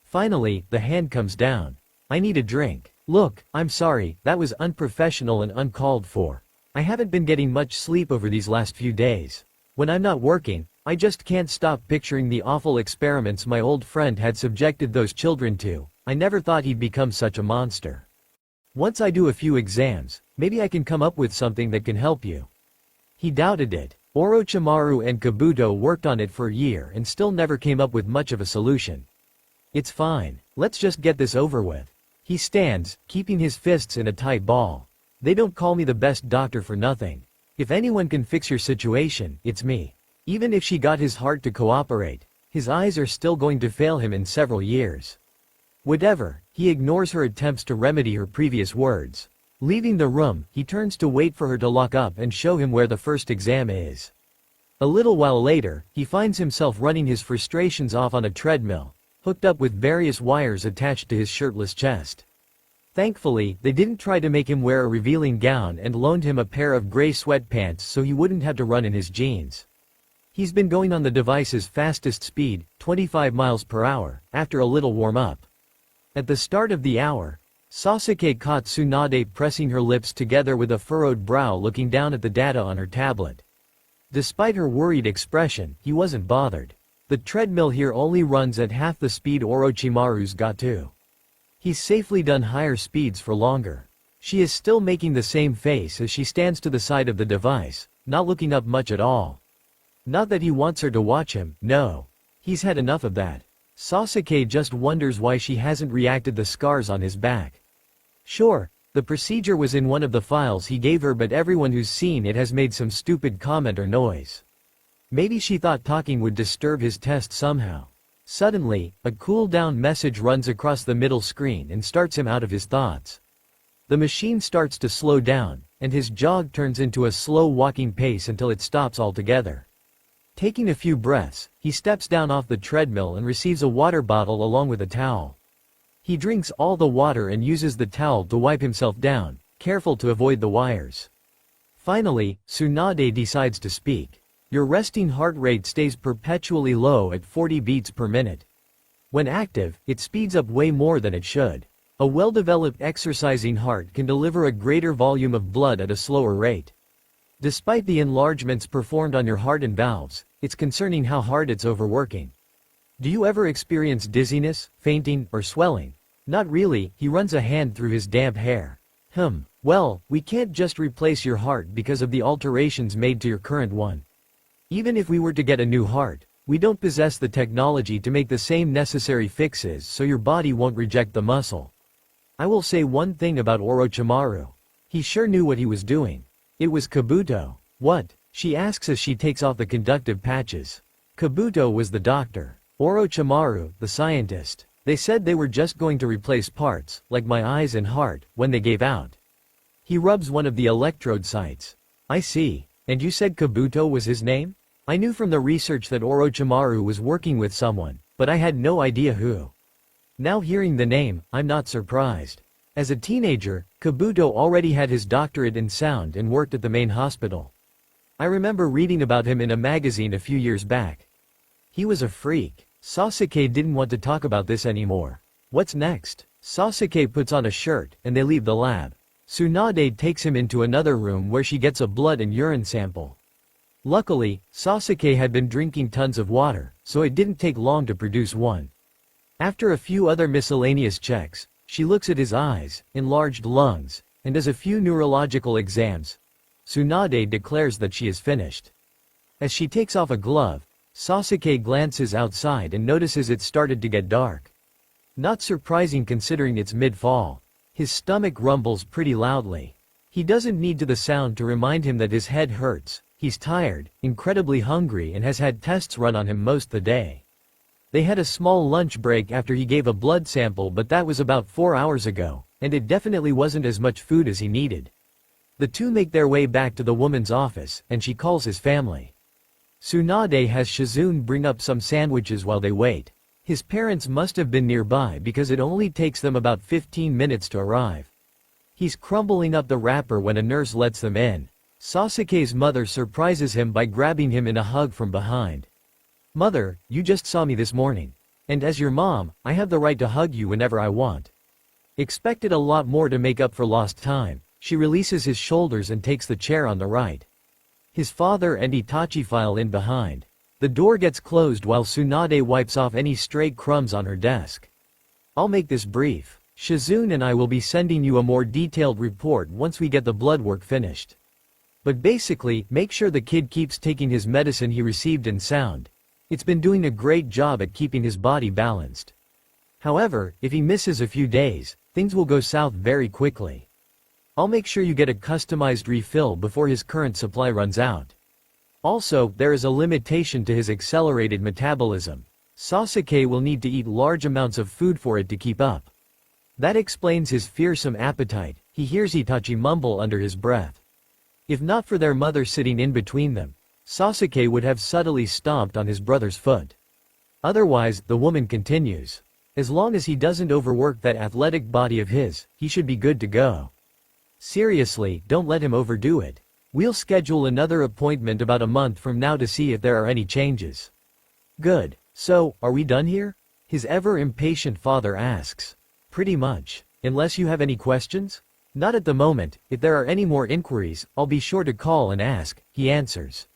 Finally, the hand comes down. I need a drink. Look, I'm sorry, that was unprofessional and uncalled for. I haven't been getting much sleep over these last few days. When I'm not working, I just can't stop picturing the awful experiments my old friend had subjected those children to. I never thought he'd become such a monster. Once I do a few exams, maybe I can come up with something that can help you. He doubted it. Orochimaru and Kabuto worked on it for a year and still never came up with much of a solution. It's fine. Let's just get this over with. He stands, keeping his fists in a tight ball. They don't call me the best doctor for nothing. If anyone can fix your situation, it's me. Even if she got his heart to cooperate, his eyes are still going to fail him in several years. Whatever, he ignores her attempts to remedy her previous words. Leaving the room, he turns to wait for her to lock up and show him where the first exam is. A little while later, he finds himself running his frustrations off on a treadmill, hooked up with various wires attached to his shirtless chest. Thankfully, they didn't try to make him wear a revealing gown and loaned him a pair of gray sweatpants so he wouldn't have to run in his jeans. He's been going on the device's fastest speed, 25 miles per hour, after a little warm-up. At the start of the hour, Sasuke caught Tsunade pressing her lips together with a furrowed brow looking down at the data on her tablet. Despite her worried expression, he wasn't bothered. The treadmill here only runs at half the speed Orochimaru's got to. He's safely done higher speeds for longer. She is still making the same face as she stands to the side of the device, not looking up much at all. Not that he wants her to watch him, no. He's had enough of that. Sasuke just wonders why she hasn't reacted to the scars on his back. Sure, the procedure was in one of the files he gave her, but everyone who's seen it has made some stupid comment or noise. Maybe she thought talking would disturb his test somehow. Suddenly, a cool-down message runs across the middle screen and starts him out of his thoughts. The machine starts to slow down, and his jog turns into a slow walking pace until it stops altogether. Taking a few breaths, he steps down off the treadmill and receives a water bottle along with a towel. He drinks all the water and uses the towel to wipe himself down, careful to avoid the wires. Finally, Tsunade decides to speak. Your resting heart rate stays perpetually low at 40 beats per minute. When active, it speeds up way more than it should. A well-developed exercising heart can deliver a greater volume of blood at a slower rate. Despite the enlargements performed on your heart and valves, it's concerning how hard it's overworking. Do you ever experience dizziness, fainting, or swelling? Not really. He runs a hand through his damp hair. Well, we can't just replace your heart because of the alterations made to your current one. Even if we were to get a new heart, we don't possess the technology to make the same necessary fixes so your body won't reject the muscle. I will say one thing about Orochimaru. He sure knew what he was doing. It was Kabuto. What? She asks as she takes off the conductive patches. Kabuto was the doctor. Orochimaru, the scientist. They said they were just going to replace parts, like my eyes and heart, when they gave out. He rubs one of the electrode sites. I see. And you said Kabuto was his name? I knew from the research that Orochimaru was working with someone, but I had no idea who. Now hearing the name, I'm not surprised. As a teenager, Kabuto already had his doctorate in sound and worked at the main hospital. I remember reading about him in a magazine a few years back. He was a freak. Sasuke didn't want to talk about this anymore. What's next? Sasuke puts on a shirt, and they leave the lab. Tsunade takes him into another room where she gets a blood and urine sample. Luckily, Sasuke had been drinking tons of water, so it didn't take long to produce one. After a few other miscellaneous checks, she looks at his eyes, enlarged lungs, and does a few neurological exams. Tsunade declares that she is finished. As she takes off a glove, Sasuke glances outside and notices it started to get dark. Not surprising considering it's mid-fall. His stomach rumbles pretty loudly. He doesn't need the sound to remind him that his head hurts. He's tired, incredibly hungry, and has had tests run on him most the day. They had a small lunch break after he gave a blood sample, but that was about 4 hours ago, and it definitely wasn't as much food as he needed. The two make their way back to the woman's office, and she calls his family. Tsunade has Shizune bring up some sandwiches while they wait. His parents must have been nearby because it only takes them about 15 minutes to arrive. He's crumbling up the wrapper when a nurse lets them in. Sasuke's mother surprises him by grabbing him in a hug from behind. Mother, you just saw me this morning. And as your mom, I have the right to hug you whenever I want. Expected a lot more to make up for lost time. She releases his shoulders and takes the chair on the right. His father and Itachi file in behind. The door gets closed while Tsunade wipes off any stray crumbs on her desk. I'll make this brief. Shizune and I will be sending you a more detailed report once we get the blood work finished. But basically, make sure the kid keeps taking his medicine he received in sound. It's been doing a great job at keeping his body balanced. However, if he misses a few days, things will go south very quickly. I'll make sure you get a customized refill before his current supply runs out. Also, there is a limitation to his accelerated metabolism. Sasuke will need to eat large amounts of food for it to keep up. That explains his fearsome appetite, he hears Itachi mumble under his breath. If not for their mother sitting in between them, Sasuke would have subtly stomped on his brother's foot. Otherwise, the woman continues. As long as he doesn't overwork that athletic body of his, he should be good to go. Seriously, don't let him overdo it. We'll schedule another appointment about a month from now to see if there are any changes. Good. So, are we done here? His ever-impatient father asks. Pretty much. Unless you have any questions? Not at the moment. If there are any more inquiries, I'll be sure to call and ask, he answers.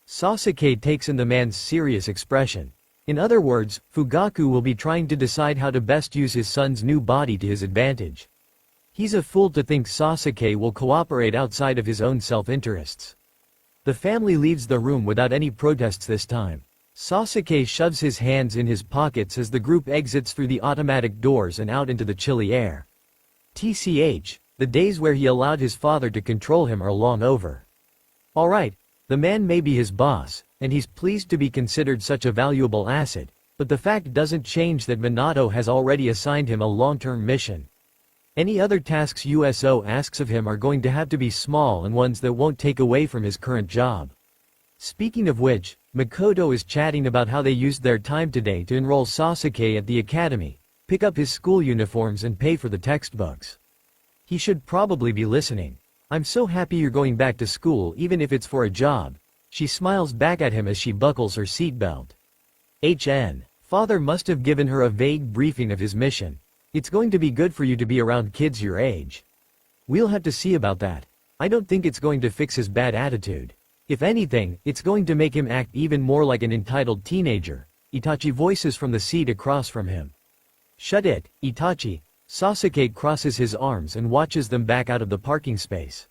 Sasuke takes in the man's serious expression. In other words, Fugaku will be trying to decide how to best use his son's new body to his advantage. He's a fool to think Sasuke will cooperate outside of his own self-interests. The family leaves the room without any protests this time. Sasuke shoves his hands in his pockets as the group exits through the automatic doors and out into the chilly air. TCH, the days where he allowed his father to control him are long over. Alright, the man may be his boss, and he's pleased to be considered such a valuable asset, but the fact doesn't change that Minato has already assigned him a long-term mission. Any other tasks USO asks of him are going to have to be small and ones that won't take away from his current job. Speaking of which, Makoto is chatting about how they used their time today to enroll Sasuke at the academy, pick up his school uniforms and pay for the textbooks. He should probably be listening. I'm so happy you're going back to school even if it's for a job. She smiles back at him as she buckles her seatbelt. Father must have given her a vague briefing of his mission. It's going to be good for you to be around kids your age. We'll have to see about that. I don't think it's going to fix his bad attitude. If anything, it's going to make him act even more like an entitled teenager, Itachi voices from the seat across from him. Shut it, Itachi. Sasuke crosses his arms and watches them back out of the parking space.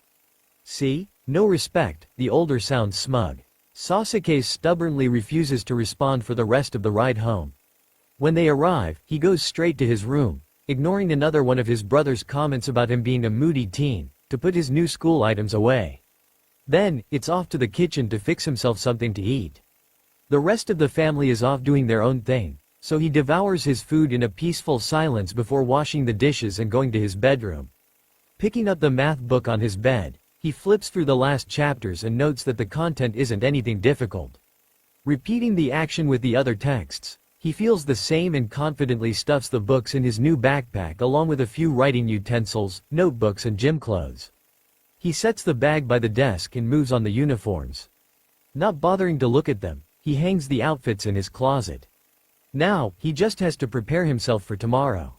See? No respect, the older sounds smug. Sasuke stubbornly refuses to respond for the rest of the ride home. When they arrive, he goes straight to his room, ignoring another one of his brother's comments about him being a moody teen, to put his new school items away. Then, it's off to the kitchen to fix himself something to eat. The rest of the family is off doing their own thing, so he devours his food in a peaceful silence before washing the dishes and going to his bedroom. Picking up the math book on his bed, he flips through the last chapters and notes that the content isn't anything difficult. Repeating the action with the other texts, he feels the same and confidently stuffs the books in his new backpack along with a few writing utensils, notebooks and gym clothes. He sets the bag by the desk and moves on the uniforms. Not bothering to look at them, he hangs the outfits in his closet. Now, he just has to prepare himself for tomorrow.